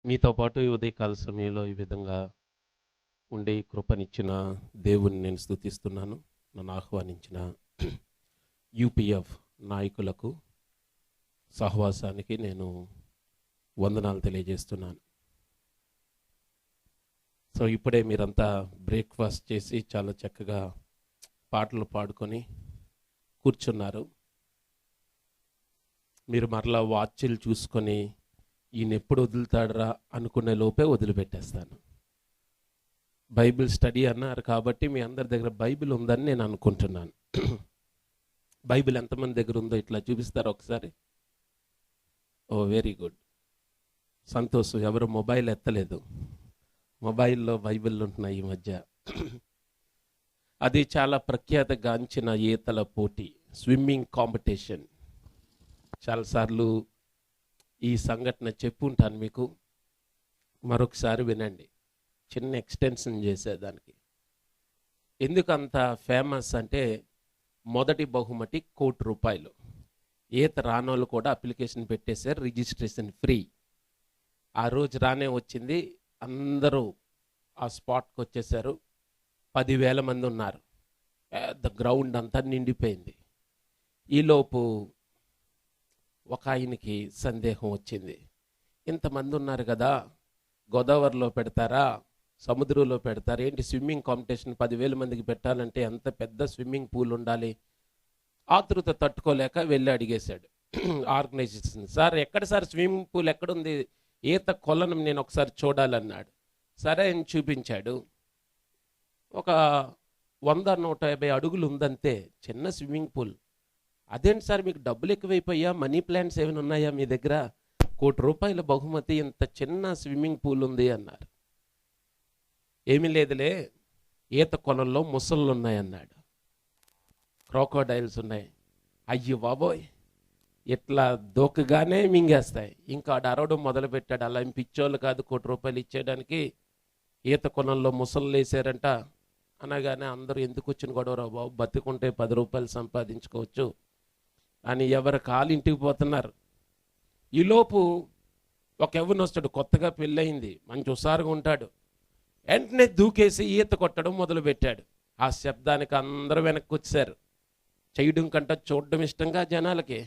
మీతో పాటు ఈ ఉదయకాల సమయంలో ఈ విధంగా ఉండే ఈ కృపనిచ్చిన దేవుని నేను స్తుతిస్తున్నాను. నన్ను ఆహ్వానించిన యూపీఎఫ్ నాయకులకు, సహవాసానికి నేను వందనాలు తెలియజేస్తున్నాను. సో ఇప్పుడే మీరంతా బ్రేక్ఫాస్ట్ చేసి చాలా చక్కగా పాటలు పాడుకొని కూర్చున్నారు. మీరు మరలా వాచ్లు చూసుకొని ఈయన ఎప్పుడు వదులుతాడరా అనుకునే లోపే వదిలిపెట్టేస్తాను. బైబిల్ స్టడీ అన్నారు కాబట్టి మీ అందరి దగ్గర బైబిల్ ఉందని నేను అనుకుంటున్నాను. బైబిల్ ఎంతమంది దగ్గర ఉందో ఇట్లా చూపిస్తారా ఒకసారి? ఓ వెరీ గుడ్, సంతోషం. ఎవరు మొబైల్ ఎత్తలేదు. మొబైల్లో బైబిల్ ఉంటున్నాయి ఈ మధ్య. అది చాలా ప్రఖ్యాతగాంచిన ఈతల పోటీ, స్విమ్మింగ్ కాంపిటీషన్. చాలాసార్లు ఈ సంఘటన చెప్పుంటాను మీకు, మరొకసారి వినండి. చిన్న ఎక్స్టెన్షన్ చేసేదానికి. ఎందుకు అంత ఫేమస్ అంటే, మొదటి బహుమతి ₹1,00,00,000. ఈత రానోళ్ళు కూడా అప్లికేషన్ పెట్టేశారు, రిజిస్ట్రేషన్ ఫ్రీ. ఆ రోజు రానే వచ్చింది, అందరూ ఆ స్పాట్కి వచ్చేసారు. 10,000 మంది ఉన్నారు. పెద్ద గ్రౌండ్ అంతా నిండిపోయింది. ఈలోపు ఒక ఆయనకి సందేహం వచ్చింది. ఇంతమంది ఉన్నారు కదా, గోదావరిలో పెడతారా, సముద్రంలో పెడతారా, ఏంటి స్విమ్మింగ్ కాంపిటీషన్ 10,000 మందికి పెట్టాలంటే ఎంత పెద్ద స్విమ్మింగ్ పూల్ ఉండాలి? ఆతృత తట్టుకోలేక వెళ్ళి అడిగేశాడు ఆర్గనైజేషన్. సార్ ఎక్కడ సార్ స్విమ్మింగ్ పూల్ ఎక్కడుంది, ఈత కొలను నేను ఒకసారి చూడాలన్నాడు. సరే అని చూపించాడు. ఒక 100-150 అడుగులు ఉందంతే, చిన్న స్విమ్మింగ్ పూల్. అదేంటి సార్ మీకు డబ్బులు ఎక్కువైపోయా, మనీ ప్లాన్స్ ఏమైనా ఉన్నాయా మీ దగ్గర, ₹1,00,00,000 బహుమతి, ఇంత చిన్న స్విమ్మింగ్ పూల్ ఉంది అన్నారు. ఏమీ లేదులే, ఈత కొలంలో ముసళ్ళు ఉన్నాయన్నాడు, క్రోకోడైల్స్ ఉన్నాయి. అయ్యో బాబోయ్, ఇట్లా దూకగానే మింగేస్తాయి. ఇంకా ఆడు అరవడం మొదలుపెట్టాడు. అలా ఏం పిచ్చోళ్ళు కాదు ₹1,00,00,000 ఇచ్చేయడానికి, ఈత కొలంలో ముసళ్ళు వేసారంట అనగానే అందరూ ఎందుకు వచ్చిన గొడవరా బాబు, బతికుంటే ₹10 సంపాదించుకోవచ్చు అని ఎవరి కాలింటికి పోతున్నారు. ఈలోపు ఒక యవ్వన వస్తాడు, కొత్తగా పెళ్ళయింది, మంచి హుషారుగా ఉంటాడు. వెంటనే దూకేసి ఈత కొట్టడం మొదలుపెట్టాడు. ఆ శబ్దానికి అందరూ వెనక్కి వచ్చారు. చేయడం కంటే చూడడం ఇష్టంగా జనాలకి.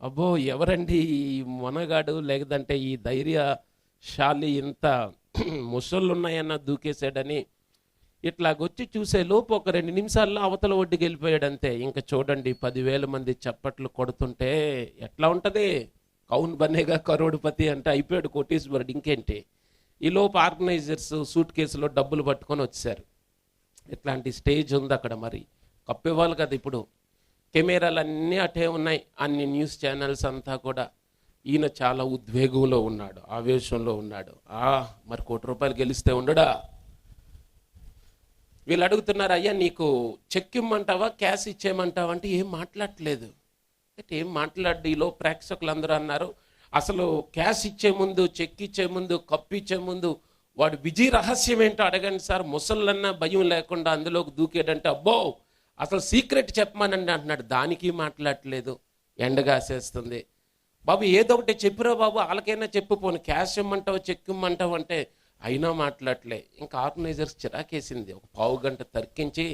అబ్బో ఎవరండి ఈ మొనగాడు, లేదంటే ఈ ధైర్యశాలి, ఇంత ముసళ్ళు ఉన్నాయన్న దూకేశాడని ఇట్లాగొచ్చి చూసే లోపు ఒక 2 నిమిషాల్లో అవతల ఒడ్డుకి వెళ్ళిపోయాడు అంతే. ఇంకా చూడండి 10,000 మంది చప్పట్లు కొడుతుంటే ఎట్లా ఉంటుంది, కౌన్ బనేగా కరోడుపతి అంటే అయిపోయాడు కోటీశ్వరుడు. ఇంకేంటి, ఈ లోపు ఆర్గనైజర్స్ సూట్ కేసులో డబ్బులు పట్టుకొని వచ్చారు. ఇట్లాంటి స్టేజ్ ఉంది అక్కడ. మరి కప్పేవాళ్ళు కదా, ఇప్పుడు కెమెరాలు అన్నీ అటే ఉన్నాయి, అన్ని న్యూస్ ఛానల్స్ అంతా కూడా. ఈయన చాలా ఉద్వేగంలో ఉన్నాడు, ఆవేశంలో ఉన్నాడు. మరి ₹1,00,00,000 గెలిస్తే ఉండడా? వీళ్ళు అడుగుతున్నారు, అయ్యా నీకు చెక్ ఇమ్మంటావా, క్యాష్ ఇచ్చేయమంటావా అంటే ఏం మాట్లాడట్లేదు. అంటే ఏం మాట్లాడు. ఈలో ప్రేక్షకులు అందరూ అన్నారు, అసలు క్యాష్ ఇచ్చే ముందు, చెక్ ఇచ్చే ముందు, కప్పు ఇచ్చే ముందు వాడు విజయ రహస్యం ఏంటో అడగండి సార్. ముసళ్ళన్నా భయం లేకుండా అందులోకి దూకేడంటే అబ్బో అసలు సీక్రెట్ చెప్పమానండి అంటున్నాడు. దానికి మాట్లాడట్లేదు, ఎండగాసేస్తుంది. బాబు ఏదో ఒకటి చెప్పిరా బాబు, వాళ్ళకైనా చెప్పిపోను, క్యాష్ ఇమ్మంటావు, చెక్ ఇమ్మంటావు అంటే అయినా మాట్లాడలే. ఇంకా ఆర్గనైజర్స్ చిరాకేసింది. ఒక పావు గంట తర్కించి,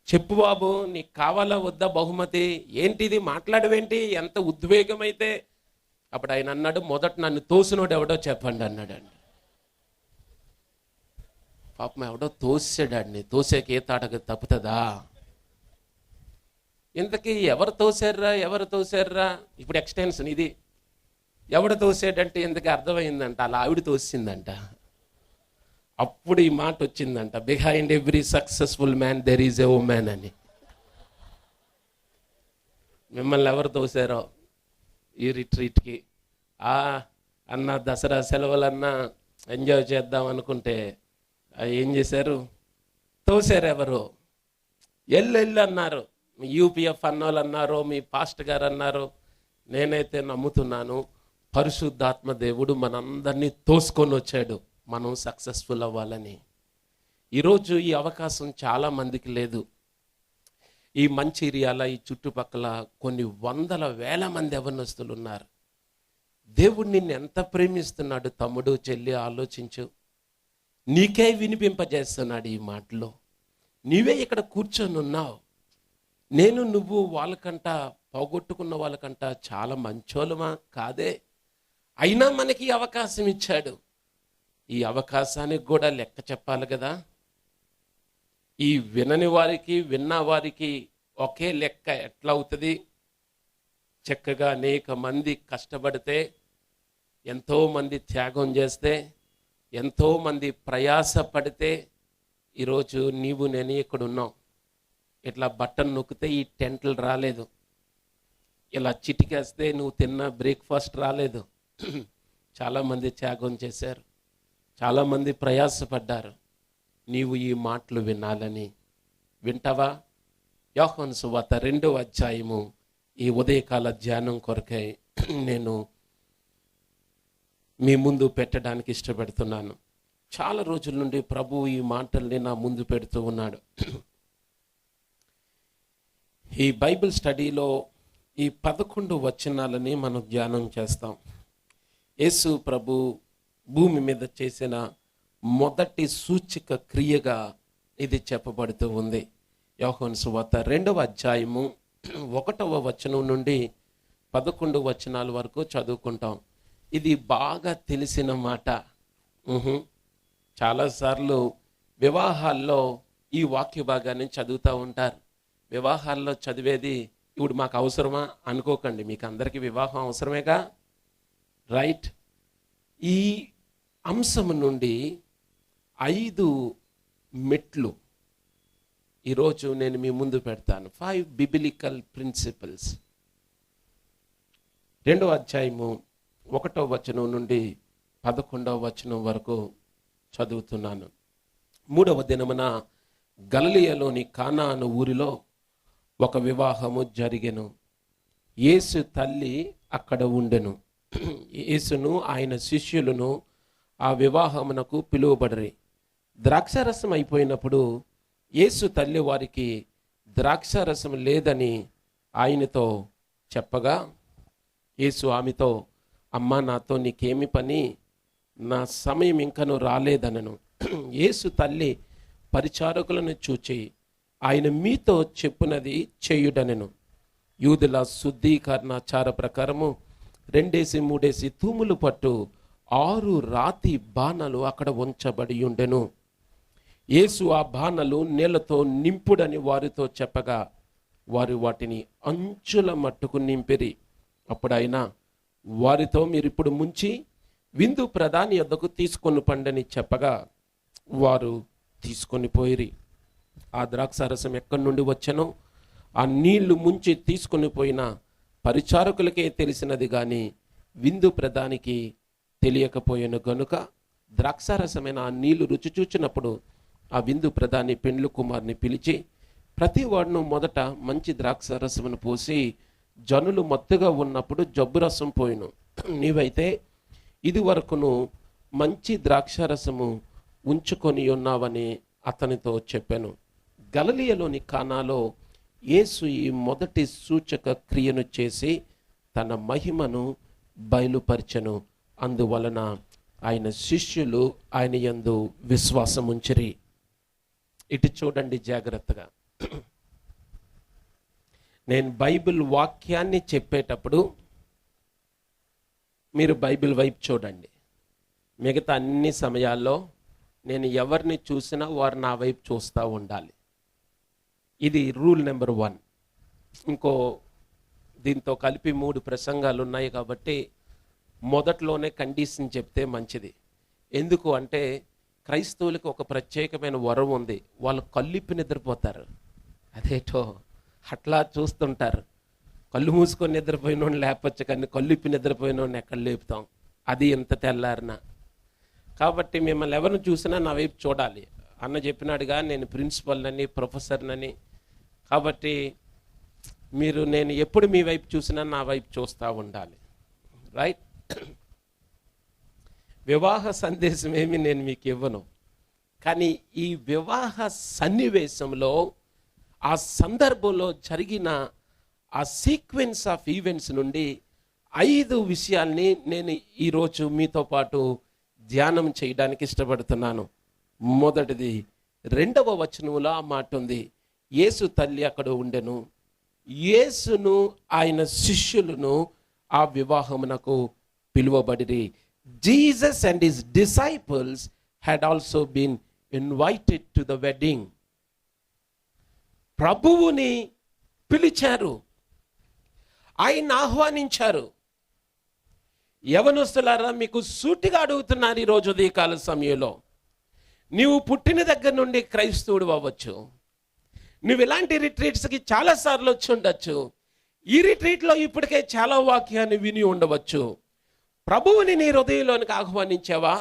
చెప్పు బాబు నీకు కావాలా వద్దా బహుమతి, ఏంటిది మాట్లాడవేంటి, ఎంత ఉద్వేగం అయితే. అప్పుడు ఆయన అన్నాడు, మొదట నన్ను తోసినోడు ఎవడో చెప్పండి అన్నాడండి. పాపం ఎవడో తోసాడండి. తోసేకి ఏ తాటకు తప్పుతుందా? ఇంతకీ ఎవరు తోసారా? ఇప్పుడు ఎక్స్టెన్షన్ ఇది. ఎవడు తోసాడంటే ఇంతకీ అర్థమైందంట, అలా ఆవిడ తోసిందంట. అప్పుడు ఈ మాట వచ్చిందంట, behind every successful man there is a women అని. మిమ్మల్ని ఎవరు తోసారో ఈ రిట్రీట్కి? అన్న దసరా సెలవులన్నా ఎంజాయ్ చేద్దాం అనుకుంటే ఏం చేశారు? తోసారు. ఎవరు? ఎల్లు అన్నారు. మీ యూపీఎఫ్ అన్నోళ్ళు అన్నారు, మీ పాస్ట్ గారు అన్నారు. నేనైతే నమ్ముతున్నాను, పరిశుద్ధాత్మ దేవుడు మనందరినీ తోసుకొని వచ్చాడు మనం సక్సెస్ఫుల్ అవ్వాలని. ఈరోజు ఈ అవకాశం చాలా మందికి లేదు. ఈ మంచిర్యాల, ఈ చుట్టుపక్కల కొన్ని 100,000 మంది యవ్వనస్తులు ఉన్నారు. దేవుడు నిన్ను ఎంత ప్రేమిస్తున్నాడు తమ్ముడు చెల్లి, ఆలోచించు. నీకే వినిపింపజేస్తున్నాడు ఈ మాటలో. నీవే ఇక్కడ కూర్చొని ఉన్నావు. నేను నువ్వు వాళ్ళకంట, పోగొట్టుకున్న వాళ్ళకంట చాలా మంచోళమా? కాదే. అయినా మనకి అవకాశం ఇచ్చాడు. ఈ అవకాశానికి కూడా లెక్క చెప్పాలి కదా. ఈ వినని వారికి విన్న వారికి ఒకే లెక్క ఎట్లా అవుతుంది? చక్కగా అనేక మంది కష్టపడితే, ఎంతోమంది త్యాగం చేస్తే, ఎంతోమంది ప్రయాసపడితే ఈరోజు నీవు నేను ఇక్కడ ఉన్నాం. ఇట్లా బటన్ నొక్కితే ఈ టెంట్లు రాలేదు, ఇలా చిటికేస్తే నువ్వు తిన్న బ్రేక్ఫాస్ట్ రాలేదు. చాలామంది త్యాగం చేశారు, చాలామంది ప్రయాసపడ్డారు. నీవు ఈ మాటలు వినాలని వింటావా? యోహాను సువార్త 2వ అధ్యాయము ఈ ఉదయకాల ధ్యానం కొరకై నేను మీ ముందు పెట్టడానికి ఇష్టపడుతున్నాను. చాలా రోజుల నుండి ప్రభువు ఈ మాటల్ని నా ముందు పెడుతూ ఉన్నాడు. ఈ బైబిల్ స్టడీలో ఈ 11 వచనాలని మనం ధ్యానం చేస్తాం. యేసు ప్రభు భూమి మీద చేసిన మొదటి సూచిక క్రియగా ఇది చెప్పబడుతూ ఉంది. యోహాను సువార్త 2వ అధ్యాయము 1వ వచనం నుండి 11 వచనాల వరకు చదువుకుంటాం. ఇది బాగా తెలిసిన మాట. చాలాసార్లు వివాహాల్లో ఈ వాక్య భాగాన్ని చదువుతూ ఉంటారు. వివాహాల్లో చదివేది ఇప్పుడు మాకు అవసరమా అనుకోకండి, మీకు అందరికీ వివాహం అవసరమేగా, రైట్? ఈ అంశం నుండి 5 మెట్లు ఈరోజు నేను మీ ముందు పెడతాను. 5 బిబిలికల్ ప్రిన్సిపల్స్. 2వ అధ్యాయము 1వ వచనం నుండి 11వ వచనం వరకు చదువుతున్నాను. 3వ దినమున గలిలయలోని కానా అను ఊరిలో ఒక వివాహము జరిగెను. యేసు తల్లి అక్కడ ఉండెను. యేసును ఆయన శిష్యులను ఆ వివాహమునకు పిలువబడిరి. ద్రాక్షారసం అయిపోయినప్పుడు యేసు తల్లి వారికి ద్రాక్షారసం లేదని ఆయనతో చెప్పగా, యేసు ఆమెతో, అమ్మా, నాతో నీకేమి పని? నా సమయం ఇంకను రాలేదనను. యేసు తల్లి పరిచారకులను చూచి, ఆయన మీతో చెప్పునది చేయుడనెను. యూదుల శుద్ధీకరణాచార ప్రకారము 2-3 తూములు పట్టు 6 రాతి బాణలు అక్కడ ఉంచబడి ఉండెను. యేసు ఆ బాణలు నీళ్లతో నింపుడని వారితో చెప్పగా, వారు వాటిని అంచుల మట్టుకు నింపిరి. అప్పుడైనా వారితో, మీరిప్పుడు ముంచి విందు ప్రధాని యొద్దకు తీసుకొని పండని చెప్పగా, వారు తీసుకొని పోయిరి. ఆ ద్రాక్షారసం ఎక్కడి నుండి వచ్చెనో ఆ నీళ్లు ముంచి తీసుకొని పోయిన పరిచారకులకే తెలిసినది కానీ విందు ప్రధానికి తెలియకపోయాను గనుక, ద్రాక్షారసమైన ఆ నీళ్లు రుచి చూచినప్పుడు ఆ విందు ప్రధాని పెండ్లు కుమార్ని పిలిచి, ప్రతి వాడును మొదట మంచి ద్రాక్షారసమును పోసి జనులు మత్తుగా ఉన్నప్పుడు జబ్బు రసం పోయిను. నీవైతే ఇది వరకును మంచి ద్రాక్షారసము ఉంచుకొని ఉన్నావని అతనితో చెప్పాను. గలిలయలోని కానాలో యేసు ఈ మొదటి సూచక క్రియను చేసి తన మహిమను బయలుపరచెను. అందువలన ఆయన శిష్యులు ఆయన యందు విశ్వాసం ఉంచిరి. ఇటు చూడండి జాగ్రత్తగా. నేను బైబిల్ వాక్యాన్ని చెప్పేటప్పుడు మీరు బైబిల్ వైపు చూడండి. మిగతా అన్ని సమయాల్లో నేను ఎవరిని చూసినా వారు నా వైపు చూస్తూ ఉండాలి. ఇది రూల్ నెంబర్ 1. ఇంకో దీంతో కలిపి 3 ప్రసంగాలు ఉన్నాయి కాబట్టి మొదట్లోనే కండిషన్ చెప్తే మంచిది. ఎందుకు అంటే క్రైస్తవులకు ఒక ప్రత్యేకమైన వరం ఉంది. వాళ్ళు కళ్ళిప్పి నిద్రపోతారు. అదేటో అట్లా చూస్తుంటారు. కళ్ళు మూసుకొని నిద్రపోయినోడిని లేపచ్చు, కానీ కళ్ళిప్పి నిద్రపోయినోడిని ఎక్కడ లేపుతాం? అది ఎంత తెల్లారినా. కాబట్టి మిమ్మల్ని ఎవరిని చూసినా నా వైపు చూడాలి. అన్న చెప్పినాడుగా, నేను ప్రిన్సిపల్నని, ప్రొఫెసర్నని. కాబట్టి నేను ఎప్పుడు మీ వైపు చూసినా నా వైపు చూస్తూ ఉండాలి, రైట్? వివాహ సందేశం ఏమి నేను మీకు ఇవ్వను, కానీ ఈ వివాహ సన్నివేశంలో ఆ సందర్భంలో జరిగిన ఆ సీక్వెన్స్ ఆఫ్ ఈవెంట్స్ నుండి 5 విషయాల్ని నేను ఈరోజు మీతో పాటు ధ్యానం చేయడానికి ఇష్టపడుతున్నాను. మొదటిది 2వ వచనంలో ఆ మాట ఉంది, యేసు తల్లి అక్కడ ఉండెను, యేసును ఆయన శిష్యులను ఆ వివాహమునకు పిలువబడిరి. Jesus and his disciples had also been invited to the wedding. ప్రభువుని పిలిచారు, ఆయన ఆహ్వానించారు. యవనస్తులారా, మీకు సూటిగా అడుగుతున్నారు ఈరోజు ఉదయకాల సమయంలో, నీవు పుట్టిన దగ్గర నుండి క్రైస్తవుడు అవ్వచ్చు, నువ్వు ఇలాంటి రిట్రీట్స్కి చాలాసార్లు వచ్చి ఉండొచ్చు, ఈ రిట్రీట్లో ఇప్పటికే చాలా వాక్యాన్ని విని ఉండవచ్చు. ప్రభువుని నీ హృదయంలోనికి ఆహ్వానించావా?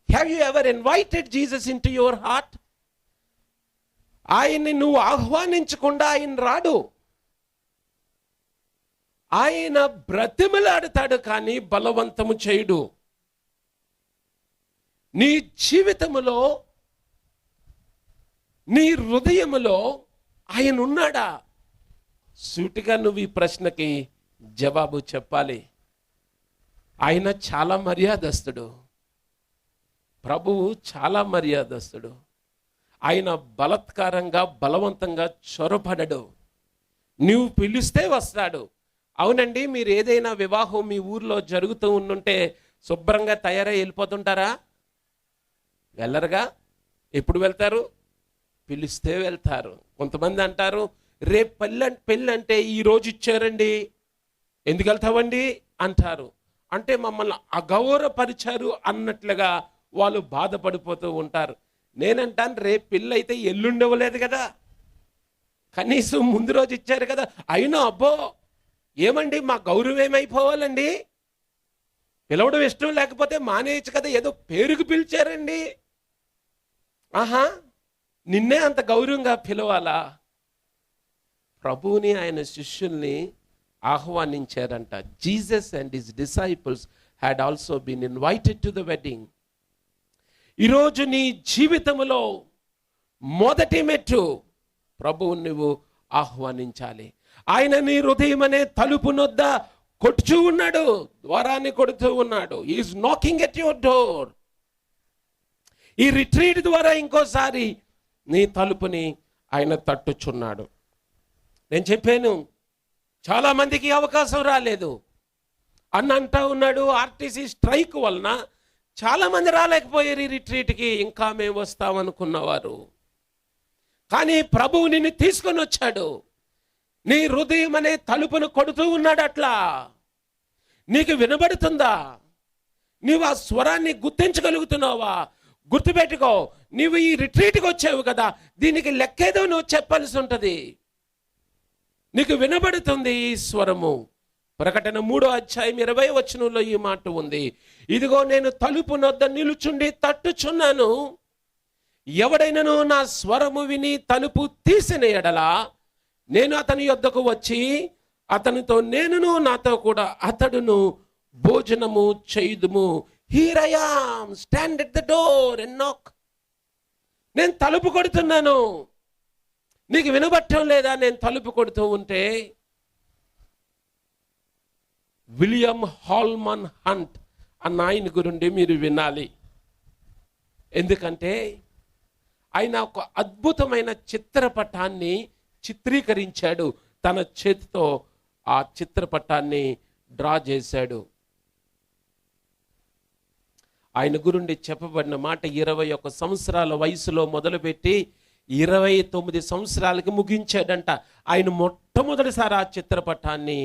Have you ever invited Jesus into your heart? ఆయన్ని నువ్వు ఆహ్వానించకుండా ఆయన రాడు. ఆయన బ్రతిమలాడుతాడు కానీ బలవంతము చేయుడు. నీ జీవితములో, నీ హృదయములో ఆయన ఉన్నాడా? సూటిగా నువ్వు ఈ ప్రశ్నకి జవాబు చెప్పాలి. ఆయన చాలా మర్యాదస్తుడు, ప్రభువు చాలా మర్యాదస్తుడు. ఆయన బలత్కారంగా బలవంతంగా చొరబడడు. నువ్వు పిలిస్తే వస్తాడు. అవునండి, మీరు ఏదైనా వివాహం మీ ఊర్లో జరుగుతూ ఉండుంటే శుభ్రంగా తయారై వెళ్ళిపోతుంటారా? వెళ్ళరుగా. ఎప్పుడు వెళ్తారు? పిలిస్తే వెళ్తారు. కొంతమంది అంటారు, రేపు పెళ్ళి అంటే ఈరోజు ఇచ్చారండి, ఎందుకు వెళ్తావండి అంటారు. అంటే మమ్మల్ని అగౌరవపరిచారు అన్నట్లుగా వాళ్ళు బాధపడిపోతూ ఉంటారు. నేనంటాను, రేపు పెళ్ళి అయితే ఎల్లుండవలేదు కదా, కనీసం ముందు రోజు ఇచ్చారు కదా. అయినా అబ్బో ఏమండి, మా గౌరవం ఏమైపోవాలండి? పిలవడం ఇష్టం లేకపోతే మానేయచ్చు కదా, ఏదో పేరుకు పిలిచారండి. ఆహా, నిన్నే అంత గౌరవంగా పిలవాలా? ప్రభువుని ఆయన శిష్యుల్ని ఆహ్వానించారంట. Jesus and his disciples had also been invited to the wedding. ఈరోజు నీ జీవితంలో మొదటి మెట్టు ప్రభువుని నువ్వు ఆహ్వానించాలి. ఆయన నీ హృదయం అనే తలుపు నొద్ద కొట్టుచూ ఉన్నాడు, ద్వారాన్ని కొడుతూ ఉన్నాడు. Is knocking at your door. ఈ రిట్రీట్ ద్వారా ఇంకోసారి నీ తలుపుని ఆయన తట్టుచున్నాడు. నేను చెప్పాను, చాలా మందికి అవకాశం రాలేదు అని అంటా ఉన్నాడు. ఆర్టీసీ స్ట్రైక్ వలన చాలా మంది రాలేకపోయారు ఈ రిట్రీట్కి. ఇంకా మేము వస్తామనుకున్నవారు, కానీ ప్రభువు నిన్ను తీసుకొని వచ్చాడు. నీ హృదయం అనే తలుపును కొడుతూ ఉన్నాడు. అట్లా నీకు వినబడుతుందా? నీవు ఆ స్వరాన్ని గుర్తించగలుగుతున్నావా? గుర్తుపెట్టుకో, నీవు ఈ రిట్రీట్కి వచ్చావు కదా, దీనికి లెక్కేదో నువ్వు చెప్పాల్సి ఉంటుంది. నీకు వినబడుతుంది ఈ స్వరము. ప్రకటన 3వ అధ్యాయం 20వ వచనంలో ఈ మాట ఉంది, ఇదిగో నేను తలుపు నొద్ద నిలుచుండి తట్టుచున్నాను, ఎవడైనను నా స్వరము విని తలుపు తీసిన ఎడలా నేను అతని యొద్దకు వచ్చి అతనితో నేనును నాతో కూడా అతడును భోజనము చేయుదుము. Here I am, stand at the door and knock. నేను తలుపు కొడుతున్నాను, నీకు వినబట్టం లేదా? నేను తలుపు కొడుతూ ఉంటే. విలియం హాల్మన్ హంట్ అన్న ఆయన గురించి మీరు వినాలి. ఎందుకంటే ఆయన ఒక అద్భుతమైన చిత్రపటాన్ని చిత్రీకరించాడు. తన చేతితో ఆ చిత్రపటాన్ని డ్రా చేశాడు. ఆయన గురించి చెప్పబడిన మాట, 21 సంవత్సరాల వయసులో మొదలుపెట్టి 29 సంవత్సరాలకి ముగించాడంట. ఆయన మొట్టమొదటిసారి ఆ చిత్రపటాన్ని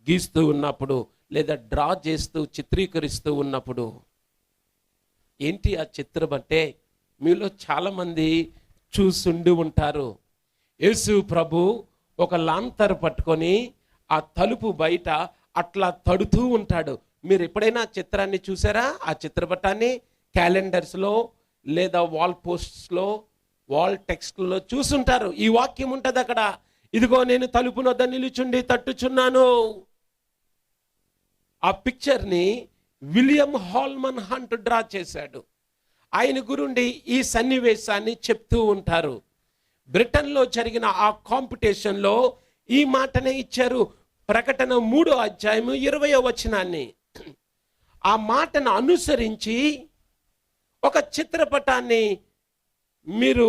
గీస్తూ ఉన్నప్పుడు లేదా డ్రా చేస్తూ చిత్రీకరిస్తూ ఉన్నప్పుడు, ఏంటి ఆ చిత్రం అంటే, మీలో చాలామంది చూసుండి ఉంటారు. యేసు ప్రభు ఒక లాంతర్ పట్టుకొని ఆ తలుపు బయట అట్లా తడుతూ ఉంటాడు. మీరు ఎప్పుడైనా ఆ చిత్రాన్ని చూసారా? ఆ చిత్రపటాన్ని క్యాలెండర్స్లో లేదా వాల్ పోస్ట్స్లో, వాల్ టెక్స్ట్లో చూసుంటారు. ఈ వాక్యం ఉంటుంది అక్కడ, ఇదిగో నేను తలుపు నొద్ద నిలుచుండి తట్టుచున్నాను. ఆ పిక్చర్ని విలియం హాల్మన్ హంట్ డ్రా చేశాడు. ఆయన గురుండి ఈ సన్నివేశాన్ని చెప్తూ ఉంటారు. బ్రిటన్లో జరిగిన ఆ కాంపిటీషన్లో ఈ మాటనే ఇచ్చారు, ప్రకటన 3:20 ఆ మాటను అనుసరించి ఒక చిత్రపటాన్ని మీరు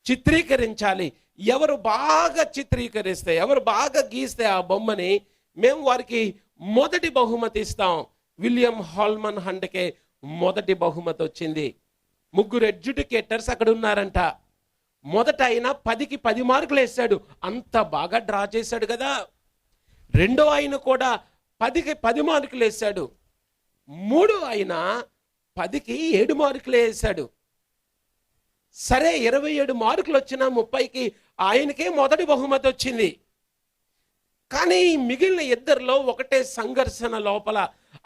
చిత్రీకరించాలి. ఎవరు బాగా చిత్రీకరిస్తే, ఎవరు బాగా గీస్తే ఆ బొమ్మని మేము వారికి మొదటి బహుమతి ఇస్తాం. విలియం హాల్మన్ హంట్కే మొదటి బహుమతి వచ్చింది. 3 ఎడ్యుకేటర్స్ అక్కడ ఉన్నారంట. మొదట ఆయన 10కి 10 మార్కులు వేశాడు, అంత బాగా డ్రా చేశాడు కదా. రెండో ఆయన కూడా 10కి 10 మార్కులు వేశాడు. మూడో ఆయన 10కి 7 మార్కులు వేశాడు. సరే 27 మార్కులు వచ్చినా 30కి ఆయనకే మొదటి బహుమతి వచ్చింది. కానీ మిగిలిన ఇద్దరిలో ఒకటే సంఘర్షణ లోపల.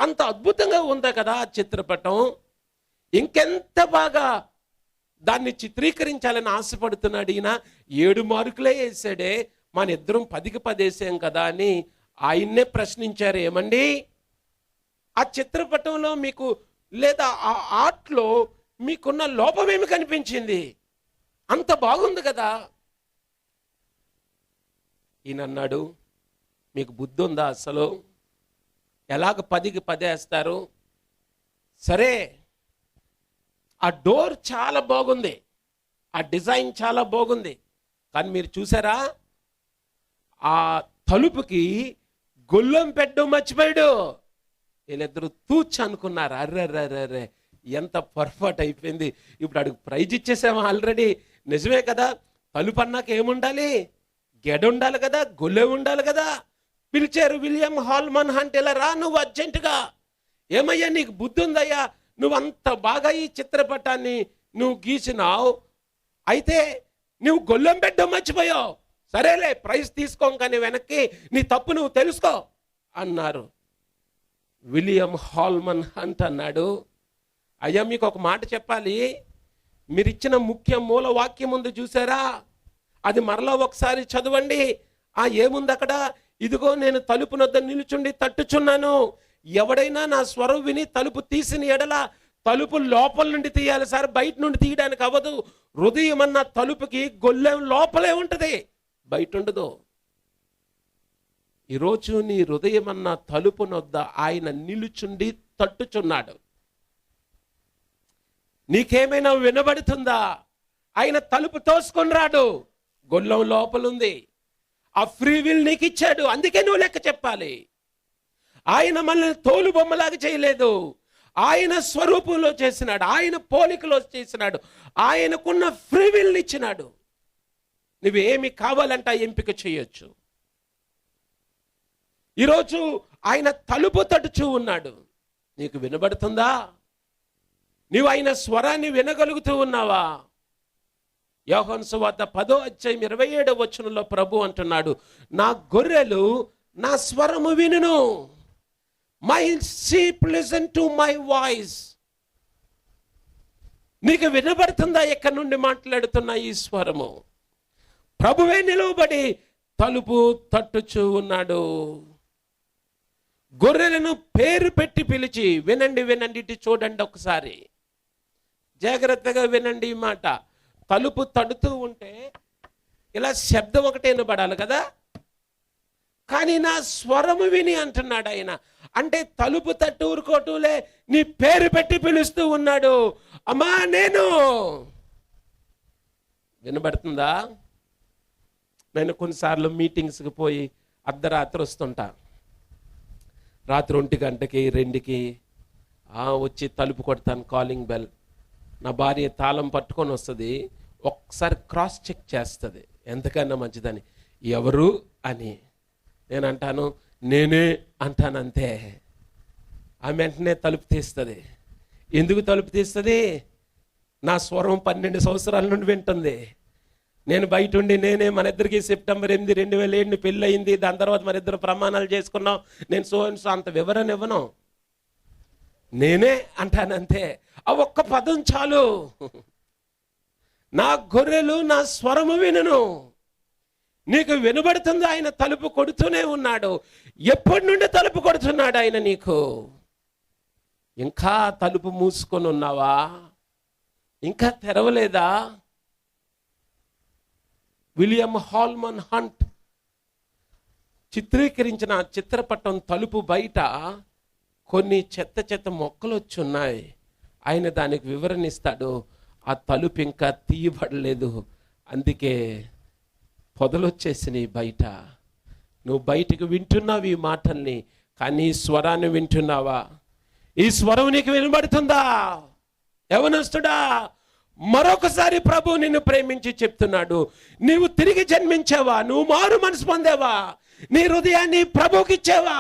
అంత అద్భుతంగా ఉంది కదా ఆ చిత్రపటం, ఇంకెంత బాగా దాన్ని చిత్రీకరించాలని ఆశపడుతున్నాడు ఈయన. 7 మార్కులే వేసాడే, మన ఇద్దరం 10కి 10 వేసాం కదా అని ఆయన్నే ప్రశ్నించారు. ఏమండి, ఆ చిత్రపటంలో మీకు లేదా ఆ ఆర్ట్లో మీకున్న లోపం ఏమి కనిపించింది? అంత బాగుంది కదా. ఈయన అన్నాడు, మీకు బుద్ధి ఉందా అసలు? ఎలాగ 10కి 10 వేస్తారు? సరే, ఆ డోర్ చాలా బాగుంది, ఆ డిజైన్ చాలా బాగుంది, కానీ మీరు చూసారా ఆ తలుపుకి గొల్లెం పెట్టడం మర్చిపోయాడు. వీళ్ళిద్దరు తూచ్ అనుకున్నారు. అర్రర్రర్రే, ఎంత పర్ఫెక్ట్ అయిపోయింది, ఇప్పుడు అడుగు ప్రైజ్ ఇచ్చేసాము ఆల్రెడీ. నిజమే కదా, తలుపు అన్నాక ఏముండాలి? గెడ ఉండాలి కదా, గొల్లెం ఉండాలి కదా. పిలిచారు, విలియం హాల్మన్ హంట్, ఇలా రా నువ్వు అర్జెంటుగా. ఏమయ్యా నీకు బుద్ధి ఉందయ్యా, నువ్వు అంత బాగా ఈ చిత్రపటాన్ని నువ్వు గీసినావు, అయితే నువ్వు గొల్లెం పెట్టడం మర్చిపోయావు. సరేలే, ప్రైజ్ తీసుకోం కానీ వెనక్కి నీ తప్పు నువ్వు తెలుసుకో అన్నారు. విలియం హాల్మన్ హంట్ అన్నాడు, అయ్యా మీకు ఒక మాట చెప్పాలి, మీరు ఇచ్చిన ముఖ్య మూల వాక్యం ఉంది చూసారా, అది మరలా ఒకసారి చదవండి. ఏముంది అక్కడ? ఇదిగో నేను తలుపు నొద్ద నిలుచుండి తట్టుచున్నాను, ఎవడైనా నా స్వరం విని తలుపు తీసిన ఎడల, తలుపు లోపల నుండి తీయాలి సార్, బయట నుండి తీయడానికి అవ్వదు. హృదయం అన్న తలుపుకి గొల్లెం లోపలే ఉంటుంది, బయట ఉండదు. ఈరోజు నీ హృదయం అన్న తలుపు నొద్ద ఆయన నిలుచుండి తట్టుచున్నాడు. నీకేమైనా వినబడుతుందా? ఆయన తలుపు తోసుకొని రాడు, గొల్లెం లోపలుంది. ఆ ఫ్రీ విల్ నీకు ఇచ్చాడు, అందుకే నువ్వు లెక్క చెప్పాలి. ఆయన మనల్ని తోలు బొమ్మలాగా చేయలేదు, ఆయన స్వరూపంలో చేసినాడు, ఆయన పోలికలో చేసినాడు, ఆయనకున్న ఫ్రీ విల్ ఇచ్చినాడు. నువ్వేమి కావాలంటే ఎంపిక చేయొచ్చు. ఈరోజు ఆయన తలుపు తట్టుచూ ఉన్నాడు, నీకు వినబడుతుందా? నీవు ఆయన స్వరాన్ని వినగలుగుతూ ఉన్నావా? యోహాను సువార్త 10:27 ప్రభు అంటున్నాడు, నా గొర్రెలు నా స్వరము వినును. My sheep listen to my voice. నీకు వినబడుతుందా ఎక్కడి నుండి మాట్లాడుతున్నా ఈ స్వరము? ప్రభువే నిలువబడి తలుపు తట్టుచూ ఉన్నాడు. గొర్రెలను పేరు పెట్టి పిలిచి, వినండి వినండి, ఇటు చూడండి ఒకసారి, జాగ్రత్తగా వినండి ఈ మాట. తలుపు తడుతూ ఉంటే ఇలా శబ్దం ఒకటే వినబడాలి కదా, కానీ నా స్వరము విని అంటున్నాడు ఆయన. అంటే తలుపు తట్టు ఊరుకోటూలే, నీ పేరు పెట్టి పిలుస్తూ ఉన్నాడు. అమ్మా నేను. వినబడుతుందా? నేను కొన్నిసార్లు మీటింగ్స్కి పోయి అర్ధరాత్రి వస్తుంటా, రాత్రి 1 గంటకి 2కి వచ్చి తలుపు కొడతాను, కాలింగ్ బెల్. నా భార్య తాళం పట్టుకొని వస్తుంది, ఒక్కసారి క్రాస్ చెక్ చేస్తుంది ఎంతకన్నా మంచిదని, ఎవరు అని. నేను అంటాను నేనే అంటాను, అంతే. ఆమె వెంటనే తలుపు తీస్తుంది. ఎందుకు తలుపు తీస్తుంది? నా స్వరం 12 సంవత్సరాల నుండి వింటుంది. నేను బయట ఉండి నేనే, మన ఇద్దరికి సెప్టెంబర్ 8, 2007 పెళ్ళి అయింది, దాని తర్వాత మన ఇద్దరు ప్రమాణాలు చేసుకున్నాం, నేను సో అంత వివరణ ఇవ్వను, నేనే అంటానంతే. ఆ ఒక్క పదం చాలు. నా గొర్రెలు నా స్వరము వినును. నీకు వినబడుతుంది, ఆయన తలుపు కొడుతూనే ఉన్నాడు. ఎప్పటి నుండి తలుపు కొడుతున్నాడు ఆయన నీకు? ఇంకా తలుపు మూసుకొని ఉన్నావా? ఇంకా తెరవలేదా? విలియం హాల్మన్ హంట్ చిత్రీకరించిన చిత్రపటం తలుపు బయట కొన్ని చెత్త చెత్త మొక్కలు వచ్చి ఉన్నాయి. ఆయన దానికి వివరణ ఇస్తాడు. ఆ తలుపు ఇంకా తీయబడలేదు, అందుకే పొదలొచ్చేసినాయి బయట. నువ్వు బయటకు వింటున్నావు ఈ మాటల్ని, కానీ ఈ స్వరాన్ని వింటున్నావా? ఈ స్వరం నీకు వినబడుతుందా? యవనస్తుడా, మరొకసారి ప్రభు నిన్ను ప్రేమించి చెప్తున్నాడు, నీవు తిరిగి జన్మించావా? నువ్వు మారు మనసు పొందావా? నీ హృదయాన్ని ప్రభువుకి ఇచ్చావా?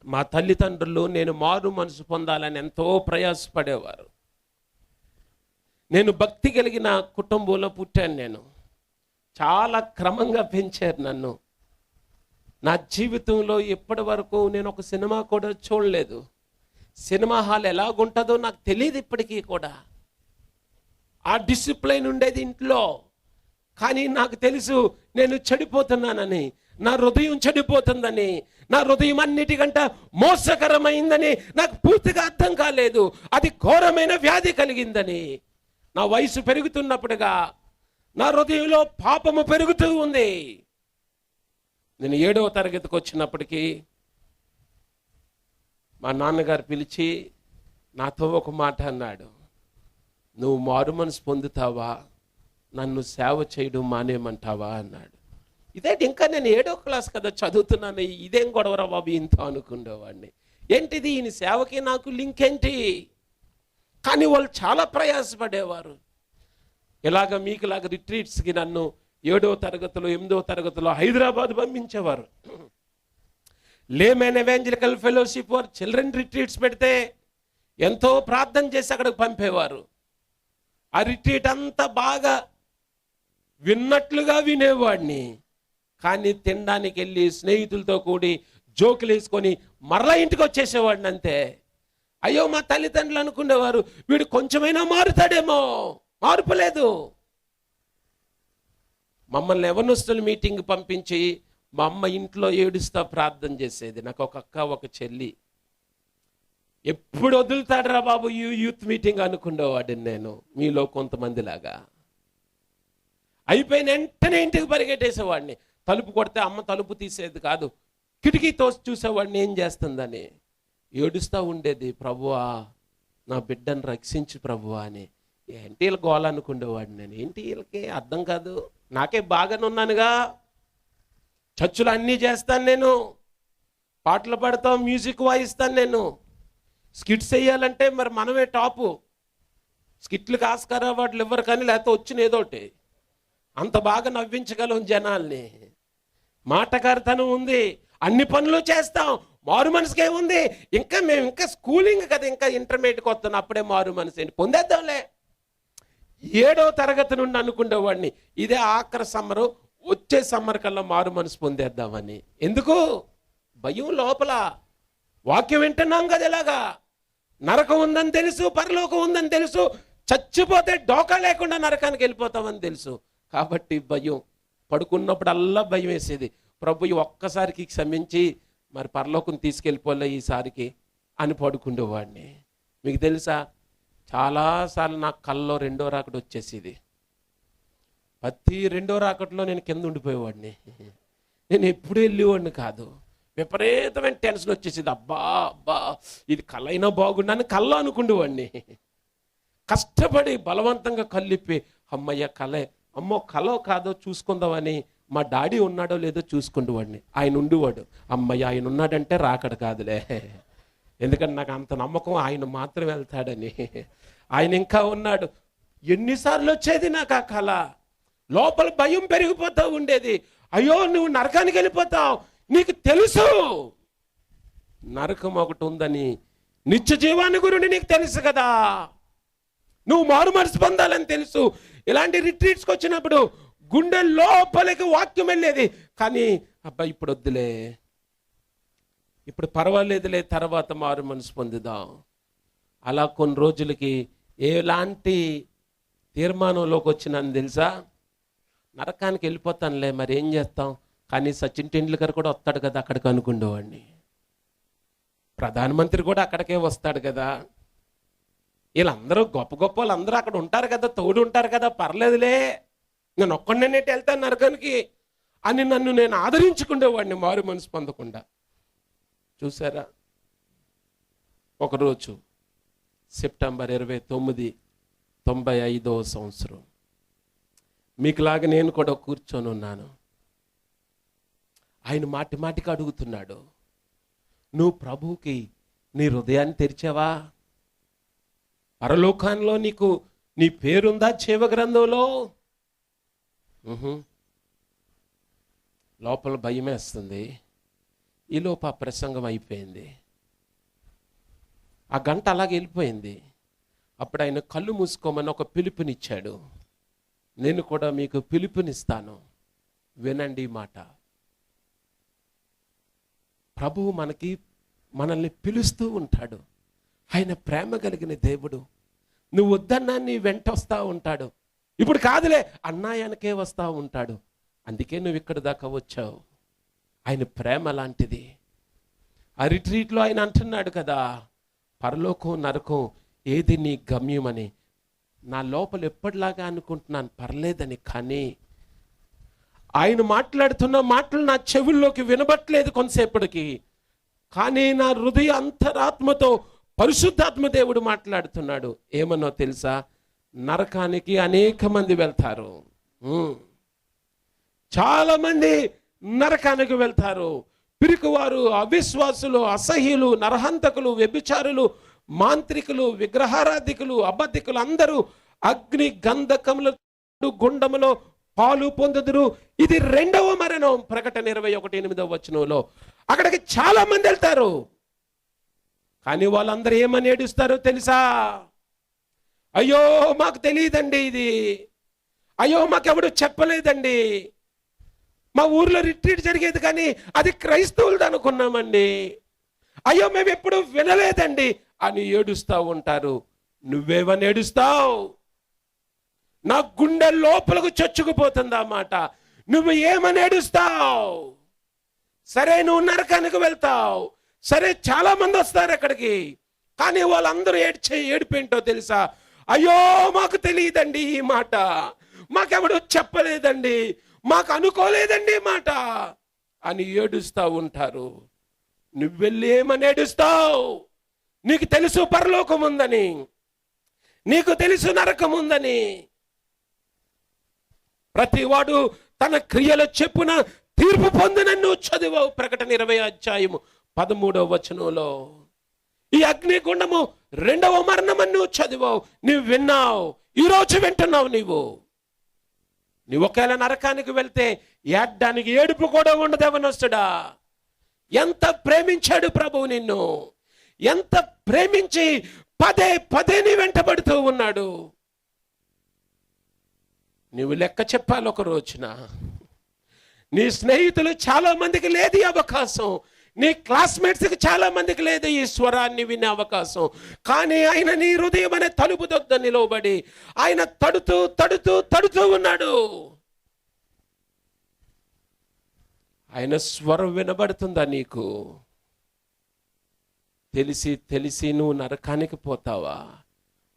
మా తల్లిదండ్రులు నేను మారు మనసు పొందాలని ఎంతో ప్రయాసపడేవారు. నేను భక్తి కలిగిన కుటుంబంలో పుట్టాను. నేను చాలా క్రమంగా పెంచారు నన్ను. నా జీవితంలో ఇప్పటి వరకు నేను ఒక సినిమా కూడా చూడలేదు. సినిమా హాల్ ఎలాగుంటుందో నాకు తెలియదు ఇప్పటికీ కూడా. ఆ డిసిప్లైన్ ఉండేది ఇంట్లో. కానీ నాకు తెలుసు నేను చెడిపోతున్నానని, నా హృదయం చెడిపోతుందని, నా హృదయం అన్నిటికంటే మోసకరమైందని నాకు పూర్తిగా అర్థం కాలేదు. అది ఘోరమైన వ్యాధి కలిగిందని. నా వయసు పెరుగుతున్నప్పుడుగా నా హృదయంలో పాపము పెరుగుతూ ఉంది. నేను 7వ తరగతికి వచ్చినప్పటికీ మా నాన్నగారు పిలిచి నాతో ఒక మాట అన్నాడు, నువ్వు మారు మనసు పొందుతావా, నన్ను సేవ చేయడం మానేమంటావా అన్నాడు. ఇదేంటి, ఇంకా నేను 7వ క్లాస్ కదా చదువుతున్నాను, ఇదేం గొడవరా బాబు ఇంత అనుకునేవాడిని. ఏంటిది, ఈయన సేవకి నాకు లింక్ ఏంటి? కానీ వాళ్ళు చాలా ప్రయాసపడేవారు. ఇలాగ మీకులాగా రిట్రీట్స్కి నన్ను 7వ తరగతిలో 8వ తరగతిలో హైదరాబాద్ పంపించేవారు. Layman evangelical fellowship for children retreats పెడితే ఎంతో ప్రార్థన చేసి అక్కడికి పంపేవారు. ఆ రిట్రీట్ అంతా బాగా విన్నట్లుగా వినేవాడిని. కానీ తినడానికి వెళ్ళి స్నేహితులతో కూడి జోకులు వేసుకొని మరలా ఇంటికి వచ్చేసేవాడిని అంతే. అయ్యో, మా తల్లిదండ్రులు అనుకునేవారు వీడు కొంచెమైనా మారుతాడేమో. మార్పు లేదు. మమ్మల్ని యవనస్తుల మీటింగ్ పంపించి మా అమ్మ ఇంట్లో ఏడుస్తా ప్రార్థన చేసేది. నాకు ఒక అక్క, ఒక చెల్లి. ఎప్పుడు వదులుతాడరా బాబు ఈ యూత్ మీటింగ్ అనుకునేవాడిని నేను, మీలో కొంతమంది లాగా. అయిపోయిన వెంటనే ఇంటికి పరిగెట్టేసేవాడిని. తలుపు కొడితే అమ్మ తలుపు తీసేది కాదు, కిటికీతో చూసేవాడిని ఏం చేస్తుందని. ఏడుస్తూ ఉండేది, ప్రభువా నా బిడ్డను రక్షించు ప్రభువా అని. ఏంటి వీళ్ళ గోల అనుకునేవాడిని నేను. ఏంటి వీళ్ళకి అర్థం కాదు, నాకే బాగానే ఉన్నానుగా, చర్చులు అన్నీ చేస్తాను నేను, పాటలు పాడతాం, మ్యూజిక్ వాయిస్తాను నేను. స్కిట్స్ వేయాలంటే మరి మనమే టాపు. స్కిట్లకు ఆస్కార్ అవార్డులు ఇవ్వరు కానీ, లేకపోతే వచ్చిన ఏదోటి అంత బాగా నవ్వించగలం జనాల్ని. మాటకారితనం ఉంది, అన్ని పనులు చేస్తాం. మారు మనసుకి ఏముంది, మేము ఇంకా స్కూలింగ్ కదా, ఇంకా ఇంటర్మీడియట్కి వస్తున్నాం, అప్పుడే మారు మనసు ఏంటి, పొందేద్దాంలే. 7వ తరగతి నుండి అనుకునేవాడిని ఇదే ఆఖరి సమ్మరు, వచ్చే సమ్మర్ కల్లా మారు మనసు పొందేద్దామని. ఎందుకు? భయం లోపల. వాక్యం వింటున్నాం కదా, ఇలాగా నరకం ఉందని తెలుసు, పరలోకం ఉందని తెలుసు, చచ్చిపోతే డోకా లేకుండా నరకానికి వెళ్ళిపోతామని తెలుసు. కాబట్టి భయం. పడుకున్నప్పుడల్లా భయం వేసేది, ప్రభు ఒక్కసారికి క్షమించి మరి పరలోకం తీసుకెళ్ళిపోలే ఈసారికి అని పడుకుండేవాడిని. మీకు తెలుసా, చాలాసార్లు నాకు కల్లో 2వ రాకడ వచ్చేసేది. ప్రతి 2వ రాకట్లో నేను కింద ఉండిపోయేవాడిని. నేను ఎప్పుడు వెళ్ళేవాడిని కాదు. విపరీతమైన టెన్షన్ వచ్చేసేది. అబ్బా అబ్బా ఇది కళ అయినా బాగుండని కల్లో అనుకుండేవాడిని. కష్టపడి బలవంతంగా కళ్ళిప్పి అమ్మయ్య కళే, అమ్మో కలో కాదో చూసుకుందామని మా డాడీ ఉన్నాడో లేదో చూసుకుండేవాడిని. ఆయన ఉండేవాడు, అమ్మయ్య ఆయన ఉన్నాడంటే రాకడ కాదులే, ఎందుకంటే నాకు అంత నమ్మకం ఆయన మాత్రం వెళ్తాడని. ఆయన ఇంకా ఉన్నాడు. ఎన్నిసార్లు వచ్చేది నాకు ఆ కళ. లోపల భయం పెరిగిపోతూ ఉండేది. అయ్యో నువ్వు నరకానికి వెళ్ళిపోతావు, నీకు తెలుసు నరకం ఒకటి ఉందని, నిత్య జీవాన్ని గురించి నీకు తెలుసు కదా, నువ్వు మారు మనసు పొందాలని తెలుసు. ఇలాంటి రిట్రీట్స్కి వచ్చినప్పుడు గుండె లోపలికి వాక్యం వెళ్ళేది. కానీ అబ్బా ఇప్పుడు వద్దులే, ఇప్పుడు పర్వాలేదులే, తర్వాత మారు మనసు పొందుదాం. అలా కొన్ని రోజులకి ఎలాంటి తీర్మానంలోకి వచ్చినాను తెలుసా, నరకానికి వెళ్ళిపోతానులే, మరి ఏం చేస్తాం, కానీ సచిన్ టెండూల్కర్ కూడా వస్తాడు కదా అక్కడికి అనుకునేవాడిని. ప్రధానమంత్రి కూడా అక్కడికే వస్తాడు కదా, వీళ్ళందరూ గొప్ప గొప్ప వాళ్ళు అందరూ అక్కడ ఉంటారు కదా, తోడు ఉంటారు కదా, పర్లేదులే, నేను ఒక్కడినేటి వెళ్తాను నరకానికి అని నన్ను నేను ఆదరించుకునేవాడిని, మారు మనసు పొందకుండా. చూసారా, ఒకరోజు సెప్టెంబర్ 29, 95వ సంవత్సరం, మీకులాగా నేను కూడా కూర్చొని ఉన్నాను. ఆయన మాటి మాటికి అడుగుతున్నాడు, నువ్వు ప్రభువుకి నీ హృదయాన్ని తెరిచావా? పరలోకంలో నీకు నీ పేరుందా జీవ గ్రంథంలో? లోపల భయం వేస్తుంది. ఈలోపు ఆ ప్రసంగం అయిపోయింది, ఆ గంట అలాగే వెళ్ళిపోయింది. అప్పుడు ఆయన కళ్ళు మూసుకోమని ఒక పిలుపునిచ్చాడు. నేను కూడా మీకు పిలుపునిస్తాను, వినండి ఈ మాట. ప్రభువు మనల్ని పిలుస్తూ ఉంటాడు. ఆయన ప్రేమ కలిగిన దేవుడు. నువ్వు వద్దన్నా నీ వెంట వస్తూ ఉంటాడు. ఇప్పుడు కాదులే అన్నాయనకే వస్తూ ఉంటాడు. అందుకే నువ్వు ఇక్కడ దాకా వచ్చావు. ఆయన ప్రేమ లాంటిది. ఆ రిట్రీట్లో ఆయన అంటున్నాడు కదా, పరలోకం నరకం ఏది నీ గమ్యమని. నా లోపల ఎప్పటిలాగా అనుకుంటున్నాను, పర్లేదని. కానీ ఆయన మాట్లాడుతున్న మాటలు నా చెవుల్లోకి వినబట్లేదు కొంతసేపటికి. కానీ నా హృదయ అంతరాత్మతో పరిశుద్ధాత్మ దేవుడు మాట్లాడుతున్నాడు. ఏమన్నో తెలుసా? నరకానికి అనేక మంది వెళ్తారు. చాలా మంది నరకానికి వెళ్తారు. పిరికివారు, అవిశ్వాసులు, అసహ్యులు, నరహంతకులు, వ్యభిచారులు, మాంత్రికులు, విగ్రహారాధికులు, అబద్ధికులు అందరూ అగ్ని గంధకముల గుండములో పాలు పొందుదురు. ఇది 2వ మరణం. ప్రకటన 21:8 అక్కడికి చాలా మంది వెళ్తారు. కానీ వాళ్ళందరూ ఏమని ఏడుస్తారో తెలుసా? అయ్యో మాకు తెలియదండి ఇది, అయ్యో మాకెవడు చెప్పలేదండి, మా ఊర్లో రిట్రీట్ జరిగేది కానీ అది క్రైస్తవులది అనుకున్నామండి, అయ్యో మేము ఎప్పుడు వినలేదండి అని ఏడుస్తూ ఉంటారు. నువ్వేమని ఏడుస్తావు? నా గుండె లోపలకు చొచ్చుకుపోతుంది ఆ మాట. నువ్వు ఏమని ఏడుస్తావు? సరే, నువ్వు నరకానికి వెళ్తావు. సరే, చాలా మంది వస్తారు అక్కడికి. కానీ వాళ్ళందరూ ఏడిపేంటో తెలుసా? అయ్యో మాకు తెలియదండి ఈ మాట, మాకెవడు చెప్పలేదండి, మాకు అనుకోలేదండి మాట అని ఏడుస్తూ ఉంటారు. నువ్వెళ్ళి ఏమని ఏడుస్తావు? నీకు తెలుసు పరలోకం ఉందని, నీకు తెలుసు నరకం ఉందని. ప్రతివాడు తన క్రియల చెప్పున తీర్పు పొందునని నువ్వు చదివావు. ప్రకటన 20:13 ఈ అగ్నిగుండము 2వ మరణం అని నువ్వు చదివావు. నువ్వు విన్నావు, ఈరోజు వింటున్నావు. నువ్వు ఒకవేళ నరకానికి వెళ్తే ఏడ్డానికి ఏడుపు కూడా ఉండదు. యవ్వనస్తుడా, ఎంత ప్రేమించాడు ప్రభువు నిన్ను, ఎంత ప్రేమించి పదే పదే నీ వెంటబడుతూ ఉన్నాడు. నువ్వు లెక్క చెప్పాలి ఒక రోజున. నీ స్నేహితులు చాలా మందికి లేదు ఈ అవకాశం, నీ క్లాస్మేట్స్కి చాలా మందికి లేదు ఈ స్వరాన్ని వినే అవకాశం. కానీ ఆయన నీ హృదయం అనే తలుపు దగ్గర నిలవబడి ఆయన తడుతూ తడుతూ తడుతూ ఉన్నాడు. ఆయన స్వరం వినబడుతుందా నీకు? తెలిసి తెలిసి నువ్వు నరకానికి పోతావా?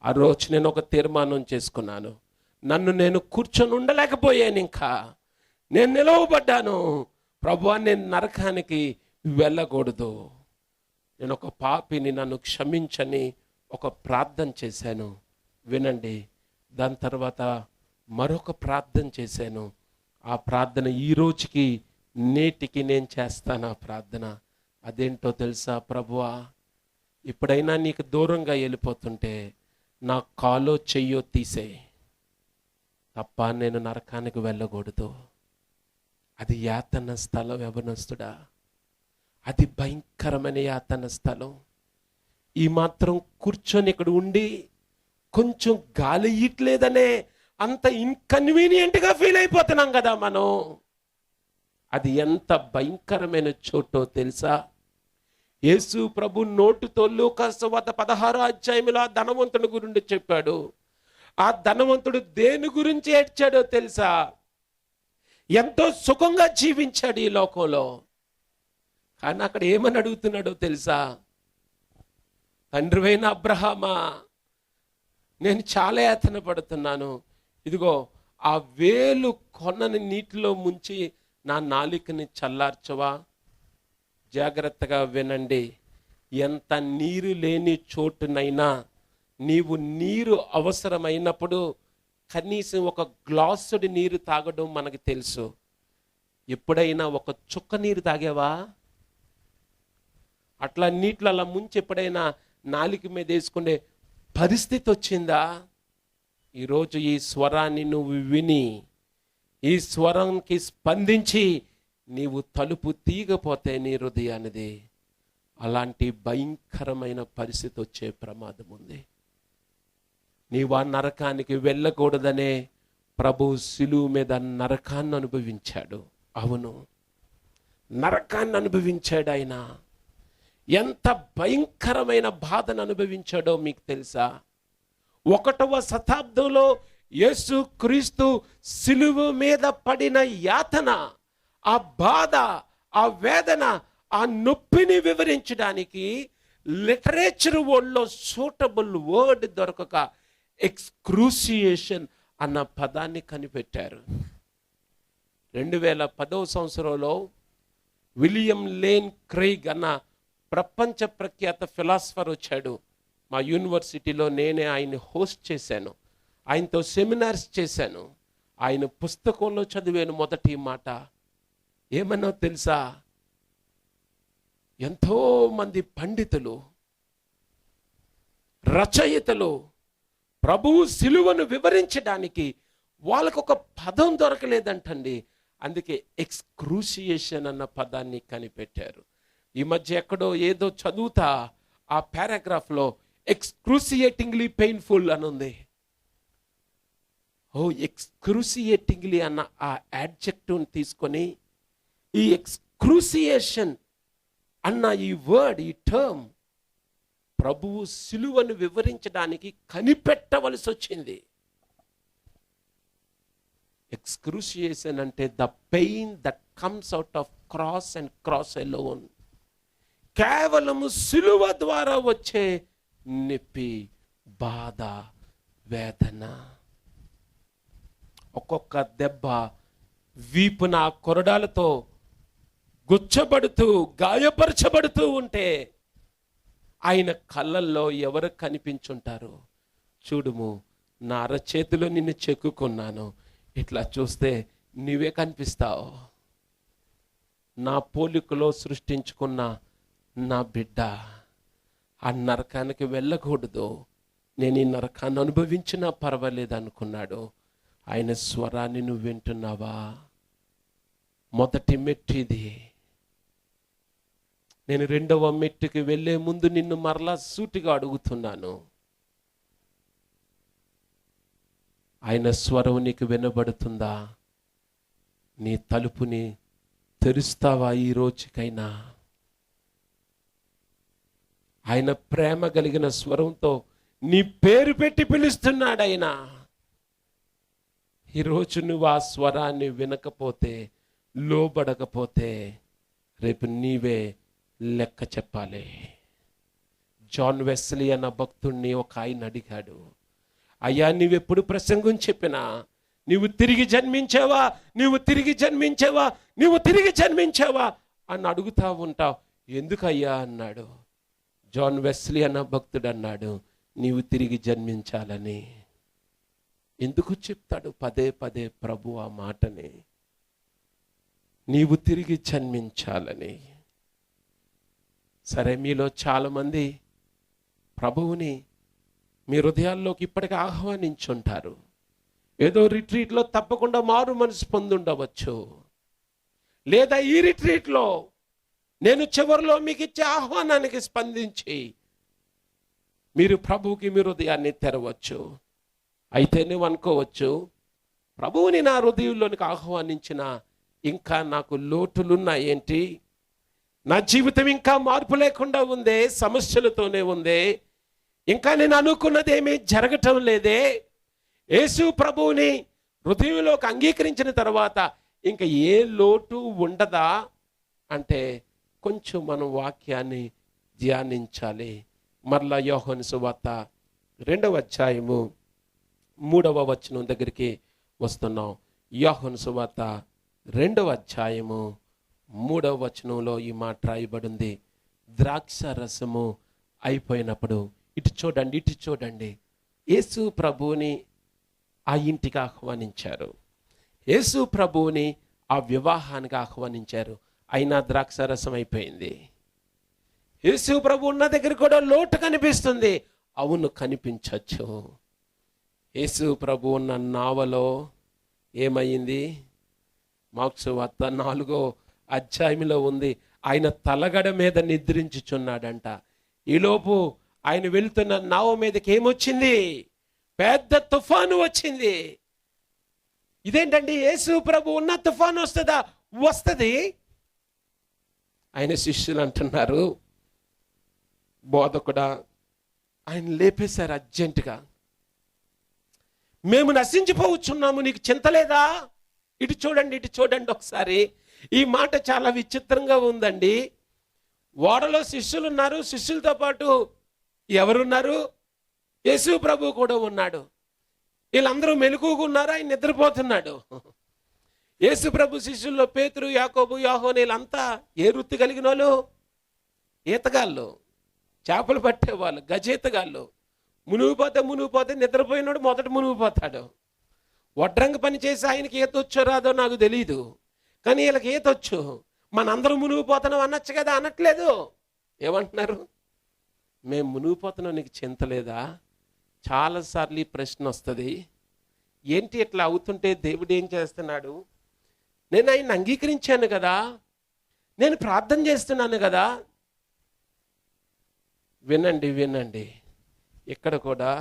ఆ రోజు నేను ఒక తీర్మానం చేసుకున్నాను. నన్ను నేను కూర్చొని ఉండలేకపోయాను. ఇంకా నేను నిలవబడ్డాను. ప్రభువా, నేను నరకానికి వెళ్ళకూడదు, నేను ఒక పాపిని, నన్ను క్షమించని ఒక ప్రార్థన చేశాను. వినండి, దాని తర్వాత మరొక ప్రార్థన చేశాను. ఆ ప్రార్థన ఈ రోజుకి నేటికి నేను చేస్తాను. ఆ ప్రార్థన అదేంటో తెలుసా? ప్రభువా, ఇప్పుడైనా నీకు దూరంగా వెళ్ళిపోతుంటే నా కాలో చెయ్యో తీసే, తప్ప నేను నరకానికి వెళ్ళకూడదు. అది యాతన స్థలం. యవ్వనస్తుడా, అది భయంకరమైన యాతన స్థలం. ఈ మాత్రం కూర్చొని ఇక్కడ ఉండి కొంచెం గాలి ఇట్లేదనే అంత ఇన్కన్వీనియంట్గా ఫీల్ అయిపోతున్నాం కదా మనం. అది ఎంత భయంకరమైన చోటో తెలుసా? యేసు ప్రభు నోటుతో లూకాసు 16 ఆ ధనవంతుడి గురించి చెప్పాడు. ఆ ధనవంతుడు దేని గురించి ఏడ్చాడో తెలుసా? ఎంతో సుఖంగా జీవించాడు ఈ లోకంలో. కానీ అక్కడ ఏమని అడుగుతున్నాడో తెలుసా? తండ్రివైన అబ్రహామా, నేను చాలా యాతన పడుతున్నాను. ఇదిగో ఆ వేలు కొనని నీటిలో ముంచి నా నాలుకని చల్లార్చవా? జాగ్రత్తగా వినండి. ఎంత నీరు లేని చోటునైనా నీవు నీరు అవసరమైనప్పుడు కనీసం ఒక గ్లాసుడి నీరు తాగడం మనకు తెలుసు. ఎప్పుడైనా ఒక చుక్క నీరు తాగావా? అట్లా నీటిలో అలా ముంచి ఎప్పుడైనా నాలుక మీద వేసుకునే పరిస్థితి వచ్చిందా? ఈరోజు ఈ స్వరాన్ని నువ్వు విని, ఈ స్వరంకి స్పందించి నీవు తలుపు తీగపోతే నీ హృదయానిది, అలాంటి భయంకరమైన పరిస్థితి వచ్చే ప్రమాదం ఉంది. నీవు ఆ నరకానికి వెళ్ళకూడదనే ప్రభు శిలువ మీద నరకాన్ని అనుభవించాడు. అవును, నరకాన్ని అనుభవించాడు ఆయన. ఎంత భయంకరమైన బాధను అనుభవించాడో మీకు తెలుసా? 1వ శతాబ్దంలో యేసు క్రీస్తు శిలువ మీద పడిన యాతన, ఆ బాధ, ఆ వేదన, ఆ నొప్పిని వివరించడానికి లిటరేచర్ వరల్డ్లో సూటబుల్ వర్డ్ దొరకక ఎక్స్క్రూసియేషన్ అన్న పదాన్ని కనిపెట్టారు. 2010వ సంవత్సరంలో విలియం లేన్ క్రెయిగ్ అన్న ప్రపంచ ప్రఖ్యాత ఫిలాసఫర్ వచ్చాడు. మా యూనివర్సిటీలో నేనే ఆయన్ని హోస్ట్ చేశాను, ఆయనతో సెమినార్స్ చేశాను. ఆయన పుస్తకంలో చదివాను మొదటి మాట. ఏమన్నా తెలుసా? ఎంతో మంది పండితులు, రచయితలు ప్రభువు శిలువను వివరించడానికి వాళ్ళకు ఒక పదం దొరకలేదంటండి. అందుకే ఎక్స్క్రూసియేషన్ అన్న పదాన్ని కనిపెట్టారు. ఈ మధ్య ఎక్కడో ఏదో చదువుతా ఆ పారాగ్రాఫ్లో ఎక్స్క్రూసియేటింగ్లీ పెయిన్ఫుల్ అని ఉంది. ఎక్స్క్రూసియేటింగ్లీ అన్న ఆ యాడ్జెక్టివ్ని తీసుకొని ఈ ఎక్స్క్రూసియేషన్ అన్న ఈ వర్డ్, ఈ టర్మ్ ప్రభువు శిలువను వివరించడానికి కనిపెట్టవలసి వచ్చింది. ఎక్స్క్రూసియేషన్ అంటే the pain that comes out of cross and cross alone. కేవలము శిలువ ద్వారా వచ్చే నొప్పి, బాధ, వేదన. ఒక్కొక్క దెబ్బ వీపున కొరడాలతో గుచ్చబడుతూ, గాయపరచబడుతూ ఉంటే ఆయన కళ్ళల్లో ఎవరు కనిపించుంటారు? చూడుము, నా అరచేతిలో నిన్ను చెక్కుకున్నాను, ఇట్లా చూస్తే నీవే కనిపిస్తావు. నా పోలికలో సృష్టించుకున్న నా బిడ్డ ఆ నరకానికి వెళ్ళకూడదు, నేను ఈ నరకాన్ని అనుభవించినా పర్వాలేదు అనుకున్నాడు. ఆయన స్వరాన్ని నువ్వు వింటున్నావా? మొదటి మెట్టు ఇది. నేను 2వ మెట్టుకి వెళ్ళే ముందు నిన్ను మరలా సూటిగా అడుగుతున్నాను, ఆయన స్వరం నీకు వినబడుతుందా? నీ తలుపుని తెరుస్తావా ఈ రోజుకైనా? ఆయన ప్రేమ కలిగిన స్వరంతో నీ పేరు పెట్టి పిలుస్తున్నాడు ఆయన. ఈరోజు నువ్వు ఆ స్వరాన్ని వినకపోతే, లోబడకపోతే రేపు నీవే లెక్క చెప్పాలి. జాన్ వెస్లీ అన్న భక్తుణ్ణి ఒక ఆయన అడిగాడు, అయ్యా నీవెప్పుడు ప్రసంగం చెప్పినా నీవు తిరిగి జన్మించావా, నీవు తిరిగి జన్మించావా, నీవు తిరిగి జన్మించావా అని అడుగుతా ఉంటావు, ఎందుకయ్యా అన్నాడు. జాన్ వెస్లీ అన్న భక్తుడు అన్నాడు, నీవు తిరిగి జన్మించాలని. ఎందుకు చెప్తాడు పదే పదే ప్రభు ఆ మాటని? నీవు తిరిగి జన్మించాలని. సరే, మీలో చాలామంది ప్రభువుని మీ హృదయాల్లోకి ఇప్పటికీ ఆహ్వానించుంటారు. ఏదో రిట్రీట్లో తప్పకుండా మారు మనసు పొందుండవచ్చు, లేదా ఈ రిట్రీట్లో నేను చివరిలో మీకు ఇచ్చే ఆహ్వానానికి స్పందించి మీరు ప్రభువుకి మీ హృదయాన్ని తెరవచ్చు. అయితే నువ్వు అనుకోవచ్చు, ప్రభువుని నా హృదయంలోనికి ఆహ్వానించిన ఇంకా నాకు లోటులున్నాయేంటి, నా జీవితం ఇంకా మార్పు లేకుండా ఉందే, సమస్యలతోనే ఉందే, ఇంకా నేను అనుకున్నది ఏమీ జరగటం లేదే, యేసు ప్రభువుని హృదయంలోకి అంగీకరించిన తర్వాత ఇంకా ఏ లోటు ఉండదా అంటే కొంచెం మనం వాక్యాన్ని ధ్యానించాలి. మరలా యోహాను సువార్త 2వ అధ్యాయము 3వ వచనం దగ్గరికి వస్తున్నాం. యోహాను సువార్త 2వ అధ్యాయము 3వ వచనంలో ఈ మాట రాయబడింది. ద్రాక్ష రసము అయిపోయినప్పుడు ఇటు చూడండి, యేసు ప్రభువుని ఆ ఇంటికి ఆహ్వానించారు, యేసు ప్రభువుని ఆ వివాహానికి ఆహ్వానించారు. అయినా ద్రాక్ష రసం అయిపోయింది. యేసు ప్రభు ఉన్న దగ్గర కూడా లోటు కనిపిస్తుంది. అవును, కనిపించవచ్చు. యేసు ప్రభు ఉన్న నావలో ఏమైంది? మార్కు వార్త 4వ అధ్యాయంలో ఉంది, ఆయన తలగడ మీద నిద్రించుచున్నాడంట. ఈలోపు ఆయన వెళ్తున్న నావ మీదకి ఏమొచ్చింది? పెద్ద తుఫాను వచ్చింది. ఇదేంటండి, యేసు ప్రభు ఉన్న తుఫాను వస్తుందా? వస్తుంది. ఆయన శిష్యులు అంటున్నారు, బోధకుడా, ఆయన లేపేశారు అర్జెంటుగా. మేము నశించిపోవచ్చున్నాము, నీకు చింత లేదా? ఇటు చూడండి ఒకసారి. ఈ మాట చాలా విచిత్రంగా ఉందండి. ఓడలో శిష్యులు ఉన్నారు, శిష్యులతో పాటు ఎవరున్నారు? యేసు ప్రభు కూడా ఉన్నాడు. వీళ్ళందరూ మెలకుగా ఉన్నారు, ఆయన నిద్రపోతున్నాడు. యేసు ప్రభు శిష్యుల్లో పేతురు, యాకోబు, యోహాను వీళ్ళంతా ఏ వృత్తి కలిగిన వాళ్ళు? ఈతగాళ్ళు, చేపలు పట్టేవాళ్ళు, గజేతగాళ్ళు. మునిగిపోతే నిద్రపోయినాడు మొదట మునిగిపోతాడు. వడ్రంగ పని చేసి ఆయనకి ఈతొచ్చో రాదో నాకు తెలియదు, కానీ వీళ్ళకి ఈతొచ్చు. మనందరం మునిగిపోతున్నాం అనొచ్చు కదా, అనట్లేదు. ఏమంటున్నారు? మేము మునిగిపోతున్నాం, నీకు చింత లేదా? చాలాసార్లు ఈ ప్రశ్న వస్తుంది. ఏంటి ఇట్లా అవుతుంటే దేవుడు ఏం చేస్తున్నాడు? నేను ఆయన్ని అంగీకరించాను కదా, నేను ప్రార్థన చేస్తున్నాను కదా. వినండి, ఇక్కడ కూడా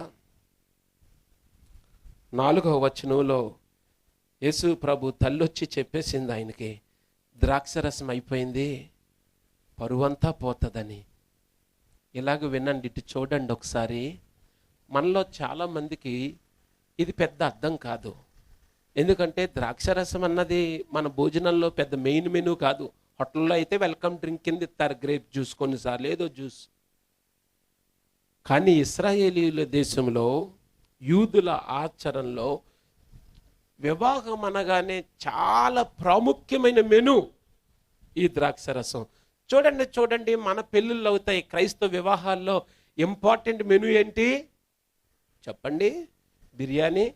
4వ వచనంలో యేసు ప్రభు తల్లొచ్చి చెప్పేసింది ఆయనకి, ద్రాక్షరసం అయిపోయింది, పరువంతా పోతుందని. ఇలాగ వినండి, ఇటు చూడండి ఒకసారి. మనలో చాలామందికి ఇది పెద్ద అర్థం కాదు. ఎందుకంటే ద్రాక్షరసం అన్నది మన భోజనంలో పెద్ద మెయిన్ మెనూ కాదు. హోటల్లో అయితే వెల్కమ్ డ్రింక్ కింద ఇస్తారు, గ్రేప్ జ్యూస్, కొన్నిసార్లు ఏదో జ్యూస్. కానీ ఇశ్రాయేలీల దేశంలో, యూదుల ఆచరణలో వివాహం అనగానే చాలా ప్రాముఖ్యమైన మెను ఈ ద్రాక్షరసం. చూడండి, మన పెళ్ళిళ్ళు అవుతాయి, క్రైస్తవ వివాహాల్లో ఇంపార్టెంట్ మెను ఏంటి చెప్పండి? బిర్యానీ,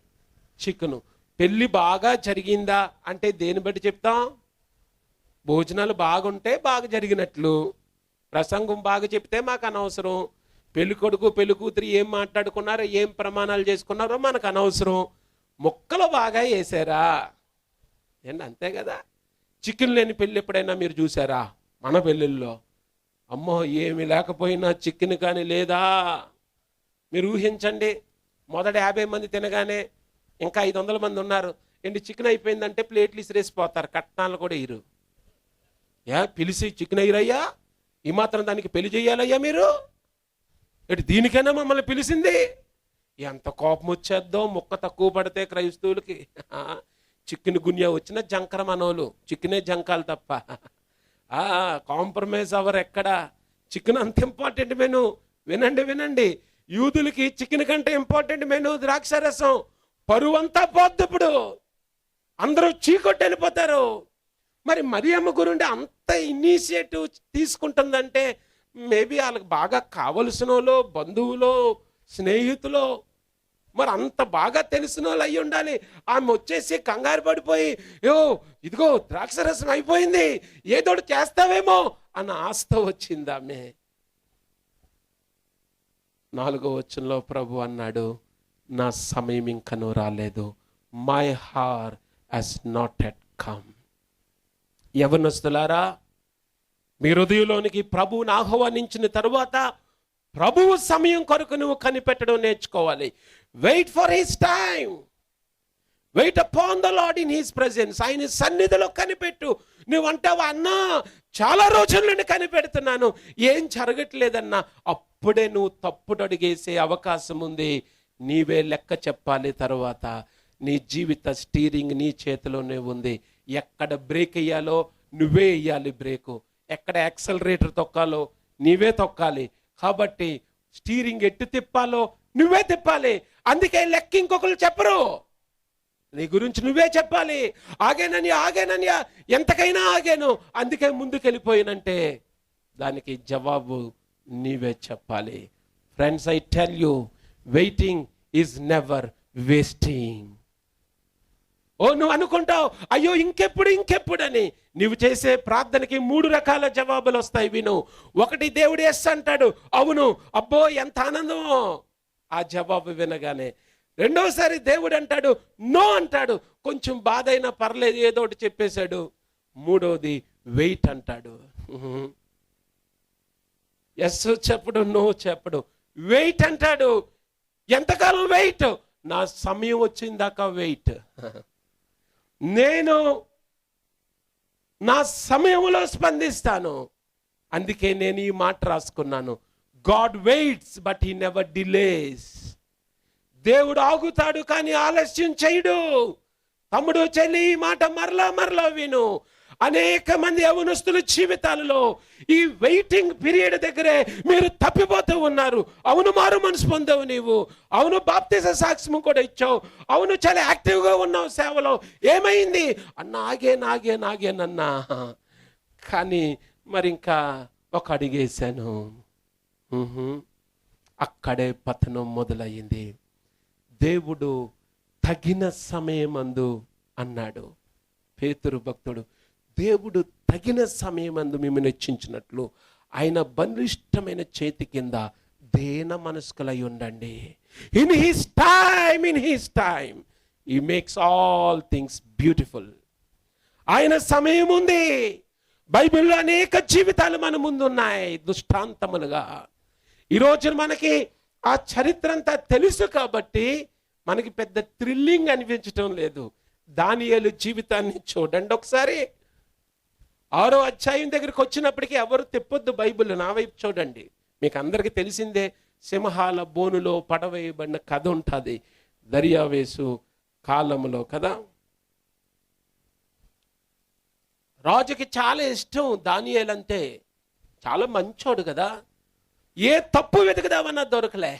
చికెను. పెళ్ళి బాగా జరిగిందా అంటే దేని బట్టి చెప్తాం? భోజనాలు బాగుంటే బాగా జరిగినట్లు. ప్రసంగం బాగా చెప్తే మాకు అనవసరం. పెళ్లి కొడుకు పెళ్లి కూతురు ఏం మాట్లాడుకున్నారో, ఏం ప్రమాణాలు చేసుకున్నారో మనకు అనవసరం. ముక్కలు బాగా వేసారా ఏంటి, అంతే కదా. చికెన్ లేని పెళ్ళి ఎప్పుడైనా మీరు చూసారా? మన పెళ్ళిళ్ళలో అమ్మో ఏమి లేకపోయినా చికెన్ కానీ లేదా. మీరు ఊహించండి, మొదట 50 మంది తినగానే ఇంకా 500 మంది ఉన్నారు. ఏంటి చికెన్ అయిపోయిందంటే ప్లేట్లు ఇసిరేసిపోతారు, కట్నాలు కూడా ఇరు. పిలిచి చికెన్ అయ్యరయ్యా, ఈ మాత్రం దానికి పెళ్లి చేయాలయ్యా మీరు? ఇటు దీనికైనా మమ్మల్ని పిలిచింది? ఎంత కోపం వచ్చేద్దో ముక్క తక్కువ పడితే క్రైస్తవులకి. చికెన్ గున్యా వచ్చిన జంకర మనోలు, చికెనే జంకాలు తప్ప. కాంప్రమైజ్ అవర్ ఎక్కడ? చికెన్ అంత ఇంపార్టెంట్ మెను. వినండి, యూదులకి చికెన్ కంటే ఇంపార్టెంట్ మెను ద్రాక్షరసం. పరువంతా పోద్దు. ఇప్పుడు అందరూ చీకొట్టి వెళ్ళిపోతారు. మరి మరియమ్మ గురుండి అంత ఇనిషియేటివ్ తీసుకుంటుందంటే మేబీ వాళ్ళకి బాగా కావలసిన వాళ్ళు, బంధువులో, స్నేహితులు, మరి అంత బాగా తెలిసిన వాళ్ళు అయ్యి ఉండాలి. ఆమె వచ్చేసి కంగారు పడిపోయి, ఇదిగో ద్రాక్షరసం అయిపోయింది, ఏదోటి చేస్తావేమో అన్న ఆస్త వచ్చింది ఆమె. 4వ వచనంలో ప్రభు అన్నాడు, నా సమయం ఇంకనూ రాలేదు. My hour has not yet come. యవనస్తులారా, మీ హృదయంలోనికి ప్రభువుని ఆహ్వానించిన తరువాత ప్రభువు సమయం కొరకు నువ్వు కనిపెట్టడం నేర్చుకోవాలి. Wait for his time, wait upon the Lord in his presence. ఆయన సన్నిధిలో కనిపెట్టు. నువ్వు అంటావా, అన్నా చాలా రోజుల నుండి కనిపెడుతున్నాను, ఏం జరగట్లేదన్నా, అప్పుడే నువ్వు తప్పుడు అడిగేసే అవకాశం ఉంది. నీవే లెక్క చెప్పాలి. తర్వాత నీ జీవిత స్టీరింగ్ నీ చేతిలోనే ఉంది. ఎక్కడ బ్రేక్ వేయాలో నువ్వే వేయాలి బ్రేకు, ఎక్కడ యాక్సలరేటర్ తొక్కాలో నీవే తొక్కాలి. కాబట్టి స్టీరింగ్ ఎట్టు తిప్పాలో నువ్వే తిప్పాలి. అందుకే లెక్క ఇంకొకరు చెప్పరు. నీ గురించి నువ్వే చెప్పాలి. ఆగానని ఎంతకైనా ఆగాను, అందుకే ముందుకెళ్ళిపోయినంటే దానికి జవాబు నీవే చెప్పాలి. Friends, I tell you, waiting is never wasting. నువ్వు అనుకుంటావు, అయ్యో ఇంకెప్పుడు అని. నువ్వు చేసే ప్రార్థనకి 3 రకాల జవాబులు వస్తాయి, విను. 1, దేవుడు ఎస్ అంటాడు, అవును, అబ్బో ఎంత ఆనందమో ఆ జవాబు వినగానే. 2వసారి దేవుడు అంటాడు, నో అంటాడు, కొంచెం బాధ అయినా పర్లేదు, ఏదో ఒకటి చెప్పేశాడు. 3వది వెయిట్ అంటాడు. ఎస్ చెప్పడు, నో చెప్పడు, వెయిట్ అంటాడు. ఎంతకాలం వెయిట్? నా సమయం వచ్చిందాకా వెయిట్. నేను నా సమయంలో స్పందిస్తాను. అందుకే నేను ఈ మాట రాసుకున్నాను, God weights but he never delays. దేవుడు ఆగుతాడు కానీ ఆలస్యం చేయడు. తమ్ముడు, చెల్లి, ఈ మాట మరలా విను. అనేక మంది యవనస్తుల జీవితాలలో ఈ వెయిటింగ్ పీరియడ్ దగ్గరే మీరు తప్పిపోతూ ఉన్నారు. అవును, మారు మనసు పొందావు నీవు, అవును బాప్తిజ సాక్ష్యం కూడా ఇచ్చావు, అవును చాలా యాక్టివ్గా ఉన్నావు సేవలో, ఏమైంది అన్న? ఆగేనన్నా, కానీ మరి ఇంకా ఒక అడిగేశాను. అక్కడే పతనం మొదలయ్యింది. దేవుడు తగిన సమయమందు అన్నాడు. పేతురు భక్తుడు, దేవుడు తగిన సమయమందు మిమ్మల్ని హెచ్చించినట్లు ఆయన బలిష్టమైన చేతి కింద దేన మనస్కులై ఉండండి. In his time he makes all things beautiful. ఆయన సమయం ఉంది. బైబిల్లో అనేక జీవితాలు మన ముందు ఉన్నాయి దృష్టాంతములుగా. ఈరోజు మనకి ఆ చరిత్ర అంతా తెలుసు కాబట్టి మనకి పెద్ద థ్రిల్లింగ్ అనిపించటం లేదు. దానియేలు జీవితాన్ని చూడండి ఒకసారి. 6వ అధ్యాయం దగ్గరికి వచ్చినప్పటికీ ఎవరు తిప్పొద్దు బైబిల్, నా వైపు చూడండి. మీకు అందరికీ తెలిసిందే, సింహాల బోనులో పడవేయబడిన కథ ఉంటుంది దర్యావేసు కాలంలో కదా. రాజుకి చాలా ఇష్టం దానియేలు అంటే, చాలా మంచోడు కదా. ఏ తప్పు వెతుకుదామన్నా దొరకలే.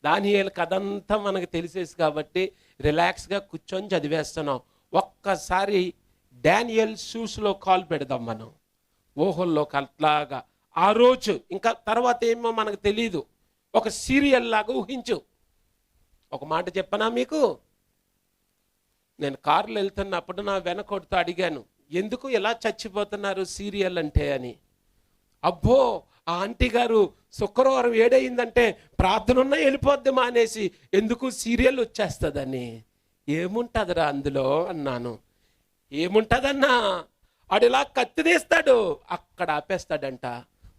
దానియేలు కథ అంతా మనకు తెలిసేసి కాబట్టి రిలాక్స్గా కూర్చొని చదివేస్తున్నాం. ఒక్కసారి డానియల్ షూస్లో కాల్ పెడదాం మనం, ఊహల్లోకి. అట్లాగా ఆ రోజు ఇంకా తర్వాత ఏమో మనకు తెలీదు, ఒక సీరియల్ లాగా ఊహించు. ఒక మాట చెప్పనా మీకు, నేను కారులో వెళ్తున్నప్పుడు నా వెనకొడుతూ అడిగాను, ఎందుకు ఎలా చచ్చిపోతున్నారు సీరియల్ అంటే అని. అబ్బో, ఆ ఆంటీ గారు శుక్రవారం 7 అయిందంటే ప్రార్థన ఉన్నా వెళ్ళిపోద్ది మానేసి, ఎందుకు సీరియల్ వచ్చేస్తుందని. ఏముంటుందిరా అందులో అన్నాను. ఏముంటుందన్నా, ఆడిలా కత్తి తీస్తాడు, అక్కడ ఆపేస్తాడంట.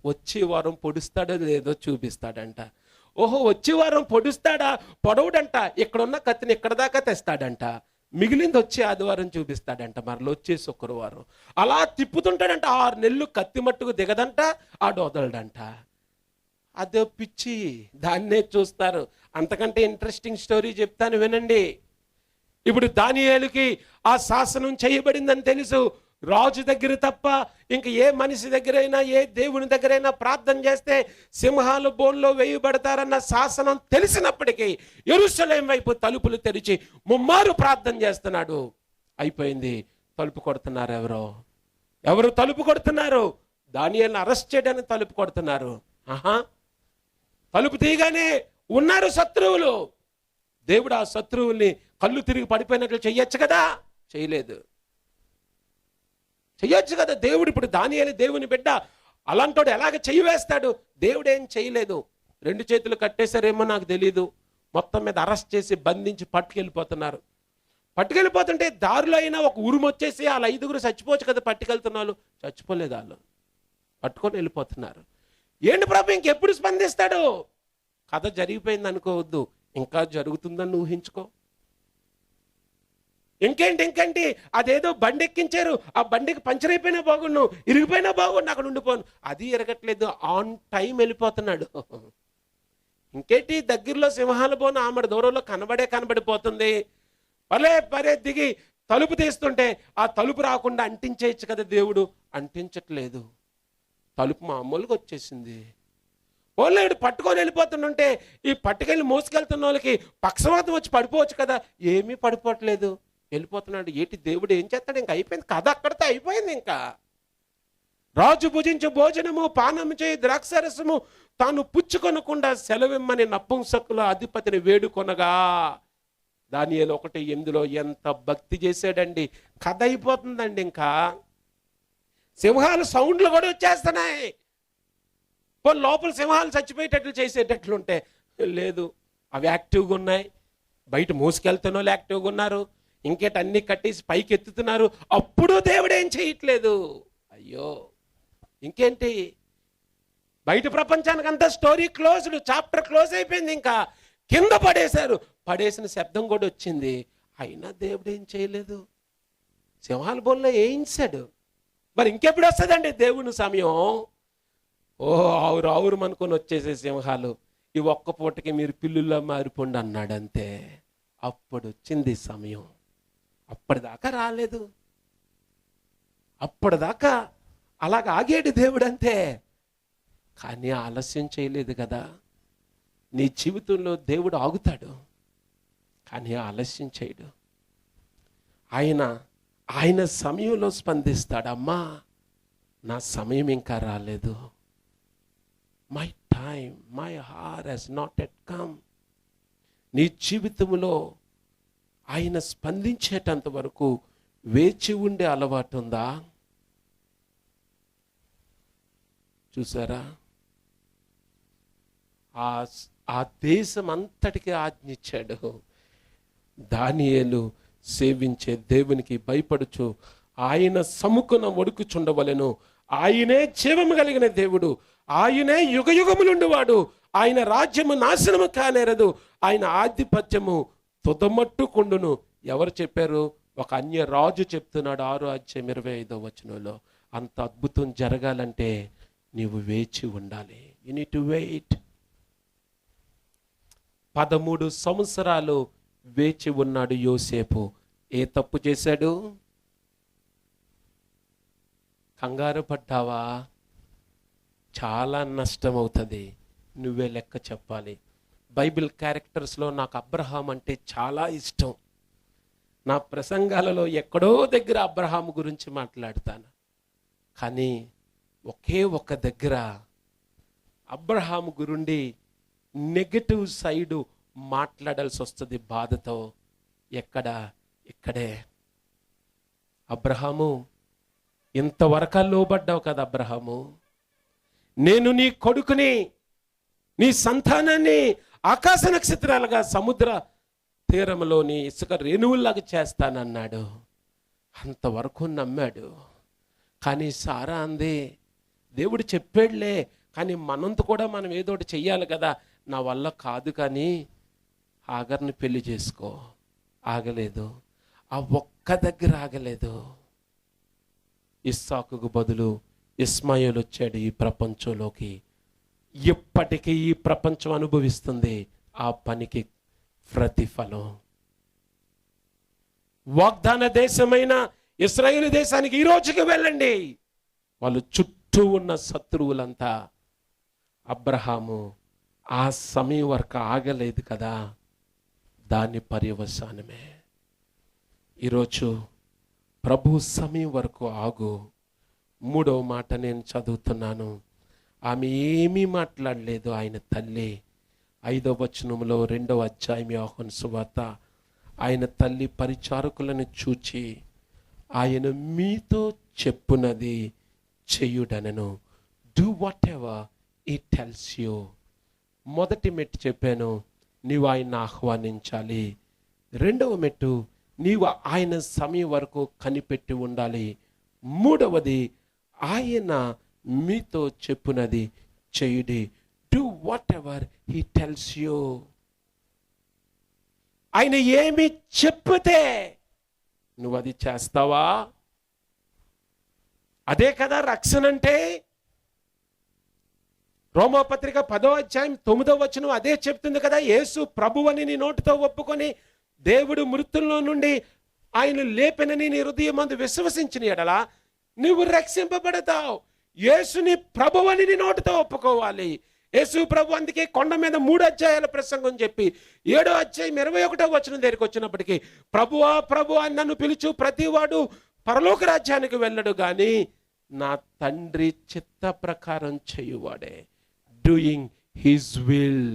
వచ్చే వారం పొడుస్తాడో లేదో చూపిస్తాడంట. ఓహో, వచ్చే వారం పొడుస్తాడా? పొడవుడంట. ఇక్కడున్న కత్తిని ఇక్కడ దాకా తెస్తాడంట. మిగిలింది వచ్చే ఆదివారం చూపిస్తాడంట, మరలో వచ్చే శుక్రవారం. అలా తిప్పుతుంటాడంట. 6 నెలలు కత్తి మట్టుకు దిగదంట, ఆడు వదలడంట. అదే పిచ్చి, దాన్నే చూస్తారు. అంతకంటే ఇంట్రెస్టింగ్ స్టోరీ చెప్తాను వినండి. ఇప్పుడు దానియేలుకి ఆ శాసనం చేయబడిందని తెలుసు. రాజు దగ్గర తప్ప ఇంక ఏ మనిషి దగ్గరైనా, ఏ దేవుని దగ్గరైనా ప్రార్థన చేస్తే సింహాలు బోన్లో వేయబడతారన్న శాసనం తెలిసినప్పటికీ యెరూషలేం వైపు తలుపులు తెరిచి ముమ్మారు ప్రార్థన చేస్తున్నాడు. అయిపోయింది. తలుపు కొడుతున్నారు. ఎవరు తలుపు కొడుతున్నారు? దానియేలుని అరెస్ట్ చేయడానికి తలుపు కొడుతున్నారు. తలుపు తీయగానే ఉన్నారు శత్రువులు. దేవుడు ఆ శత్రువుల్ని కళ్ళు తిరిగి పడిపోయినట్లు చెయ్యొచ్చు కదా, చేయలేదు. చెయ్యొచ్చు కదా దేవుడు. ఇప్పుడు దానియేలు దేవుని బిడ్డ, అలాంటోడు ఎలాగ చెయ్యి వేస్తాడు? దేవుడు ఏం చేయలేదు. 2 చేతులు కట్టేశారేమో నాకు తెలీదు. మొత్తం మీద అరెస్ట్ చేసి బంధించి పట్టుకెళ్ళిపోతుంటే దారిలో అయినా ఒక ఉరుము వచ్చేసి వాళ్ళ 5గురు చచ్చిపోవచ్చు కదా, పట్టుకెళ్తున్న వాళ్ళు. చచ్చిపోలేదు, వాళ్ళు పట్టుకొని వెళ్ళిపోతున్నారు. ఏంటి ప్రభు ఇంకెప్పుడు స్పందిస్తాడు? కథ జరిగిపోయింది అనుకోవద్దు, ఇంకా జరుగుతుందని ఊహించుకో. ఇంకేంటి అదేదో బండి ఎక్కించారు, ఆ బండికి పంచర్ అయిపోయినా బాగుండు, ఇరిగిపోయినా బాగుండు, అక్కడ ఉండిపోను. అది ఎరగట్లేదు, ఆన్ టైం వెళ్ళిపోతున్నాడు. ఇంకేంటి దగ్గరలో సింహాల బోను ఆమె దూరంలో కనబడిపోతుంది. పరే దిగి తలుపు తీస్తుంటే ఆ తలుపు రాకుండా అంటించేయచ్చు కదా దేవుడు. అంటించట్లేదు, తలుపు మామూలుగా వచ్చేసింది. ఓన్లీ పట్టుకొని వెళ్ళిపోతుంటే ఈ పట్టుకెళ్ళి మోసుకెళ్తున్న వాళ్ళకి పక్షవాతం వచ్చి పడిపోవచ్చు కదా, ఏమీ పడిపోవట్లేదు, వెళ్ళిపోతున్నాడు. ఏంటి దేవుడు ఏం చేస్తాడు? ఇంకా అయిపోయింది కథ, అక్కడితో అయిపోయింది. ఇంకా రాజు భుజించు భోజనము పానము చేయి ద్రాక్షరసము తాను పుచ్చుకొనకుండా సెలవిమ్మని నపుంసకుల అధిపతిని వేడుకొనగా. దానియేలు 1:8 ఎంత భక్తి చేశాడండి. కథ అయిపోతుందండి. ఇంకా సింహాలు సౌండ్లు కూడా వచ్చేస్తున్నాయి. లోపల సింహాలు చచ్చిపోయేటట్లు చేసేటట్లుంటే లేదు, అవి యాక్టివ్గా ఉన్నాయి. బయట మోసుకెళ్తున్న వాళ్ళు యాక్టివ్గా ఉన్నారు. ఇంకేట అన్ని కట్టేసి పైకి ఎత్తుతున్నారు. అప్పుడు దేవుడు ఏం చేయట్లేదు. అయ్యో, ఇంకేంటి? బయట ప్రపంచానికి అంతా స్టోరీ క్లోజ్డ్, చాప్టర్ క్లోజ్ అయిపోయింది. ఇంకా కింద పడేశారు. పడేసిన శబ్దం కూడా వచ్చింది. అయినా దేవుడు ఏం చేయలేదు. సింహాల బోన్లో వేయించాడు. మరి ఇంకెప్పుడు వస్తుందండి దేవుని సమయం? ఆవురు అనుకొని వచ్చేసే సింహాలు, ఈ ఒక్క పూటకి మీరు పిల్లుల్లో మారిపోండి అన్నాడు అంతే. అప్పుడు వచ్చింది సమయం. అప్పటిదాకా రాలేదు. అప్పటిదాకా అలాగ ఆగేడు దేవుడు అంతే. కానీ ఆలస్యం చేయలేదు కదా. నీ జీవితంలో దేవుడు ఆగుతాడు, కానీ ఆలస్యం చేయడు. ఆయన సమయంలో స్పందిస్తాడు. అమ్మా, నా సమయం ఇంకా రాలేదు. My time, my hour has not yet come. నీ జీవితంలో ఆయన స్పందించేటంత వరకు వేచి ఉండే అలవాటు ఉందా? చూసారా, ఆ దేశం అంతటికి ఆజ్ఞించాడు. దానియేలు సేవించే దేవునికి భయపడుచు ఆయన సముఖన వడుకుచుండవలెను. ఆయనే జీవము కలిగిన దేవుడు, ఆయనే యుగయుగములుండువాడు. ఆయన రాజ్యము నాశనము కానేరదు, ఆయన ఆధిపత్యము తుదమట్టుకుండును. ఎవరు చెప్పారు? ఒక అన్య రాజు చెప్తున్నాడు. 6:25 అంత అద్భుతం జరగాలంటే నీవు వేచి ఉండాలి. You need to wait. 13 సంవత్సరాలు వేచి ఉన్నాడు యోసేపు. ఏ తప్పు చేశాడు? కంగారు పడ్డావా? చాలా నష్టం అవుతుంది. నువ్వే లెక్క చెప్పాలి. బైబిల్ క్యారెక్టర్స్లో నాకు అబ్రహాం అంటే చాలా ఇష్టం. నా ప్రసంగాలలో ఎక్కడో దగ్గర అబ్రహాం గురించి మాట్లాడతాను. కానీ ఒకే ఒక దగ్గర అబ్రహాం గురుండి నెగటివ్ సైడు మాట్లాడాల్సి వస్తుంది బాధతో. ఇక్కడే. అబ్రహాము, ఇంతవరకు లోబడ్డావు కదా అబ్రహాము. నేను నీ కొడుకుని, నీ సంతానాన్ని ఆకాశ నక్షత్రాలుగా సముద్ర తీరంలోని ఇసుక రేణువుల్లాగా చేస్తానన్నాడు. అంతవరకు నమ్మాడు. కానీ సారా అంది, దేవుడు చెప్పాడులే, కానీ మనంత కూడా మనం ఏదో ఒకటి చెయ్యాలి కదా. నా వల్ల కాదు, కానీ ఆగర్ని పెళ్లి చేసుకో. ఆగలేదు. ఆ ఒక్క దగ్గర ఆగలేదు. ఇస్సాకుకు బదులు ఇస్మాయిల్ వచ్చాడు ఈ ప్రపంచంలోకి. ఇప్పటికీ ఈ ప్రపంచం అనుభవిస్తుంది ఆ పనికి ప్రతిఫలం. వాగ్దాన దేశమైన ఇశ్రాయేలు దేశానికి ఈ రోజుకి వెళ్ళండి. వాళ్ళు చుట్టూ ఉన్న శత్రువులంతా. అబ్రహాము ఆ సమయం వరకు ఆగలేదు కదా, దాని పర్యవసానమే. ఈరోజు ప్రభు సమయం వరకు ఆగు. 3వ మాట నేను చదువుతున్నాను. ఆమె ఏమీ మాట్లాడలేదు. ఆయన తల్లి 5వ వచనంలో 2వ అధ్యాయం యోహాను సువార్త, ఆయన తల్లి పరిచారకులను చూచి ఆయన మీతో చెప్పునది చెయ్యుడనను. డూ వాట్ ఎవర్ ఈ టెల్స్ యూ. మొదటి మెట్టు చెప్పాను, నీవు ఆయన ఆహ్వానించాలి. 2వ మెట్టు, నీవు ఆయన సమయం వరకు కనిపెట్టి ఉండాలి. 3వది, ఆయన మీతో చెప్పునది చేయుడి. Do what ever he tells you. ఆయన ఏమి చెప్పితే నువ్వు అది చేస్తావా? అదే కదా రక్షణ అంటే. రోమాపత్రిక 10వ అధ్యాయం 9వ వచనం అదే చెప్తుంది కదా. యేసు ప్రభువని నీ నోటితో ఒప్పుకొని దేవుడు మృతుల్లో నుండి ఆయన లేపినని నీ హృదయమందు విశ్వసించిన ఎడల నువ్వు రక్షింపబడతావు. యేసుని ప్రభువని నీ నోటితో ఒప్పుకోవాలి. యేసు ప్రభు అందుకే కొండ మీద 3 అధ్యాయాల ప్రసంగం చెప్పి 7వ అధ్యాయం 21వ వచనం దగ్గరికి వచ్చినప్పటికీ, ప్రభువా ప్రభువా అని నన్ను పిలుచు ప్రతివాడు పరలోక రాజ్యానికి వెళ్ళడు గాని నా తండ్రి చిత్త ప్రకారం చేయువాడే, డూయింగ్ హిజ్ విల్.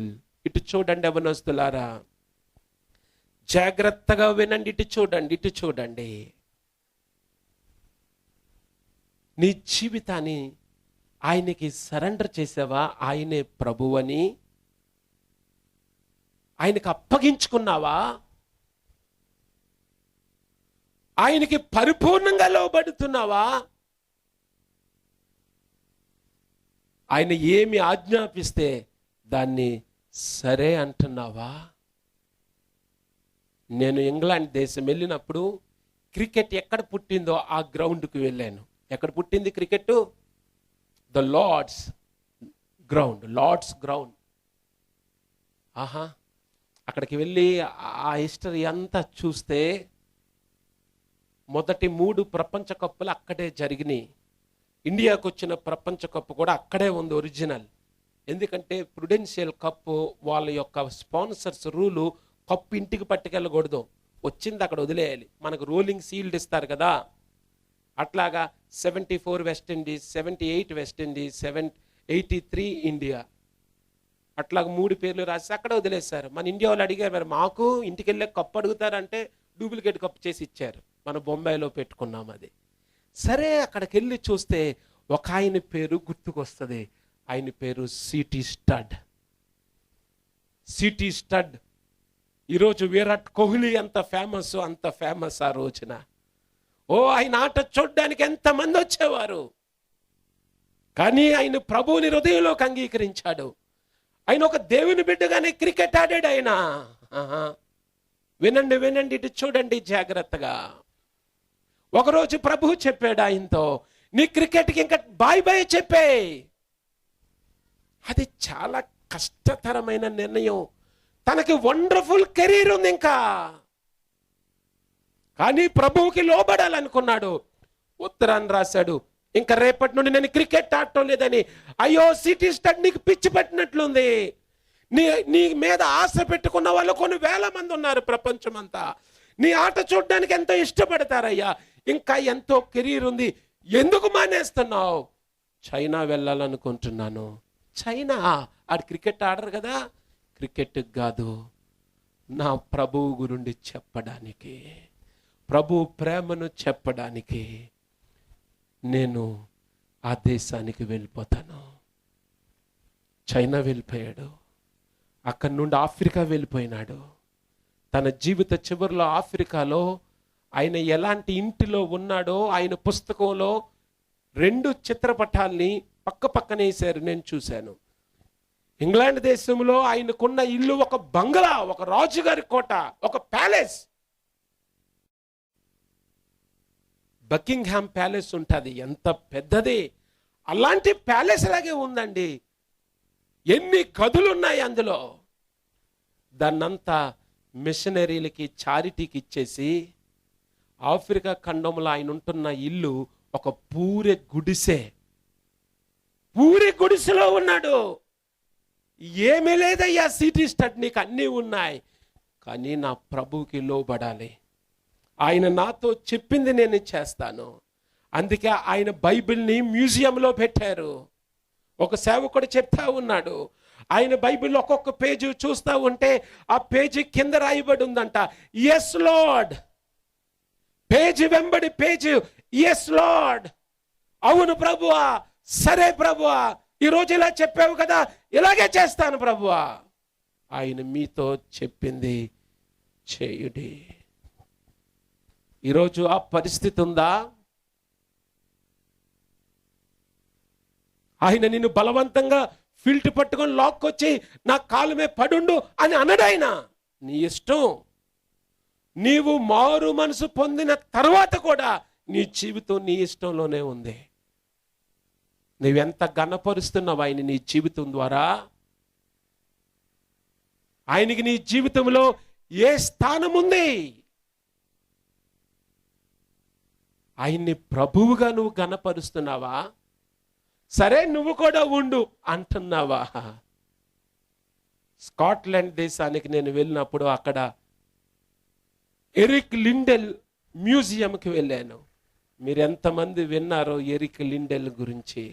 ఇటు చూడండి యవ్వనస్తులారా, జాగ్రత్తగా వినండి, ఇటు చూడండి, ఇటు చూడండి. నీ జీవితాన్ని ఆయనకి సరెండర్ చేసావా? ఆయనే ప్రభువని ఆయనకి అప్పగించుకున్నావా? ఆయనకి పరిపూర్ణంగా లోబడుతున్నావా? ఆయన ఏమి ఆజ్ఞాపిస్తే దాన్ని సరే అంటున్నావా? నేను ఇంగ్లాండ్ దేశం వెళ్ళినప్పుడు క్రికెట్ ఎక్కడ పుట్టిందో ఆ గ్రౌండ్కి వెళ్ళాను. ఎక్కడ పుట్టింది క్రికెట్? The Lord's ground. ఆహా, అక్కడికి వెళ్ళి ఆ హిస్టరీ అంతా చూస్తే మొదటి 3 ప్రపంచ కప్పులు అక్కడే జరిగినాయి. ఇండియాకు వచ్చిన ప్రపంచ కప్పు కూడా అక్కడే ఉంది ఒరిజినల్. ఎందుకంటే ప్రుడెన్షియల్ కప్పు వాళ్ళ యొక్క స్పాన్సర్స్ రూలు, కప్పు ఇంటికి పట్టుకెళ్ళకూడదు, వచ్చింది అక్కడ వదిలేయాలి. మనకు రోలింగ్ సీల్డ్ ఇస్తారు కదా, అట్లాగా 74 వెస్టిండీస్, 78 వెస్టిండీస్, 83 ఇండియా, అట్లాగా 3 పేర్లు రాసి అక్కడ వదిలేశారు. మన ఇండియా వాళ్ళు అడిగారు, మరి మాకు ఇంటికి వెళ్ళే కప్పు అడుగుతారంటే డూప్లికేట్ కప్పు చేసి ఇచ్చారు. మన బొంబాయిలో పెట్టుకున్నాం అది. సరే, అక్కడికి వెళ్ళి చూస్తే ఒక ఆయన పేరు గుర్తుకొస్తుంది. ఆయన పేరు సిటీ స్టడ్. ఈరోజు విరాట్ కోహ్లీ ఎంత ఫేమస్, అంత ఫేమస్ ఆ రోజున. ఆయన ఆట చూడ్డానికి ఎంతమంది వచ్చేవారు. కానీ ఆయన ప్రభువుని హృదయంలోకి అంగీకరించాడు. ఆయన ఒక దేవుని బిడ్డగానే క్రికెట్ ఆడాడు ఆయన. వినండి, ఇటు చూడండి జాగ్రత్తగా. ఒకరోజు ప్రభువు చెప్పాడు ఆయనతో, నీ క్రికెట్కి ఇంకా బాయ్ చెప్పే. అది చాలా కష్టతరమైన నిర్ణయం. తనకి వండర్ఫుల్ కెరీర్ ఉంది ఇంకా, కానీ ప్రభువుకి లోబడాలనుకున్నాడు. ఉత్తరాన్ని రాశాడు, ఇంకా రేపటి నుండి నేను క్రికెట్ ఆడటం లేదని. అయ్యో సిటీ స్టడ్, నీకు పిచ్చి పట్టినట్లుంది. నీ మీద ఆశ పెట్టుకున్న వాళ్ళు కొన్ని వేల మంది ఉన్నారు ప్రపంచం అంతా. నీ ఆట చూడడానికి ఎంతో ఇష్టపడతారయ్యా, ఇంకా ఎంతో కెరీర్ ఉంది, ఎందుకు మానేస్తున్నావు? చైనా వెళ్ళాలనుకుంటున్నాను. చైనా? ఆడు క్రికెట్ ఆడరు కదా. క్రికెట్ కాదు, నా ప్రభువు గురించి చెప్పడానికి, ప్రభు ప్రేమను చెప్పడానికి నేను ఆ దేశానికి వెళ్ళిపోతాను. చైనా వెళ్ళిపోయాడు, అక్కడి నుండి ఆఫ్రికా వెళ్ళిపోయినాడు. తన జీవిత చివరిలో ఆఫ్రికాలో ఆయన ఎలాంటి ఇంటిలో ఉన్నాడో ఆయన పుస్తకంలో 2 చిత్రపటాల్ని పక్కనే వేశారు, నేను చూశాను. ఇంగ్లాండ్ దేశంలో ఆయనకున్న ఇల్లు ఒక బంగ్లా, ఒక రాజుగారి కోట, ఒక ప్యాలెస్. బకింగ్హామ్ ప్యాలెస్ ఉంటుంది, ఎంత పెద్దది. అలాంటి ప్యాలెస్ లాగే ఉందండి. ఎన్ని గదులు ఉన్నాయి అందులో. దాన్నంతా మిషనరీలకి, చారిటీకి ఇచ్చేసి ఆఫ్రికా ఖండంలో ఆయన ఉంటున్న ఇల్లు ఒక పూరి గుడిసెలో ఉన్నాడు. ఏమీ లేదయ్యా సిటీ స్టడ్, నీకు అన్నీ ఉన్నాయి, కానీ నా ప్రభువుకి లోబడాలి. ఆయన నాతో చెప్పింది నేను చేస్తాను. అందుకే ఆయన బైబిల్ని మ్యూజియంలో పెట్టారు. ఒక సేవకుడు చెప్తా ఉన్నాడు, ఆయన బైబిల్ ఒక్కొక్క పేజీ చూస్తూ ఉంటే ఆ పేజీ కింద రాయబడి ఉందంట, ఎస్ లార్డ్. పేజీ వెంబడి పేజీ, ఎస్ లార్డ్, అవును ప్రభువా, సరే ప్రభువా, ఈరోజు ఇలా చెప్పావు కదా, ఇలాగే చేస్తాను ప్రభువా. ఆయన మీతో చెప్పింది చేయుడి. ఈరోజు ఆ పరిస్థితి ఉందా? ఆయన నిన్ను బలవంతంగా ఫిల్ట్ పట్టుకొని లాక్కొచ్చి నా కాలుమే పడుండు అని అనడాయన. నీ ఇష్టం. నీవు మారు మనసు పొందిన తర్వాత కూడా నీ జీవితం నీ ఇష్టంలోనే ఉంది. నువ్వెంత ఘనపరుస్తున్నావు ఆయన నీ జీవితం ద్వారా. ఆయనకి నీ జీవితంలో ఏ స్థానం ఉంది? ఆయన్ని ప్రభువుగా నువ్వు ఘనపరుస్తున్నావా? సరే నువ్వు కూడా ఉండు అంటున్నావా? స్కాట్లాండ్ దేశానికి నేను వెళ్ళినప్పుడు అక్కడ ఎరిక్ లిండెల్ మ్యూజియంకి వెళ్ళాను. మీరు ఎంతమంది విన్నారో ఎరిక్ లిండెల్ గురించి?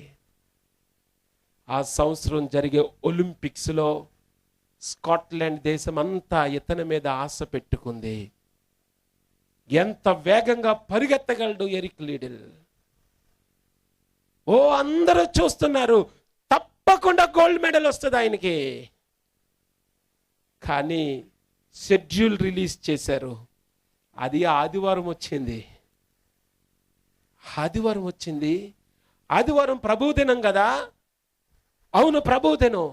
ఆ సంవత్సరం జరిగే ఒలింపిక్స్లో స్కాట్లాండ్ దేశం అంతా ఇతని మీద ఆశ పెట్టుకుంది. ఎంత వేగంగా పరిగెత్తగలడు ఎరిక్ లిండెల్! ఓ అందరూ చూస్తున్నారు, తప్పకుండా గోల్డ్ మెడల్ వస్తుంది ఆయనకి. కానీ షెడ్యూల్ రిలీజ్ చేశారు. అది ఆదివారం వచ్చింది. ఆదివారం ప్రభువు దినం కదా. అవును, ప్రభువు దినం.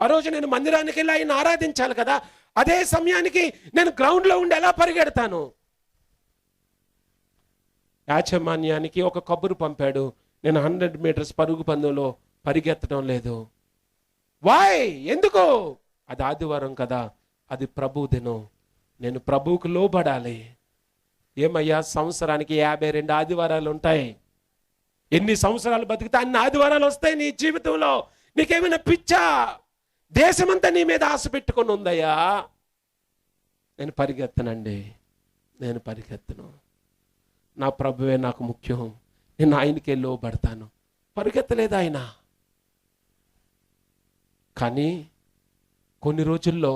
ఆ రోజు నేను మందిరానికి వెళ్ళి ఆయన ఆరాధించాలి కదా. అదే సమయానికి నేను గ్రౌండ్లో ఉండి ఎలా పరిగెడతాను? యాజమాన్యానికి ఒక కబురు పంపాడు, నేను 100 మీటర్స్ పరుగు పందెంలో పరిగెత్తడం లేదు. వాయ్? ఎందుకు? అది ఆదివారం కదా, అది ప్రభు దినం, నేను ప్రభువుకు లోబడాలి. ఏమయ్యా, సంవత్సరానికి 52 ఆదివారాలు ఉంటాయి. ఎన్ని సంవత్సరాలు బతికితే అన్ని ఆదివారాలు వస్తాయి నీ జీవితంలో. నీకేమైనా పిచ్చా? దేశమంతా నీ మీద ఆశ పెట్టుకొని ఉందయ్యా. నేను పరిగెత్తనండి, నేను పరిగెత్తను. నా ప్రభువే నాకు ముఖ్యం, నేను ఆయనకే లోబడతాను. పరిగెత్తలేదు ఆయన. కానీ కొన్ని రోజుల్లో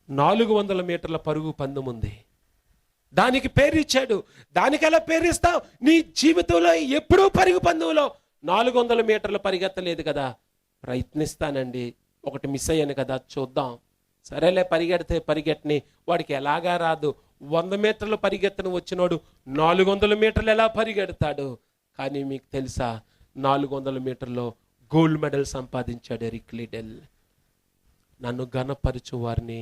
400 మీటర్ల పరుగు పందెం ఉంది. దానికి పేరిచ్చాడు. దానికి ఎలా పేరిస్తావు? నీ జీవితంలో ఎప్పుడూ పరుగు పందెంలో 400 మీటర్లు పరిగెత్తలేదు కదా. ప్రయత్నిస్తానండి, ఒకటి మిస్ అయ్యాను కదా, చూద్దాం. సరేలే, పరిగెట్టని. వాడికి ఎలాగా రాదు. 100 మీటర్లు పరిగెత్తను వచ్చినోడు 400 మీటర్లు ఎలా పరిగెడతాడు? కానీ మీకు తెలుసా, 400 మీటర్లో గోల్డ్ మెడల్ సంపాదించాడు ఎరిక్ లిండెల్. నన్ను ఘనపరచు వారిని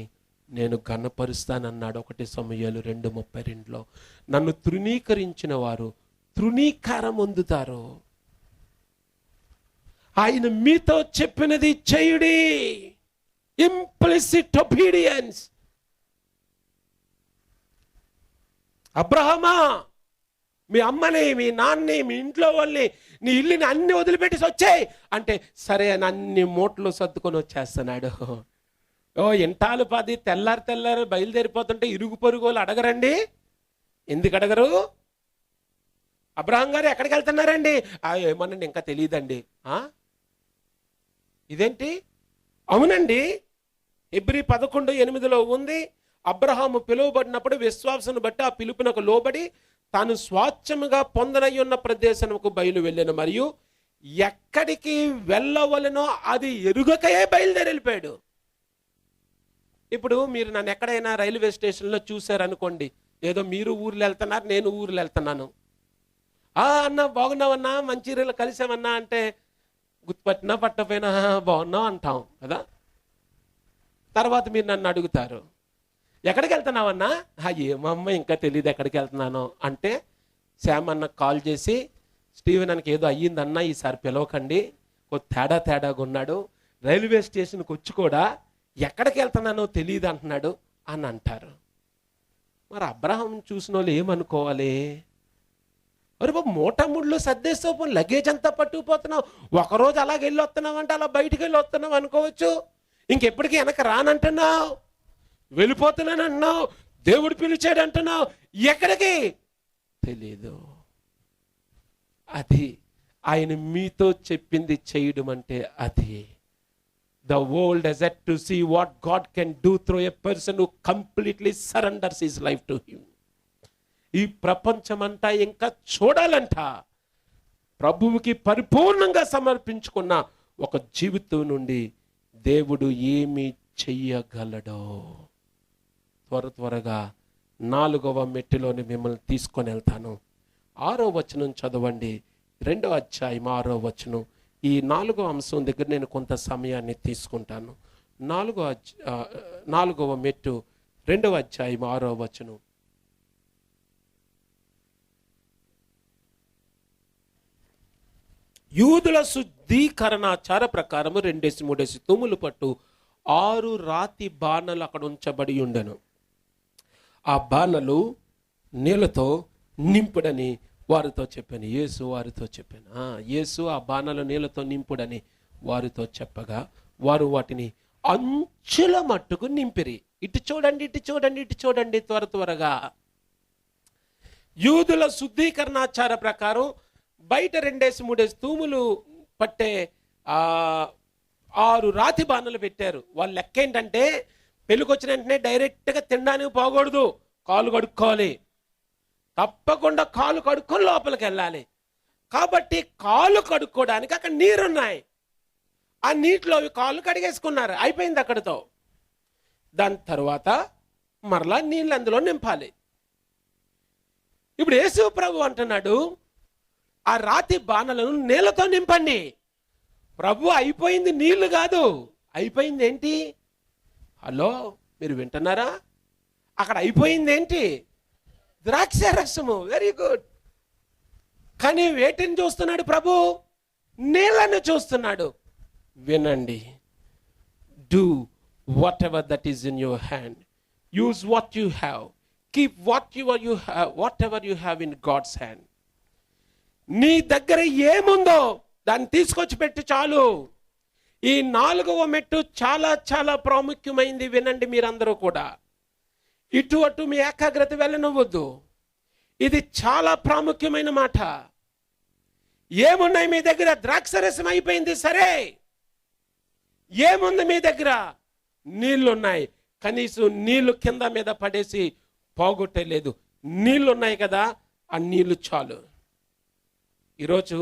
నేను ఘనపరుస్తానన్నాడు 1 సమూయేలు 2:32లో. నన్ను తృణీకరించిన వారు తృణీకారం పొందుతారు. ఆయన మీతో చెప్పినది చేయుడి. Implicit obedience. అబ్రహమా, మీ అమ్మని, మీ నాన్నని, మీ ఇంట్లో వాళ్ళని, నీ ఇల్లుని అన్ని వదిలిపెట్టేసి వచ్చాయి అంటే, సరే అని అన్ని మూటలు సర్దుకొని వచ్చేస్తున్నాడు. ఓ ఇంటాలు 10 తెల్లారు బయలుదేరిపోతుంటే ఇరుగు పొరుగులు అడగరండి? ఎందుకు అడగరు? అబ్రహం గారు ఎక్కడికి వెళ్తున్నారండి? ఏమనండి, ఇంకా తెలియదండి. ఇదేంటి? అవునండి, హెబ్రీ 11:8లో ఉంది. అబ్రహాము పిలువబడినప్పుడు విశ్వాసను బట్టి ఆ పిలుపునకు లోబడి తాను స్వాచ్ఛముగా పొందనయ్యున్న ప్రదేశముకు బయలు వెళ్ళాను, మరియు ఎక్కడికి వెళ్ళవలనో అది ఎరుగకయే బయలుదేరి వెళ్ళిపోయాడు. ఇప్పుడు మీరు నన్ను ఎక్కడైనా రైల్వే స్టేషన్లో చూశారనుకోండి, ఏదో మీరు ఊర్లో వెళ్తున్నారు, నేను ఊర్లో వెళ్తున్నాను. అన్న బాగున్నావన్నా, మంచిర్యాల కలిసామన్నా అంటే గుర్తుపట్టినా పట్టపోయినా బాగున్నావు అంటాం కదా. తర్వాత మీరు నన్ను అడుగుతారు, ఎక్కడికి వెళ్తున్నావన్నా? ఏమమ్మ ఇంకా తెలియదు ఎక్కడికి వెళ్తున్నాను అంటే, శ్యామ్ అన్న కాల్ చేసి, స్టీవెన్ అన్నకి ఏదో అయ్యిందన్నా, ఈసారి పిలవకండి, తేడాగా ఉన్నాడు, రైల్వే స్టేషన్కి వచ్చి కూడా ఎక్కడికి వెళ్తున్నానో తెలియదు అంటున్నాడు అని అంటారు. మరి అబ్రహాం చూసిన వాళ్ళు ఏమనుకోవాలి? మరి బాబు, మూటముళ్ళు సర్దేస్తావు, లగేజ్ అంతా పట్టుకుపోతున్నావు, ఒకరోజు అలాగ వెళ్ళి వస్తున్నావు అంటే అలా బయటికి వెళ్ళి వస్తున్నావు అనుకోవచ్చు. ఇంకెప్పటికీ వెనక రానంటున్నావు, వెళ్ళిపోతున్నాను అంటున్నావు, దేవుడు పిలిచాడు అంటున్నావు, ఎక్కడికి తెలీదు. అది ఆయన మీతో చెప్పింది చేయడం అంటే అది. The world has yet to see what God can do through a person who completely surrenders his life to him. ఈ ప్రపంచమంతా ఇంకా చూడాలంట ప్రభువుకి పరిపూర్ణంగా సమర్పించుకున్న ఒక జీవితం నుండి దేవుడు ఏమి చెయ్యగలడో. త్వరగా 4వ మెట్టులోని మిమ్మల్ని తీసుకొని వెళ్తాను. 6వ వచనం చదవండి, 2వ అధ్యాయం 6వ వచనం. ఈ 4వ అంశం దగ్గర నేను కొంత సమయాన్ని తీసుకుంటాను. 4వ మెట్టు 2వ అధ్యాయం 6వ వచనం. యూదుల శుద్ధీకరణాచార ప్రకారం 2-3 తుమ్ములు పట్టు 6 రాతి బాణలు అక్కడ ఉంచబడి ఉండెను. ఆ బాణలు నీళ్లతో నింపుడని వారితో చెప్పాను. యేసు వారితో చెప్పాను. యేసు ఆ బాణలు నీళ్లతో నింపుడని వారితో చెప్పగా వారు వాటిని అంచుల మట్టుకు నింపిరి. ఇటు చూడండి, ఇటు చూడండి, ఇటు చూడండి, త్వర త్వరగా. యూదుల శుద్ధీకరణాచార ప్రకారం బయట 2-3 తూములు పట్టే 6 రాతి బాణలు పెట్టారు. వాళ్ళ లెక్క ఏంటంటే పెళ్ళికొచ్చిన వెంటనే డైరెక్ట్గా తినడానికి పోకూడదు, కాలు కడుక్కోవాలి, తప్పకుండా కాలు కడుక్కొని లోపలికి వెళ్ళాలి. కాబట్టి కాలు కడుక్కోవడానికి అక్కడ నీరున్నాయి. ఆ నీటిలో కాళ్ళు కడిగేసుకున్నారు, అయిపోయింది అక్కడితో. దాని తర్వాత మరలా నీళ్ళు అందులో నింపాలి. ఇప్పుడు యేసు ప్రభు అంటున్నాడు, ఆ రాతి బాణలను నీళ్ళతో నింపండి. ప్రభు అయిపోయింది నీళ్లు కాదు, అయిపోయింది ఏంటి? హలో, మీరు వింటున్నారా? అక్కడ అయిపోయింది ఏంటి? ద్రాక్ష రసము. Very good. కానీ వేటిని చూస్తున్నాడు ప్రభు? నీళ్లను చూస్తున్నాడు. వినండి. Do whatever that is in your hand. Use what you have. Keep whatever you have in God's hand. నీ దగ్గర ఏముందో దాన్ని తీసుకొచ్చి పెట్టి చాలు. ఈ 4వ మెట్టు చాలా చాలా ప్రాముఖ్యమైంది. వినండి మీరందరూ కూడా. ఇటు అటు మీ ఏకాగ్రత వెళ్ళనివ్వద్దు. ఇది చాలా ప్రాముఖ్యమైన మాట. ఏమున్నాయి మీ దగ్గర? ద్రాక్షరసం అయిపోయింది, సరే. ఏముంది మీ దగ్గర? నీళ్లున్నాయి. కనీసం నీళ్లు కింద మీద పడేసి పోగొట్టలేదు. నీళ్లున్నాయి కదా, ఆ నీళ్లు చాలు. ఈరోజు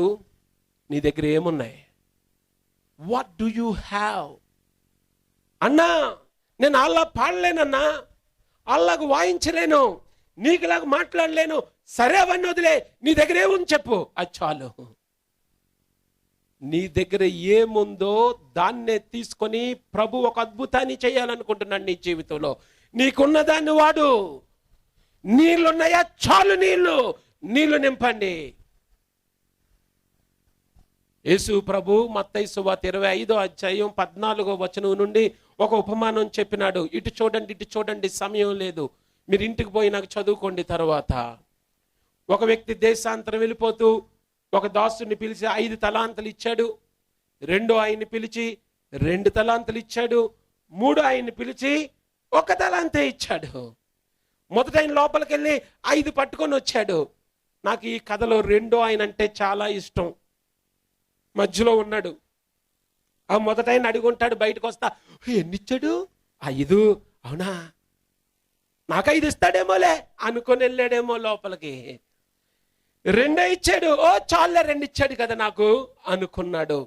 నీ దగ్గర ఏమున్నాయి? What do you have? అన్నా, నేను అల్లా పాడలేనన్నా, అల్లాకు వాయించలేను, నీకులాగా మాట్లాడలేను, సరే అవన్నీ వదిలే. నీ దగ్గర ఏముంది చెప్పు, అది చాలు. నీ దగ్గర ఏముందో దాన్నే తీసుకొని ప్రభు ఒక అద్భుతాన్ని చేయాలనుకుంటున్నాడు నీ జీవితంలో. నీకున్న దాన్ని వాడు. నీళ్లున్నాయా? చాలు, నీళ్లు నింపండి. యేసు ప్రభు మత్తయి సువార్త 25:14 నుండి ఒక ఉపమానం చెప్పినాడు. ఇటు చూడండి, ఇటు చూడండి, సమయం లేదు, మీరు ఇంటికి పోయి నాకు చదువుకోండి. తర్వాత ఒక వ్యక్తి దేశాంతరం వెళ్ళిపోతూ ఒక దాసుని పిలిచి 5 తలాంతులు ఇచ్చాడు. 2 ఆయన్ని పిలిచి 2 తలాంతులు ఇచ్చాడు. 3 ఆయన్ని పిలిచి 1 తలాంతే ఇచ్చాడు. మొదట ఆయన లోపలికి వెళ్ళి 5 పట్టుకొని వచ్చాడు. నాకు ఈ కథలో 2 ఆయన అంటే చాలా ఇష్టం. మధ్యలో ఉన్నాడు. ఆ మొదట ఆయన అడుగుంటాడు, బయటకు వస్తా, ఎన్నిచ్చాడు? 5. అవునా, నాకు 5 ఇస్తాడేమోలే అనుకొని వెళ్ళాడేమో లోపలికి. 2 ఇచ్చాడు. ఓ చాలే, 2 ఇచ్చాడు కదా నాకు అనుకున్నాడు.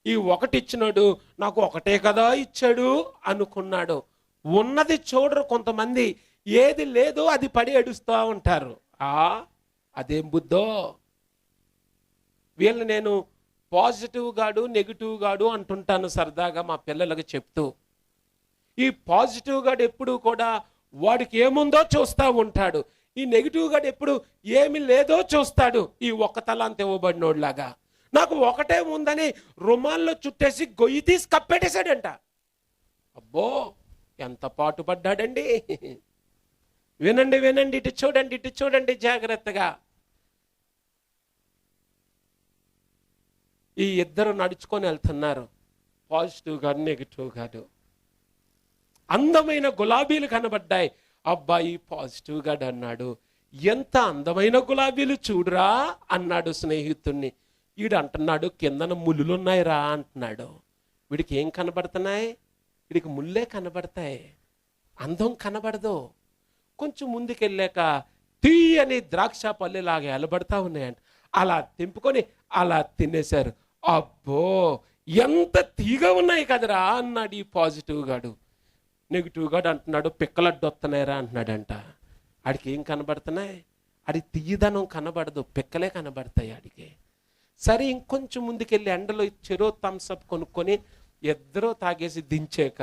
ఈ 1 ఇచ్చినాడు, నాకు 1 కదా ఇచ్చాడు అనుకున్నాడు. ఉన్నది చూడరు కొంతమంది, ఏది లేదో అది పడి ఏడుస్తూ ఉంటారు. అదేం బుద్ధో. వీళ్ళని నేను పాజిటివ్ గాడు నెగిటివ్ గాడు అంటుంటాను సరదాగా మా పిల్లలకు చెప్తూ. ఈ పాజిటివ్ గాడు ఎప్పుడు కూడా వాడికి ఏముందో చూస్తూ ఉంటాడు. ఈ నెగిటివ్ గాడు ఎప్పుడు ఏమి లేదో చూస్తాడు. ఈ 1 తలాంత ఇవ్వబడినోడ్లాగా నాకు 1 ఉందని రుమాల్లో చుట్టేసి గొయ్యి తీసి కప్పెట్టేశాడంట. అబ్బో, ఎంత పాటుపడ్డాడండి. వినండి వినండి, ఇటు చూడండి, ఇటు చూడండి జాగ్రత్తగా. ఈ ఇద్దరు నడుచుకొని వెళ్తున్నారు, పాజిటివ్ గాడు నెగిటివ్ గాడు. అందమైన గులాబీలు కనబడ్డాయి. అబ్బాయి పాజిటివ్ గాడు అన్నాడు, ఎంత అందమైన గులాబీలు చూడురా అన్నాడు స్నేహితుడిని. వీడు అంటున్నాడు, కిందన ముళ్ళులున్నాయిరా అంటున్నాడు. వీడికి ఏం కనబడుతున్నాయి? వీడికి ముళ్ళే కనబడతాయి, అందం కనబడదు. కొంచెం ముందుకెళ్ళాక తీయని ద్రాక్ష పల్లెలాగా ఎలబడతా ఉన్నాయంట. అలా తెంపుకొని అలా తినేశారు. అబ్బో, ఎంత తీగ ఉన్నాయి కదరా అన్నాడు ఈ పాజిటివ్ గాడు. నెగిటివ్ గాడు అంటున్నాడు, పిక్కలడ్డు వస్తున్నాయిరా అంటున్నాడంట. ఆడికి ఏం కనబడుతున్నాయి? ఆడి తీయదనం కనబడదు, పిక్కలే కనబడతాయి ఆడికి. సరే, ఇంకొంచెం ముందుకెళ్ళి ఎండలో చెరో థమ్స్అప్ కొనుక్కొని ఇద్దరూ తాగేసి దించాక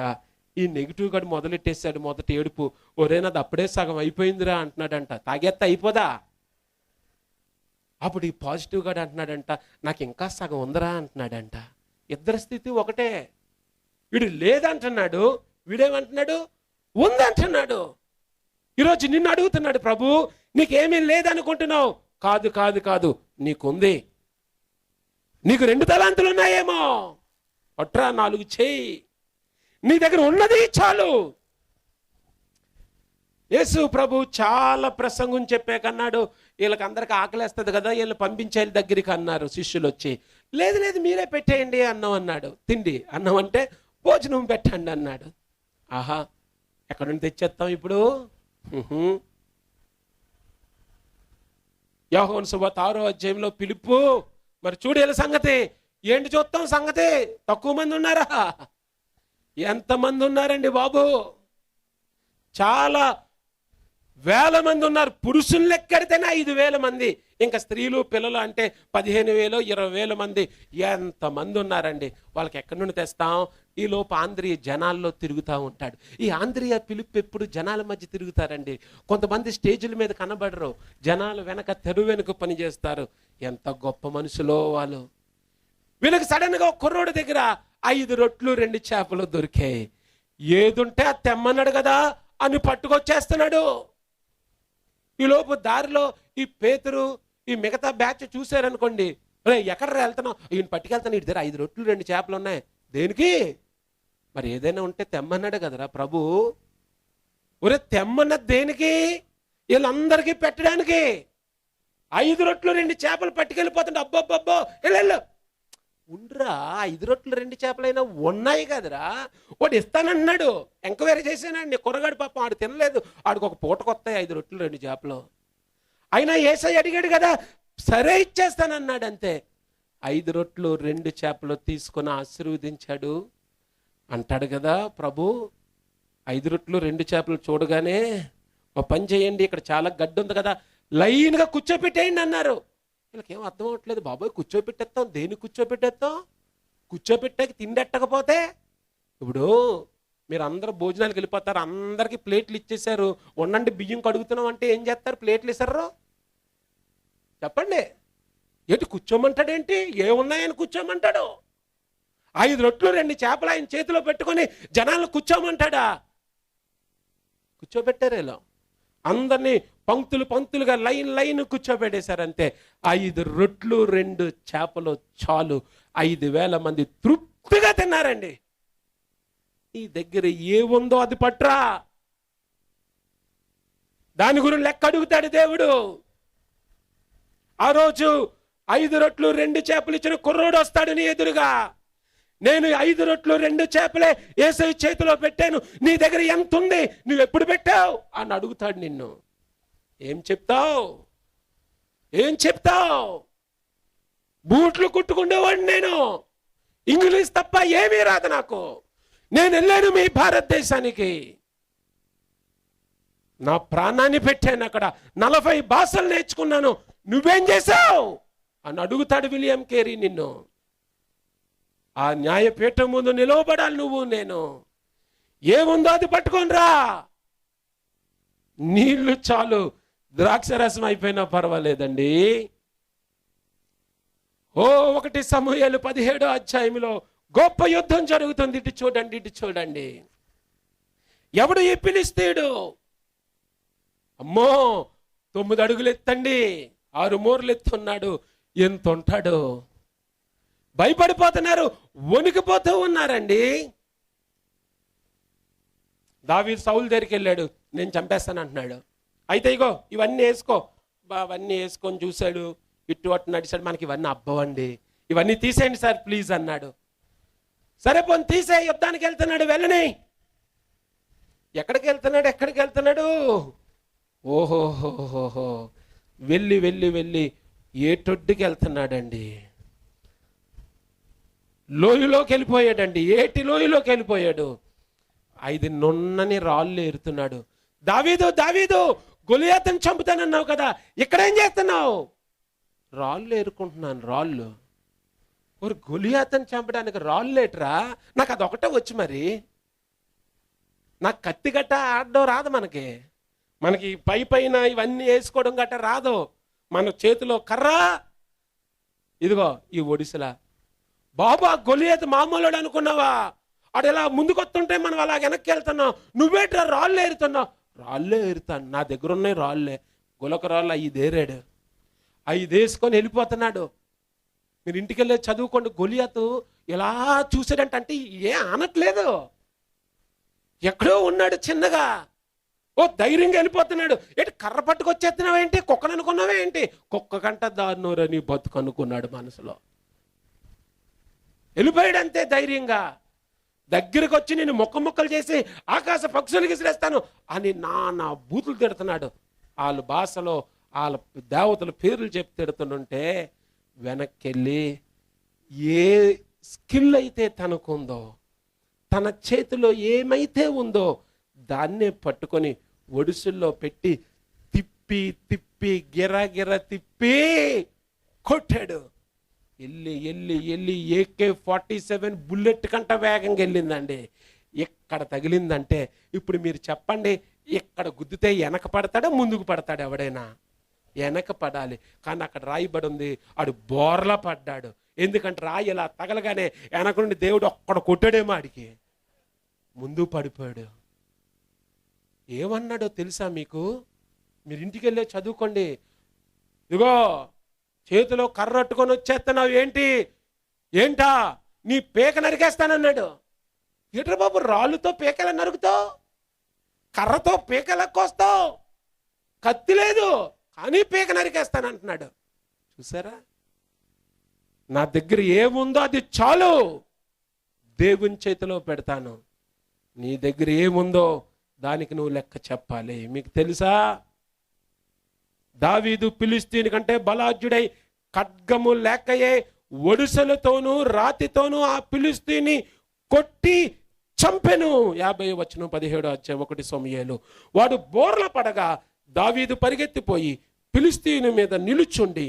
ఈ నెగిటివ్ గాడు మొదలెట్టేశాడు మొదటి ఏడుపు. ఒరేనది అప్పుడే సగం అయిపోయిందిరా అంటున్నాడంట. తాగేత్త అయిపోదా? అప్పుడు ఈ పాజిటివ్ గాడు అంటున్నాడంట, నాకు ఇంకా సగం ఉందరా అంటున్నాడంట. ఇద్దరి స్థితి ఒకటే. వీడు లేదంటున్నాడు, వీడేమంటున్నాడు? ఉందంటున్నాడు. ఈరోజు నిన్ను అడుగుతున్నాడు ప్రభు, నీకేమీ లేదనుకుంటున్నావు? కాదు కాదు కాదు, నీకుంది. నీకు 2 తలాంతులు ఉన్నాయేమో, పట్రా 4 చేయి, నీ దగ్గర ఉన్నది చాలు. యేసు ప్రభు చాలా ప్రసంగం చెప్పాకన్నాడు, వీళ్ళకి అందరికి ఆకలేస్తుంది కదా, వీళ్ళు పంపించేయాలి దగ్గరికి అన్నారు. శిష్యులు వచ్చి, లేదు లేదు మీరే పెట్టేయండి అన్నం అన్నాడు. తిండి అన్నం అంటే భోజనం పెట్టండి అన్నాడు. ఆహా, ఎక్కడి నుండి తెచ్చేస్తాం ఇప్పుడు? యోహాను సువార్త 6వ అధ్యాయంలో పిలుపు, మరి చూడు వీళ్ళ సంగతి ఏంటి చూస్తాం సంగతి. తక్కువ మంది ఉన్నారా? ఎంతమంది ఉన్నారండి బాబు? చాలా వేల మంది ఉన్నారు. పురుషులు లెక్కడితేనే 5,000 మంది, ఇంకా స్త్రీలు పిల్లలు అంటే 15,000 20,000 మంది. ఎంతమంది ఉన్నారండి? వాళ్ళకి ఎక్కడి నుండి తెస్తాం? ఈలోపు ఆంద్రియ జనాల్లో తిరుగుతూ ఉంటాడు. ఈ ఆంద్రియ పిలుపు ఎప్పుడు జనాల మధ్య తిరుగుతారండి. కొంతమంది స్టేజీల మీద కనబడరు, జనాలు వెనక తెరు వెనుక పని చేస్తారు. ఎంత గొప్ప మనుషులో వాళ్ళు. వీళ్ళకి సడన్గా ఒక కుర్రోడి దగ్గర 5 రొట్లు 2 చేపలు దొరికాయి. ఏదుంటే అది తెమ్మన్నాడు కదా అని పట్టుకొచ్చేస్తున్నాడు. ఈలోపు దారిలో ఈ పేతురు ఈ మిగతా బ్యాచ్ చూశారనుకోండి, ఎక్కడ వెళ్తున్నావు? ఈయన పట్టుకెళ్తాను, ఇటు దగ్గర 5 రొట్లు 2 చేపలు ఉన్నాయి. దేనికి? మరి ఏదైనా ఉంటే తెమ్మన్నాడు కదరా ప్రభు. ఒరే తెమ్మన్నది దేనికి? వీళ్ళందరికీ పెట్టడానికి. 5 రొట్లు 2 చేపలు పట్టుకెళ్ళిపోతుంటే అబ్బబ్బబ్బో వెళ్ళు ఉండ్రా, 5 రొట్లు 2 చేపలైనా ఉన్నాయి కదరా, వాడు ఇస్తానన్నాడు. ఎంక్వైరీ చేశానండి, కుర్రగాడు పాపం ఆడు తినలేదు, ఆడికి ఒక పూటకు వస్తాయి 5 రొట్లు 2 చేపలు. అయినా యేసయ్య అడిగాడు కదా, సరే ఇచ్చేస్తానన్నాడు అంతే. 5 రొట్లు 2 చేపలు తీసుకొని ఆశీర్వదించాడు. అంటాడు కదా ప్రభు, 5 రొట్లు 2 చేపలు చూడగానే ఒక పని చేయండి, ఇక్కడ చాలా గడ్డి ఉంది కదా, లైన్గా కూర్చోపెట్టేయండి అన్నారు. వీళ్ళకేం అర్థం అవ్వట్లేదు. బాబోయ్ కూర్చోపెట్టేస్తాం, దేనికి కూర్చోపెట్టేస్తాం? కూర్చోపెట్టాక తిండెట్టకపోతే? ఇప్పుడు మీరు అందరూ భోజనాలకు వెళ్ళిపోతారు, అందరికీ ప్లేట్లు ఇచ్చేసారు, ఉండండి బియ్యం కడుగుతున్నాం అంటే ఏం చేస్తారు? ప్లేట్లు ఇస్తారు చెప్పండి. ఏంటి కూర్చోమంటాడేంటి? ఏమున్నాయని కూర్చోమంటాడు? 5 రొట్లు 2 చేపలు ఆయన చేతిలో పెట్టుకొని జనాలను కూర్చోమంటాడా? కూర్చోబెట్టారు. ఇలా అందరినీ పంక్తులు పంక్తులుగా లైన్ కూర్చోబెట్టేశారంతే. 5 రొట్లు 2 చేపలు చాలు, 5,000 మంది తృప్తిగా తిన్నారండి. నీ దగ్గర ఏముందో అది పట్రా, దాని గురించి లెక్క అడుగుతాడు దేవుడు. ఆ రోజు 5 రొట్లు 2 చేపలు ఇచ్చిన కుర్రోడు వస్తాడు నీ ఎదురుగా. నేను 5 రొట్లు 2 చేపలే యేసయ్య చేతిలో పెట్టాను, నీ దగ్గర ఎంత ఉంది, నువ్వు ఎప్పుడు పెట్టావు అని అడుగుతాడు నిన్ను. ఏం చెప్తావు? ఏం చెప్తావు? బూట్లు కుట్టుకుండేవాడిని నేను, ఇంగ్లీష్ తప్ప ఏమీ రాదు నాకు. నేను వెళ్ళాను మీ భారతదేశానికి, నా ప్రాణాన్ని పెట్టాను అక్కడ, 40 భాషలు నేర్చుకున్నాను, నువ్వేం చేశావు అని అడుగుతాడు విలియం కేరీ నిన్ను. ఆ న్యాయపీఠం ముందు నిలవబడాలి నువ్వు నేను. ఏముందో అది పట్టుకొని రా. నీళ్లు చాలు, ద్రాక్షరసం అయిపోయినా పర్వాలేదండి. 1 సమూయేలు 17వ అధ్యాయంలో గొప్ప యుద్ధం జరుగుతుంది. ఇటు చూడండి, ఇటు చూడండి. ఎవడు ఈ ఫిలిష్తీయుడు? అమ్మో 9 అడుగులు ఎత్తండి, 6 మూరలు ఎత్తున్నాడు. ఎంత ఉంటాడు? భయపడిపోతున్నారు, వణికిపోతూ ఉన్నారండి. దావీదు సౌలు దగ్గరికి వెళ్ళాడు, నేను చంపేస్తాను అంటున్నాడు. అయితే ఇగో ఇవన్నీ వేసుకో, అవన్నీ వేసుకొని చూశాడు, ఇటు అటు నడిచాడు. మనకి ఇవన్నీ అబ్బవండి, ఇవన్నీ తీసేయండి సార్ ప్లీజ్ అన్నాడు. సరే పోనీ తీసే, యుద్ధానికి వెళ్తున్నాడు, వెళ్ళని. ఎక్కడికి వెళ్తున్నాడు? ఓహోహోహోహో, వెళ్ళి ఏటొడ్డుకి వెళ్తున్నాడండి. లోయలోకి వెళ్ళిపోయాడండి, ఏటి లోయలోకి వెళ్ళిపోయాడు. 5 నున్నని రాళ్ళు ఏరుతున్నాడు. దావీదు గొలియాతుని చంపుతానన్నావు కదా, ఇక్కడేం చేస్తున్నావు? రాళ్ళు ఏరుకుంటున్నాను. రాళ్ళు? ఒక గొలియాతుని చంపడానికి రాళ్ళు ఏట్రా? నాకు అదొకటే వచ్చు, మరి నాకు కత్తి గట్ట ఆడడం రాదు. మనకి పైన ఇవన్నీ వేసుకోవడం గట్ట రాదు. మన చేతిలో కర్ర, ఇదిగో ఈ ఒడిసెలా. బాబా గొలియాతు మామూలుడు అనుకున్నావా? అడు ఎలా ముందుకొస్తుంటే మనం అలా వెనక్కి వెళ్తున్నావు, నువ్వేట్రా రాళ్ళు ఏరుతున్నావు? రాళ్ళే ఏరుతాను, నా దగ్గర ఉన్నాయి రాళ్ళే. గులక రాళ్ళు 5 ఏరాడు, 5 వేసుకొని వెళ్ళిపోతున్నాడు. మీరు ఇంటికి వెళ్ళి చదువుకోండి. గొలియాతు ఎలా చూసాడంటే అనట్లేదు, ఎక్కడో ఉన్నాడు చిన్నగా. ధైర్యంగా వెళ్ళిపోతున్నాడు. ఏంటి కర్ర పట్టుకొచ్చేస్తున్నావు ఏంటి, కుక్కను అనుకున్నావే ఏంటి, కుక్క కంట దారునోరని బతుకు అనుకున్నాడు మనసులో. వెళ్ళిపోయాడు అంతే ధైర్యంగా. దగ్గరికి వచ్చి నేను ముక్కలు చేసి ఆకాశ పక్షులకి విసిరేస్తాను అని నానా బూతులు తిడుతున్నాడు. వాళ్ళ భాషలో వాళ్ళ దేవతల పేర్లు చెప్పి తిడుతుంటే వెనక్కెళ్ళి ఏ స్కిల్ అయితే తనకుందో, తన చేతిలో ఏమైతే ఉందో దాన్నే పట్టుకొని ఒడిసుల్లో పెట్టి తిప్పి తిప్పి గిర తిప్పి కొట్టాడు. వెళ్ళి AK-47 బుల్లెట్ కంట వేగంగా వెళ్ళిందండి. ఎక్కడ తగిలిందంటే ఇప్పుడు మీరు చెప్పండి, ఎక్కడ గుద్దితే వెనక పడతాడా ముందుకు పడతాడు? ఎవడైనా వెనక పడాలి. కానీ అక్కడ రాయిబడి ఉంది, ఆడు బోర్లా పడ్డాడు. ఎందుకంటే రాయి ఇలా తగలగానే వెనక నుండి దేవుడు ఒక్కడ కొట్టాడేమో, ఆడికి ముందు పడిపోయాడు. ఏమన్నాడో తెలుసా మీకు? మీరు ఇంటికి వెళ్ళే చదువుకోండి. ఇదిగో చేతిలో కర్రట్టుకొని వచ్చేస్తున్నావు ఏంటా నీ పేక నరికేస్తానన్నాడు. ఏట్రా బాబు, రాళ్ళుతో పేకలా నరుకుతావు, కర్రతో పేకలా కోస్తావు, కత్తి లేదు కానీ పేక నరికేస్తానంటున్నాడు. చూసారా? నా దగ్గర ఏముందో అది చాలు, దేవుని చేతిలో పెడతాను. నీ దగ్గర ఏముందో దానికి నువ్వు లెక్క చెప్పాలి. మీకు తెలుసా, దావీదు ఫిలిష్తీయుని కంటే బలాఢ్యుడై ఖడ్గము లేకయే ఒడిసెలతోనూ రాతితోనూ ఆ ఫిలిష్తీయుని కొట్టి చంపెను. 50:17 సమూయేలు. వాడు బోర్ల పడగా దావీదు పరిగెత్తిపోయి ఫిలిష్తీయుని మీద నిలుచుండి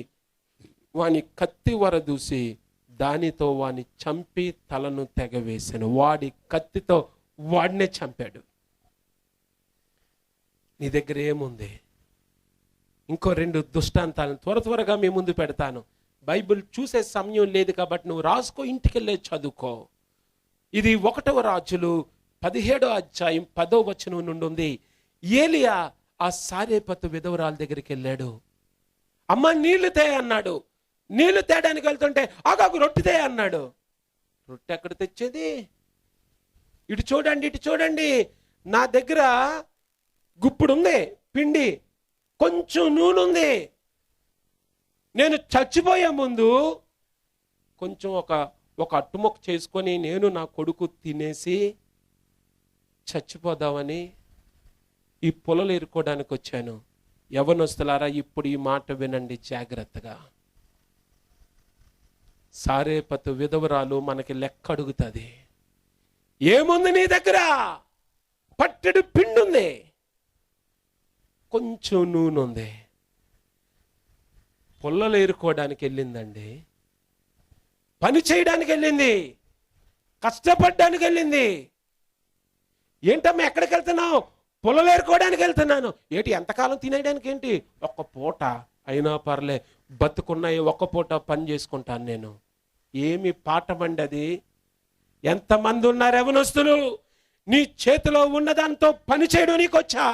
వాని కత్తి వరదూసి దానితో వాని చంపి తలను తెగవేశాను. వాడి కత్తితో వాడినే చంపాడు. నీ దగ్గర ఏముంది? ఇంకో 2 దృష్టాంతాలను త్వరగా మీ ముందు పెడతాను. బైబిల్ చూసే సమయం లేదు కాబట్టి నువ్వు రాసుకో, ఇంటికి వెళ్ళే చదువుకో. ఇది 1వ రాజులు 17వ అధ్యాయం 10వ వచనం నుండి ఉంది. ఏలియా ఆ సారేపతు విధవరాల దగ్గరికి వెళ్ళాడు. అమ్మ నీళ్లు తే అన్నాడు. నీళ్లు తేడానికి వెళ్తుంటే ఆగాకు రొట్టె తే అన్నాడు. రొట్టె ఎక్కడ తెచ్చేది? ఇటు చూడండి, నా దగ్గర గుప్పుడు ఉంది పిండి, కొంచెం నూనె ఉంది. నేను చచ్చిపోయే ముందు కొంచెం ఒక అట్టుముక్క చేసుకొని నేను నా కొడుకు తినేసి చచ్చిపోదామని ఈ పొలలు ఏరుకోవడానికి వచ్చాను. యవ్వనస్తులారా, ఇప్పుడు ఈ మాట వినండి జాగ్రత్తగా. సారేపతు విధవరాలు మనకి లెక్క అడుగుతుంది. ఏముంది నీ దగ్గర? పట్టెడు పిండి ఉంది, కొంచెం నూనె ఉంది. పొల్లలు ఏరుకోవడానికి వెళ్ళిందండి, పని చేయడానికి వెళ్ళింది, కష్టపడడానికి వెళ్ళింది. ఏంటమ్మా ఎక్కడికి వెళ్తున్నావు? పొల్లలు ఏరుకోవడానికి వెళ్తున్నాను. ఎంతకాలం తినేయడానికి ఏంటి? ఒక్క పూట అయినా పర్లే, బతుకున్నాయి, ఒక్క పూట పని చేసుకుంటాను నేను. ఏమి పాఠమండి అది? ఎంతమంది ఉన్నారు యవ్వనస్తులు? నీ చేతిలో ఉన్నదాంతో పని చేయడం నీకు వచ్చా?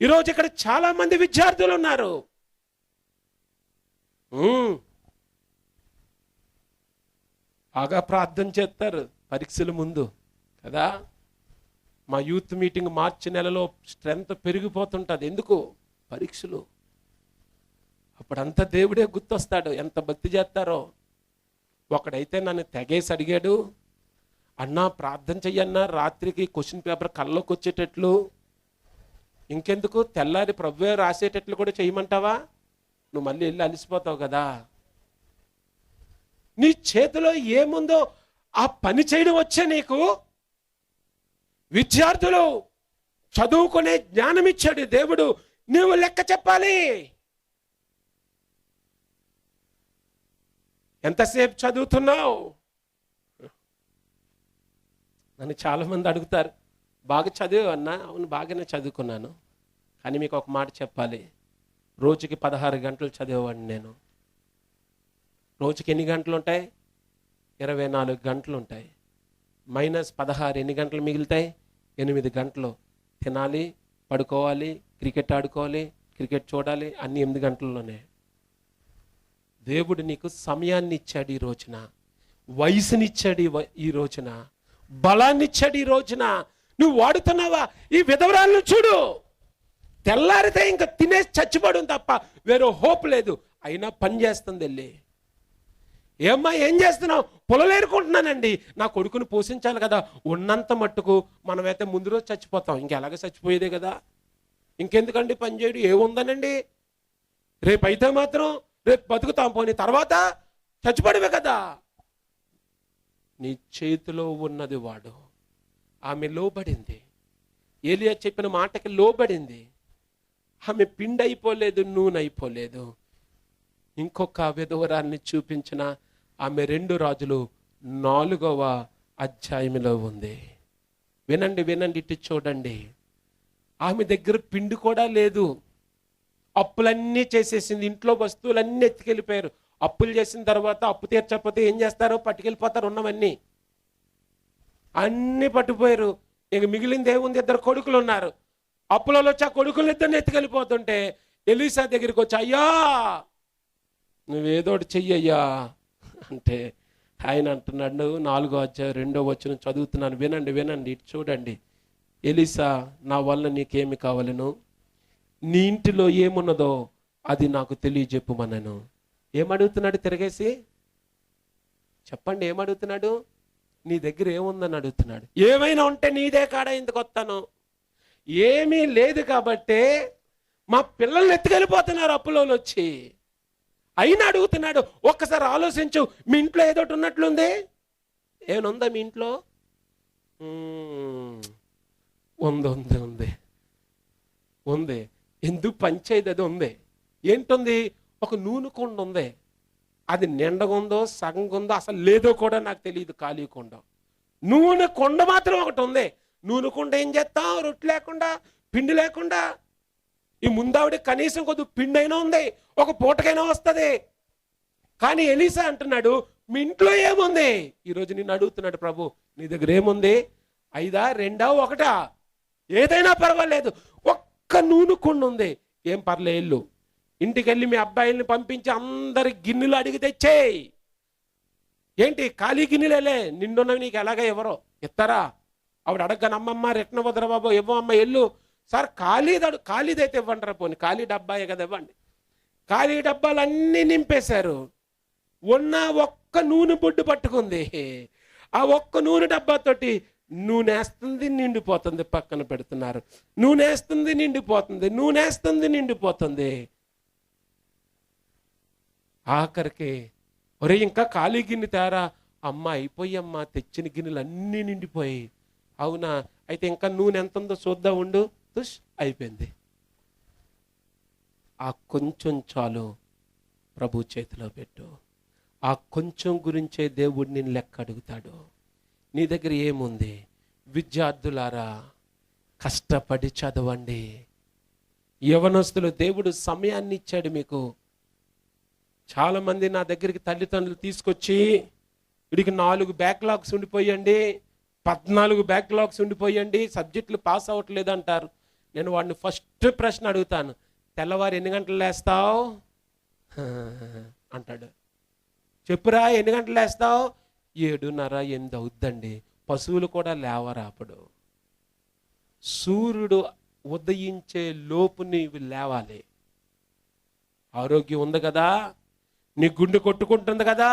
ఈరోజు ఇక్కడ చాలా మంది విద్యార్థులు ఉన్నారు. బాగా ప్రార్థన చేస్తారు పరీక్షల ముందు కదా. మా యూత్ మీటింగ్ మార్చి నెలలో స్ట్రెంత్ పెరిగిపోతుంటుంది. ఎందుకు? పరీక్షలు. అప్పుడంతా దేవుడే గుర్తొస్తాడు. ఎంత భక్తి చేస్తారో. ఒకడైతే నన్ను తెగేసి అడిగాడు, అన్నా ప్రార్థన చెయ్యన్నా, రాత్రికి క్వశ్చన్ పేపర్ కళ్ళలోకి వచ్చేటట్లు. ఇంకెందుకు, తెల్లారి ప్రభువే రాసేటట్లు కూడా చేయమంటావా? నువ్వు మళ్ళీ వెళ్ళి అలిసిపోతావు కదా. నీ చేతిలో ఏముందో ఆ పని చేయడం వచ్చే నీకు. విద్యార్థులు చదువుకునే జ్ఞానం ఇచ్చాడు దేవుడు, నువ్వు లెక్క చెప్పాలి. ఎంతసేపు చదువుతున్నావు? నన్ను చాలా మంది అడుగుతారు, బాగా చదివావు అన్నా? అవును, బాగానే చదువుకున్నాను. కానీ మీకు ఒక మాట చెప్పాలి, రోజుకి 16 గంటలు చదివేవాడిని నేను. రోజుకి ఎన్ని గంటలు ఉంటాయి? 24 గంటలు ఉంటాయి. -16 ఎన్ని గంటలు మిగులుతాయి? 8 గంటలు. తినాలి, పడుకోవాలి, క్రికెట్ ఆడుకోవాలి, క్రికెట్ చూడాలి, అన్ని 8 గంటల్లోనే. దేవుడు నీకు సమయాన్ని ఇచ్చాడు ఈ రోజున, వయసునిచ్చాడు ఈ రోజున, బలాన్ని ఇచ్చాడు ఈ రోజున. నువ్వు వాడుతున్నావా? ఈ విధవరాలను చూడు, తెల్లారితే ఇంకా తినేసి చచ్చిపోవడం తప్ప వేరే హోప్ లేదు. అయినా పని చేస్తుంది వెళ్ళి. ఏమ్మా ఏం చేస్తున్నావు? పొలలేరుకుంటున్నానండి. నా కొడుకుని పోషించాలి కదా. ఉన్నంత మట్టుకు మనమైతే ముందు రోజు చచ్చిపోతాం, ఇంకెలాగ చచ్చిపోయేదే కదా. ఇంకెందుకండి పని చేయడు? ఏముందనండి? రేపు అయితే మాత్రం రేపు బతుకుతాం, పోనీ తర్వాత చచ్చిపోవడమే కదా. నీ చేతిలో ఉన్నది వాడు. ఆమె లోబడింది, ఏలియా చెప్పిన మాటకి లోబడింది. ఆమె పిండి అయిపోలేదు, నూనె అయిపోలేదు. ఇంకొక విధవరాన్ని చూపించిన ఆమె 2 రాజులు 4వ అధ్యాయంలో ఉంది. వినండి వినండి, ఇటు చూడండి. ఆమె దగ్గర పిండి కూడా లేదు, అప్పులన్నీ చేసేసింది. ఇంట్లో వస్తువులన్నీ ఎత్తుకెళ్ళిపోయారు. అప్పులు చేసిన తర్వాత అప్పు తీర్చకపోతే ఏం చేస్తారో పట్టుకెళ్ళిపోతారు. ఉన్నవన్నీ అన్నీ పట్టుకుపోయారు. ఇక మిగిలింది ఏముంది? 2 కొడుకులు ఉన్నారు. అప్పులలో వచ్చి ఆ కొడుకులు 2 ఎత్తుకెళ్ళిపోతుంటే ఎలీసా దగ్గరికి వచ్చి, అయ్యా నువ్వేదోటి చెయ్యయ్యా అంటే ఆయన అంటున్నాడు, 4వ అధ్యాయం 2వ వచనం చదువుతున్నాను, వినండి వినండి, ఇటు చూడండి. ఎలీసా, నా వల్ల నీకేమి కావాలను? నీ ఇంటిలో ఏమున్నదో అది నాకు తెలియజెప్పుమనను. ఏమడుగుతున్నాడు? తిరగేసి చెప్పండి, ఏమడుగుతున్నాడు? నీ దగ్గర ఏముందని అడుగుతున్నాడు. ఏమైనా ఉంటే నీదే కాడ ఎందుకు వస్తాను? ఏమీ లేదు కాబట్టే మా పిల్లల్ని ఎత్తుకెళ్ళిపోతున్నారు అప్పులోలు వచ్చి. అయినా అడుగుతున్నాడు. ఒక్కసారి ఆలోచించు, మీ ఇంట్లో ఏదోటి ఉన్నట్లుంది. ఏమనుందా మీ ఇంట్లో? ఉంది ఉంది ఉంది ఉంది. ఎందుకు పంచాయతీ అది ఉంది. ఏంటుంది? ఒక నూనె కొండ ఉంది. అది నిండగుందో సగంగా ఉందో అసలు లేదో కూడా నాకు తెలియదు. ఖాళీ కొండ, నూనె కొండ మాత్రం ఒకటి ఉంది. నూనె కొండ ఏం చేస్తాం? రొట్టె లేకుండా, పిండి లేకుండా. ఈ ముందావిడ కనీసం కొద్ది పిండి అయినా ఉంది, ఒక పూటకైనా వస్తుంది. కానీ ఎలీసా అంటున్నాడు, మీ ఇంట్లో ఏముంది? ఈరోజు నిన్ను అడుగుతున్నాడు ప్రభు, నీ దగ్గర ఏముంది? 5, 2, 1? ఏదైనా పర్వాలేదు, ఒక్క నూనె కొండ ఉంది. ఏం పర్లేదు, ఇంటికి వెళ్ళి మీ అబ్బాయిల్ని పంపించి అందరి గిన్నెలు అడిగి తెచ్చేయి. ఏంటి ఖాళీ గిన్నెలేలే, నిండున్నవి నీకు ఎలాగ ఎవరో ఇస్తారా? ఆవిడ అడగను, అమ్మమ్మ రెట్న వదరా బాబు, ఇవ్వమ్మ ఎల్లు. సార్ ఖాళీదైతే ఇవ్వండి రా, పోనీ ఖాళీ డబ్బాయే కదా ఇవ్వండి. ఖాళీ డబ్బాలన్నీ నింపేశారు. ఉన్న ఒక్క నూనె బొడ్డు పట్టుకుంది. ఆ ఒక్క నూనె డబ్బాతోటి నూనెస్తుంది, నిండిపోతుంది. పక్కన పెడుతున్నారు. నూనెస్తుంది, నిండిపోతుంది, నూనెస్తుంది, నిండిపోతుంది. ఆఖరికి ఒరే ఇంకా ఖాళీ గిన్నె తేరా. అమ్మ అయిపోయమ్మా, తెచ్చిన గిన్నెలు అన్నీ నిండిపోయి. అవునా, అయితే ఇంకా నూనె ఎంత ఉందో చూద్దాం ఉండు. అయిపోయింది. ఆ కొంచెం చాలు ప్రభు చేతిలో పెట్టు. ఆ కొంచెం గురించే దేవుడు నిన్ను లెక్క అడుగుతాడు. నీ దగ్గర ఏముంది? విద్యార్థులారా, కష్టపడి చదవండి. యవనస్తులు, దేవుడు సమయాన్ని ఇచ్చాడు మీకు. చాలామంది నా దగ్గరికి తల్లిదండ్రులు తీసుకొచ్చి, వీడికి 4 బ్యాక్లాగ్స్ ఉండిపోయండి, 14 బ్యాక్లాగ్స్ ఉండిపోయండి, సబ్జెక్టులు పాస్ అవ్వట్లేదు అంటారు. నేను వాడిని ఫస్ట్ ప్రశ్న అడుగుతాను, తెల్లవారు ఎన్ని గంటలు లేస్తావు అంటాడు. చెప్పురా ఎన్ని గంటలు లేస్తావు? 7:30, 8 అవుద్దండి. పశువులు కూడా లేవరా అప్పుడు. సూర్యుడు ఉదయించే లోపు నీవు లేవాలి. ఆరోగ్యం ఉంది కదా, నీ గుండె కొట్టుకుంటుంది కదా.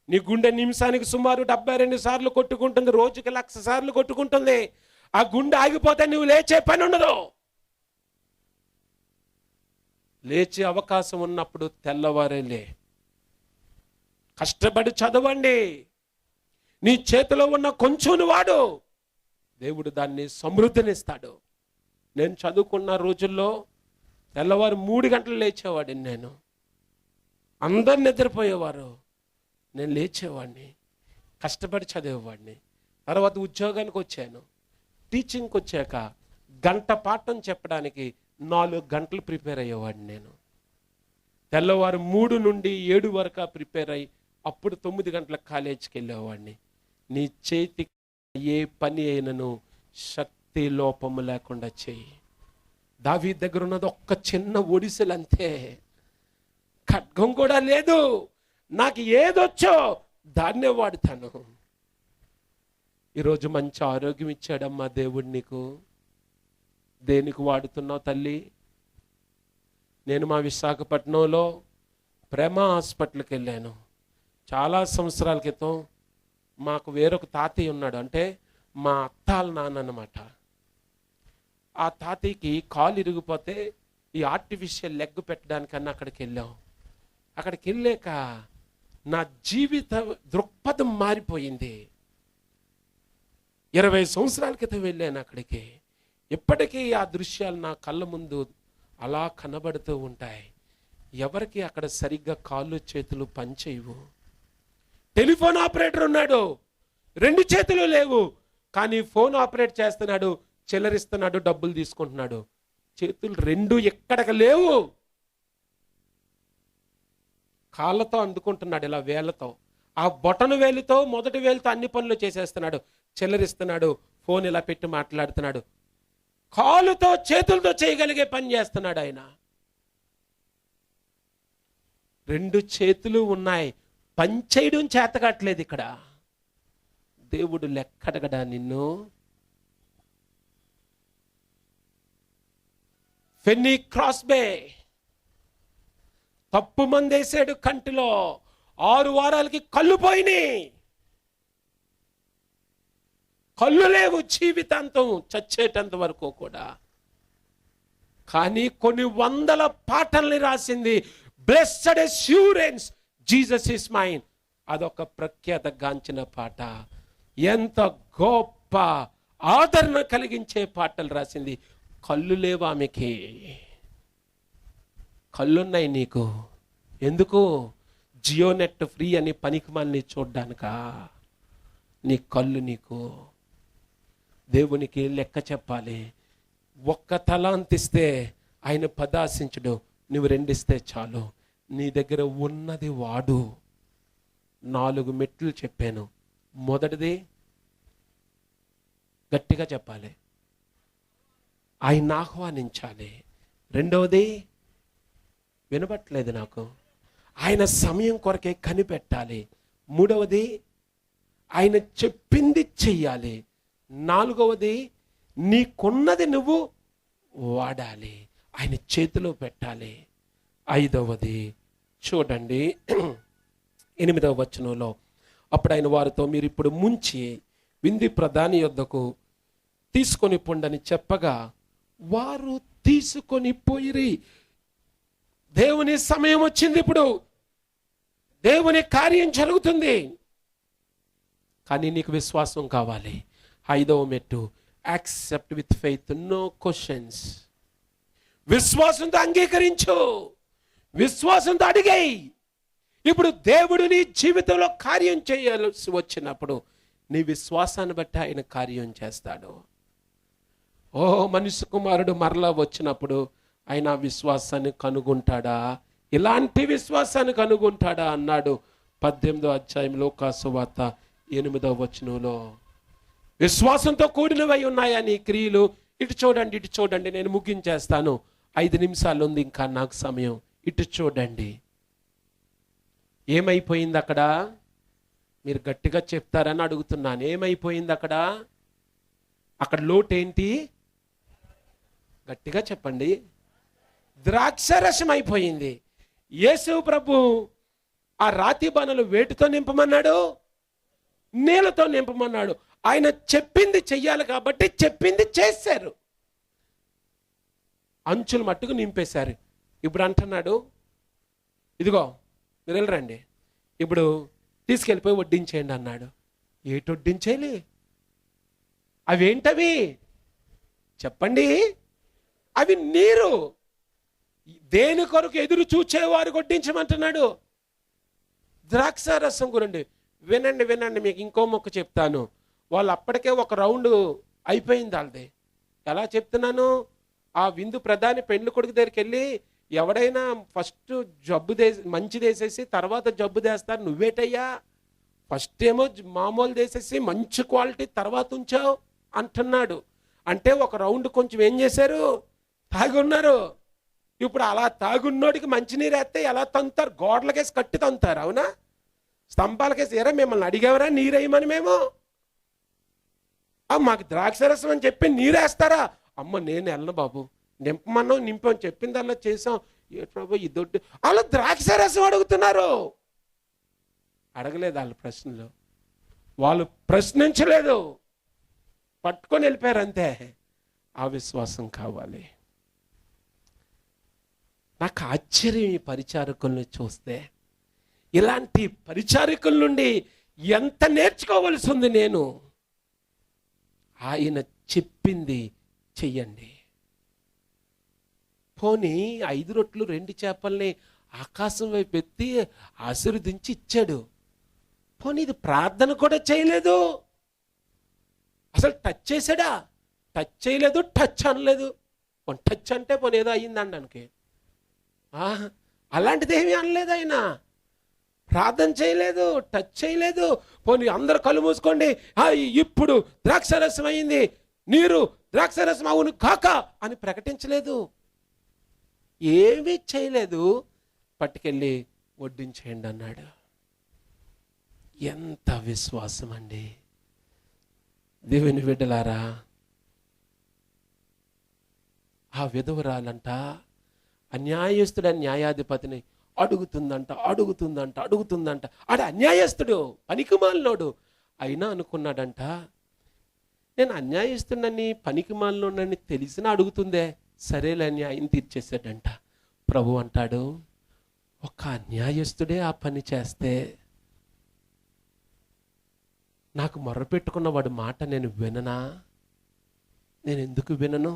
నీ గుండె నిమిషానికి సుమారు 72 సార్లు కొట్టుకుంటుంది, రోజుకి 1,00,000 సార్లు కొట్టుకుంటుంది. ఆ గుండె ఆగిపోతే నువ్వు లేచే పని ఉండదు. లేచే అవకాశం ఉన్నప్పుడు తెల్లవారేలే. కష్టపడి చదవండి. నీ చేతిలో ఉన్న కొంచెం వాడు, దేవుడు దాన్ని సమృద్ధినిస్తాడు. నేను చదువుకున్న రోజుల్లో తెల్లవారు 3 గంటలు లేచేవాడిని. నేను అందరు నిద్రపోయేవారు, నేను లేచేవాడిని, కష్టపడి చదివేవాడిని. తర్వాత ఉద్యోగానికి వచ్చాను. టీచింగ్కి వచ్చాక గంట పాఠం చెప్పడానికి 4 గంటలు ప్రిపేర్ అయ్యేవాడిని. నేను తెల్లవారు 3 నుండి 7 వరకు ప్రిపేర్ అయ్యి అప్పుడు 9 గంటలకు కాలేజీకి వెళ్ళేవాడిని. నీ చేతి ఏ పని అయినను శక్తి లోపము లేకుండా చేయి. దావీదు దగ్గర ఉన్నది ఒక్క చిన్న ఒడిసెలు అంతే. ఖడ్గం కూడా లేదు. నాకు ఏదొచ్చో దాన్నే వాడుతాను. ఈరోజు మంచి ఆరోగ్యం ఇచ్చాడమ్మా దేవుడు నీకు. దేనికి వాడుతున్నావు తల్లి? నేను మా విశాఖపట్నంలో ప్రేమ హాస్పిటల్కి వెళ్ళాను చాలా సంవత్సరాల క్రితం. మాకు వేరొక తాతయ్య ఉన్నాడు, అంటే మా అత్తాల నాన్న అన్నమాట. ఆ తాతయ్యకి కాలు ఇరిగిపోతే ఈ ఆర్టిఫిషియల్ లెగ్ పెట్టడానికన్నా అక్కడికి వెళ్ళాం. అక్కడికి వెళ్ళాక నా జీవిత దృక్పథం మారిపోయింది. 20 సంవత్సరాల క్రితం వెళ్ళాను అక్కడికి. ఇప్పటికీ ఆ దృశ్యాలు నా కళ్ళ ముందు అలా కనబడుతూ ఉంటాయి. ఎవరికి అక్కడ సరిగ్గా కాళ్ళు చేతులు పనిచేయవు. టెలిఫోన్ ఆపరేటర్ ఉన్నాడు, 2 చేతులు లేవు, కానీ ఫోన్ ఆపరేట్ చేస్తున్నాడు, చిల్లరిస్తున్నాడు, డబ్బులు తీసుకుంటున్నాడు. చేతులు 2 ఎక్కడికి లేవు. కాళ్ళతో అందుకుంటున్నాడు ఇలా వేళ్ళతో. ఆ బొటను వేలుతో మొదటి వేలుతో అన్ని పనులు చేసేస్తున్నాడు, చిల్లరిస్తున్నాడు, ఫోన్ ఇలా పెట్టి మాట్లాడుతున్నాడు. కాలుతో చేతులతో చేయగలిగే పని చేస్తున్నాడు ఆయన. 2 చేతులు ఉన్నాయి, పని చేయడం చేతకాట్లేదు. ఇక్కడ దేవుడు లెక్కడగడా నిన్ను? ఫెన్నీ క్రాస్బే తప్పు మందేశాడు కంటిలో. 6 వారాలకి కళ్ళు పోయినాయి. కళ్ళు లేవు జీవితాంతం, చచ్చేటంత వరకు కూడా. కానీ కొన్ని వందల పాటల్ని రాసింది. Blessed assurance Jesus is mine. అదొక ప్రఖ్యాత గాంచిన పాట. ఎంత గొప్ప ఆదరణ కలిగించే పాటలు రాసింది. కళ్ళు లేవు ఆమెకి, కళ్ళున్నాయి నీకు. ఎందుకు? జియో నెట్ ఫ్రీ అని పనికిమాలిని చూడ్డానికా? నీ కళ్ళు నీకు. దేవునికి లెక్క చెప్పాలి. 1 తలాంతిస్తే ఆయన 10 ఆశించడు, నువ్వు 2 ఇస్తే చాలు. నీ దగ్గర ఉన్నది వాడు. 4 మెట్లు చెప్పాను. మొదటిది గట్టిగా చెప్పాలి, ఆయన ఆహ్వానించాలి. రెండవది వినపట్లేదు నాకు, ఆయన సమయం కొరకే కనిపెట్టాలి. మూడవది ఆయన చెప్పింది చెయ్యాలి. 4వది నీకున్నది నువ్వు వాడాలి, ఆయన చేతిలో పెట్టాలి. 5వది చూడండి 8వ వచనంలో, అప్పుడు ఆయన వారితో, మీరు ఇప్పుడు ముంచి విందు ప్రధాని యొద్దకు తీసుకొని పొండని చెప్పగా వారు తీసుకొని పోయిరి. దేవుని సమయం వచ్చింది, ఇప్పుడు దేవుని కార్యం జరుగుతుంది. కానీ నీకు విశ్వాసం కావాలి. 5వ మెట్టు, accept with faith, no questions. విశ్వాసంతో అంగీకరించు, విశ్వాసంతో అడిగాయి. ఇప్పుడు దేవుడు నీ జీవితంలో కార్యం చేయాల్సి వచ్చినప్పుడు నీ విశ్వాసాన్ని బట్టి ఆయన కార్యం చేస్తాడు. ఓ మనుష్య కుమారుడు మరలా వచ్చినప్పుడు ఆయన విశ్వాసాన్ని కనుగొంటాడా? ఇలాంటి విశ్వాసాన్ని కనుగొంటాడా అన్నాడు 18వ అధ్యాయంలో లూకా సువార్త 8వ వచనంలో. విశ్వాసంతో కూడినవై ఉన్నాయా నీ క్రియలు? ఇటు చూడండి, ఇటు చూడండి, నేను ముగించేస్తాను, 5 నిమిషాలు ఉంది ఇంకా నాకు సమయం. ఇటు చూడండి, ఏమైపోయింది అక్కడ? మీరు గట్టిగా చెప్తారని అడుగుతున్నాను. ఏమైపోయింది అక్కడ? అక్కడ లోటేంటి? గట్టిగా చెప్పండి. ద్రాక్షరసం అయిపోయింది. యేసు ప్రభు ఆ రాతి బాణలు వేటితో నింపమన్నాడు? నీళ్ళతో నింపమన్నాడు. ఆయన చెప్పింది చెయ్యాలి కాబట్టి చెప్పింది చేశారు. అంచులు మట్టుకు నింపేశారు. ఇప్పుడు అంటున్నాడు, ఇదిగో మీరు వెళ్ళరండి, ఇప్పుడు తీసుకెళ్ళిపోయి వడ్డించేయండి అన్నాడు. ఏటి వడ్డించేయాలి? అవేంటవి చెప్పండి? అవి నీరు. దేని కొరకు ఎదురు చూచేవారు వడ్డించమంటున్నాడు? ద్రాక్ష రసం గురండి. వినండి వినండి, మీకు ఇంకో మొక్క చెప్తాను. వాళ్ళు అప్పటికే ఒక రౌండ్ అయిపోయింది వాళ్ళది. ఎలా చెప్తున్నాను? ఆ విందు ప్రధాని పెండ్లి కొడుకు దగ్గరికి వెళ్ళి, ఎవడైనా ఫస్ట్ జబ్బు మంచి దేసేసి తర్వాత జబ్బు దేస్తారు, నువ్వేటయ్యా ఫస్ట్ ఏమో మామూలు దేసేసి మంచి క్వాలిటీ తర్వాత ఉంచావు అంటున్నాడు. అంటే ఒక రౌండ్ కొంచెం ఏం చేశారు? తాగి ఉన్నారు. ఇప్పుడు అలా తాగున్నోడికి మంచినీరు వేస్తే ఎలా తంతారు? గోడలకేసి కట్టి తంతారు, అవునా? స్తంభాలకేసి ఎరా మిమ్మల్ని అడిగేవరా నీరేయమని మేము? మాకు ద్రాక్షరసం అని చెప్పి నీరేస్తారా? అమ్మ నేను వెళ్ళను బాబు, నింపమన్నాం నింపని చెప్పిందల్లా చేసాం. ఏ ప్రభు ఈ దొడ్డు అలా ద్రాక్షరసం అడుగుతున్నారు. అడగలేదు వాళ్ళు ప్రశ్నలు, వాళ్ళు ప్రశ్నించలేదు, పట్టుకొని వెళ్ళిపోయారు అంతే. ఆ విశ్వాసం కావాలి. నాకు ఆశ్చర్యం ఈ పరిచారకుల్ని చూస్తే. ఇలాంటి పరిచారకుల నుండి ఎంత నేర్చుకోవలసి ఉంది నేను. ఆయన చెప్పింది చెయ్యండి. పోనీ 5 రొట్లు 2 చేపల్ని ఆకాశం వైపు ఎత్తి ఆశీర్వదించి ఇచ్చాడు. పోనీ ఇది ప్రార్థన కూడా చేయలేదు, అసలు టచ్ చేశాడా? టచ్ చేయలేదు, టచ్ అనలేదు. టచ్ అంటే పోనీ ఏదో అయ్యిందండానికి, అలాంటిది ఏమీ అనలేదు ఆయన. ప్రార్థన చేయలేదు, టచ్ చేయలేదు. పోనీ అందరు కళ్ళు మూసుకోండి, ఇప్పుడు ద్రాక్షరసం అయింది, నీరు ద్రాక్షరసం అవును కాక అని ప్రకటించలేదు, ఏమీ చేయలేదు. పట్టుకెళ్ళి వడ్డించేయండి అన్నాడు. ఎంత విశ్వాసం అండి దేవుని బిడ్డలారా. ఆ విధవరాలంట అన్యాయస్తుడు న్యాయాధిపతిని అడుగుతుందంట. ఆడ అన్యాయస్తుడు, పనికిమాలినోడు. అయినా అనుకున్నాడంట, నేను అన్యాయస్తుడని పనికిమాలినోడని తెలిసినా అడుగుతుందే, సరేలే న్యాయం తీర్చేసాడంట. ప్రభు అంటాడు, ఒక అన్యాయస్తుడే ఆ పని చేస్తే నాకు మొర్రపెట్టుకున్న వాడి మాట నేను విననా? నేను ఎందుకు వినను?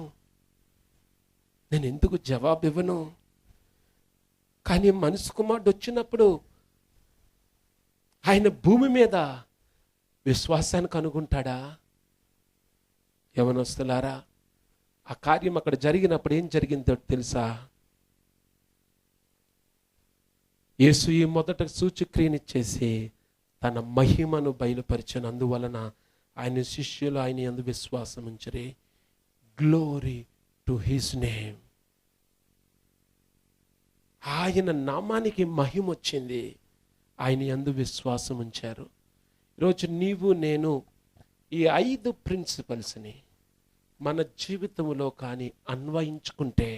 నేను ఎందుకు జవాబు ఇవ్వను? కానీ మనుషు కుమారుడు వచ్చినప్పుడు ఆయన భూమి మీద విశ్వాసాన్ని కనుగొంటాడా? యవనస్తులారా, ఆ కార్యం అక్కడ జరిగినప్పుడు ఏం జరిగిందో తెలుసా? యేసు ఈ మొదట సూచక్రియనిచ్చేసి తన మహిమను బయలుపరిచిన అందువలన ఆయన శిష్యులు ఆయన యందు విశ్వాసం ఉంచరే. Glory to his name. ఆయన నామానికి మహిమ వచ్చింది, ఆయన యందు విశ్వాసం ఉంచారు. ఈరోజు నీవు నేను ఈ 5 ప్రిన్సిపల్స్ని మన జీవితంలో కానీ అన్వయించుకుంటే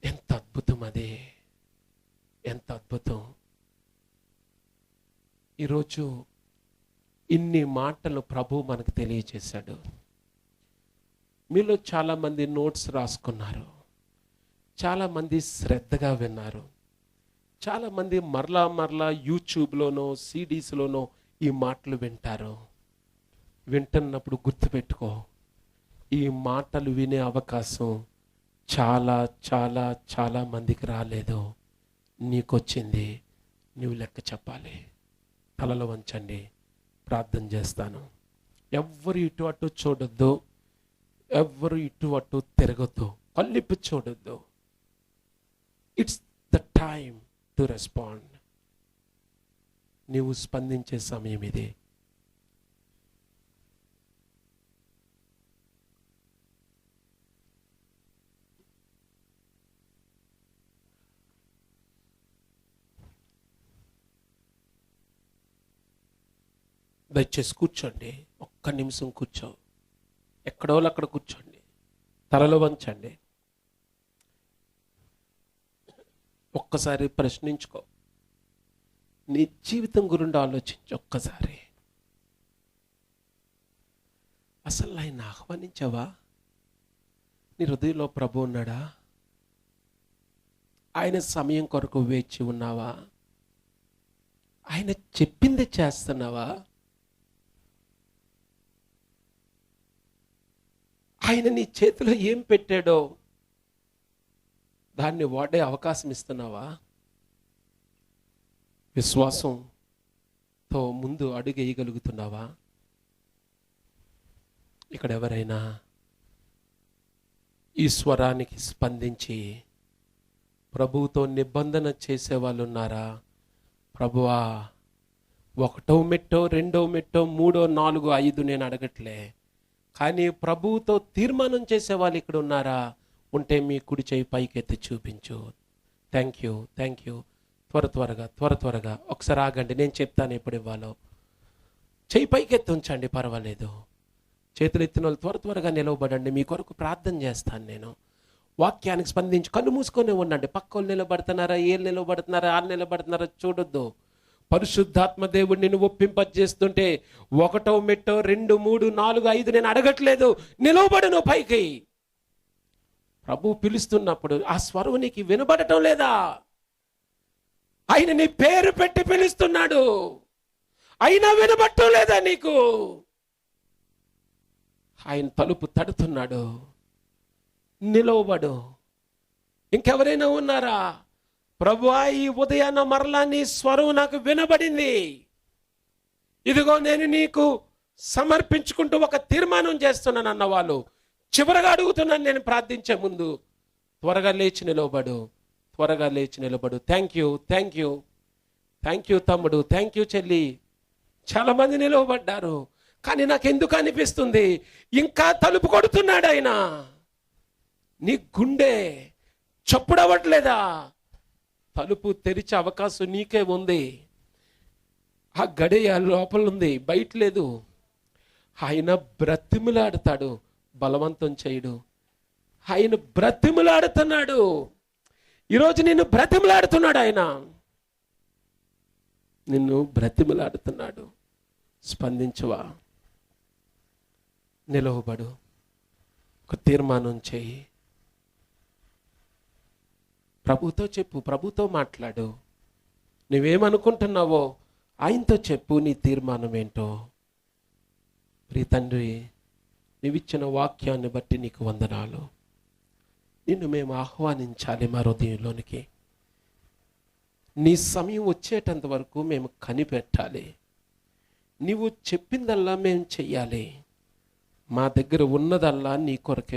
ఎంత అద్భుతం! అదే ఎంత అద్భుతం! ఈరోజు ఇన్ని మాటలు ప్రభు మనకు తెలియజేశాడు. మీలో చాలామంది నోట్స్ రాసుకున్నారు, చాలామంది శ్రద్ధగా విన్నారు, చాలామంది మరలా యూట్యూబ్లోనో సిడీస్లోనో ఈ మాటలు వింటారు. వింటున్నప్పుడు గుర్తుపెట్టుకో, ఈ మాటలు వినే అవకాశం చాలా చాలా చాలా మందికి రాలేదు. నీకొచ్చింది, నువ్వు లెక్క చెప్పాలి. తలలో వంచండి, ప్రార్థన చేస్తాను. ఎవ్వరు ఇటు అటు చూడొద్దు, ఎవ్వరు ఇటు అటు తిరగొద్దు, కళ్ళిప్పి చూడొద్దు. It's the time to respond. నీవు స్పందించే సమయం ఇది. దయచేసి కూర్చోండి, ఒక్క నిమిషం కూర్చో. ఎక్కడో అక్కడ కూర్చోండి, తలలో వంచండి. ఒక్కసారి ప్రశ్నించుకో, నీ జీవితం గురించి ఆలోచించు ఒక్కసారి. అసలు ఆయన ఆహ్వానించావా? నీ హృదయంలో ప్రభు ఉన్నాడా? ఆయన సమయం కొరకు వేచి ఉన్నావా? ఆయన చెప్పింది చేస్తున్నావా? ఆయన నీ చేతిలో ఏం పెట్టాడో దాన్ని వాడే అవకాశం ఇస్తున్నావా? విశ్వాసంతో ముందు అడుగు వేయగలుగుతున్నావా? ఇక్కడ ఎవరైనా ఈ స్వరానికి స్పందించి ప్రభువుతో నిబంధన చేసేవాళ్ళు ఉన్నారా? ప్రభువా, 1వ మెట్టో 2వ మెట్టో 3, 4, 5 నేను అడగట్లే, కానీ ప్రభువుతో తీర్మానం చేసే వాళ్ళు ఇక్కడ ఉన్నారా? ఉంటే మీ కుడి చేయి పైకెత్తి చూపించు. Thank you, thank you. త్వరగా ఒకసారి ఆగండి, నేను చెప్తాను ఎప్పుడు ఇవ్వాలో. చేయి పైకెత్తి ఉంచండి, పర్వాలేదు. చేతులు ఎత్తిన వాళ్ళు త్వరగా నిలవబడండి. మీ కొరకు ప్రార్థన చేస్తాను నేను. వాక్యానికి స్పందించి కళ్ళు మూసుకొని ఉండండి. పక్క వాళ్ళు నిలబడుతున్నారా, ఏళ్ళు నిలబడుతున్నారా, ఆళ్ళు నిలబడుతున్నారా చూడొద్దు. పరిశుద్ధాత్మ దేవుడు నిన్ను ఒప్పింపజేస్తుంటే 1 మెట్టో 2, 3, 4, 5 నేను అడగట్లేదు. నిలవబడు నువ్వు పైకి. ప్రభు పిలుస్తున్నప్పుడు ఆ స్వరం నీకు వినబడటం లేదా? ఆయన నీ పేరు పెట్టి పిలుస్తున్నాడు, అయినా వినబడటం లేదా నీకు? ఆయన తలుపు తడుతున్నాడు, నిలవబడు. ఇంకెవరైనా ఉన్నారా? ప్రభువా, ఈ ఉదయాన్న మరలా నీ స్వరం నాకు వినబడింది, ఇదిగో నేను నీకు సమర్పించుకుంటూ ఒక తీర్మానం చేస్తున్నాను అన్నవాళ్ళు చివరగా అడుగుతున్నాను నేను ప్రార్థించే ముందు, త్వరగా లేచి నిలబడు. థ్యాంక్ యూ తమ్ముడు, థ్యాంక్ యూ చెల్లి. చాలా మంది నిలవబడ్డారు. కానీ నాకు ఎందుకు అనిపిస్తుంది ఇంకా తలుపు కొడుతున్నాడు ఆయన. నీ గుండె చప్పుడవ్వట్లేదా? తలుపు తెరిచే అవకాశం నీకే ఉంది. ఆ గడియ లోపల ఉంది, బయట లేదు. ఆయన బ్రతిమిలాడుతాడు, బలవంతం చేయడు. ఆయన బ్రతిమిలాడుతున్నాడు. ఈరోజు నిన్ను బ్రతిమిలాడుతున్నాడు. ఆయన నిన్ను బ్రతిమిలాడుతున్నాడు. స్పందించవా? నిలవబడు, ఒక తీర్మానం చేయి. ప్రభుతో చెప్పు, ప్రభుతో మాట్లాడు. నువ్వేమనుకుంటున్నావో ఆయనతో చెప్పు, నీ తీర్మానం ఏంటో. ప్రియ తండ్రి, నీవిచ్చిన వాక్యాన్ని బట్టి నీకు వందనాలు. నిన్ను మేము ఆహ్వానించాలి మా హృదయంలోనికి. నీ సమయం వచ్చేటంత వరకు మేము కనిపెట్టాలి. నీవు చెప్పిందల్లా మేము చెయ్యాలి. మా దగ్గర ఉన్నదల్లా నీ కొరకే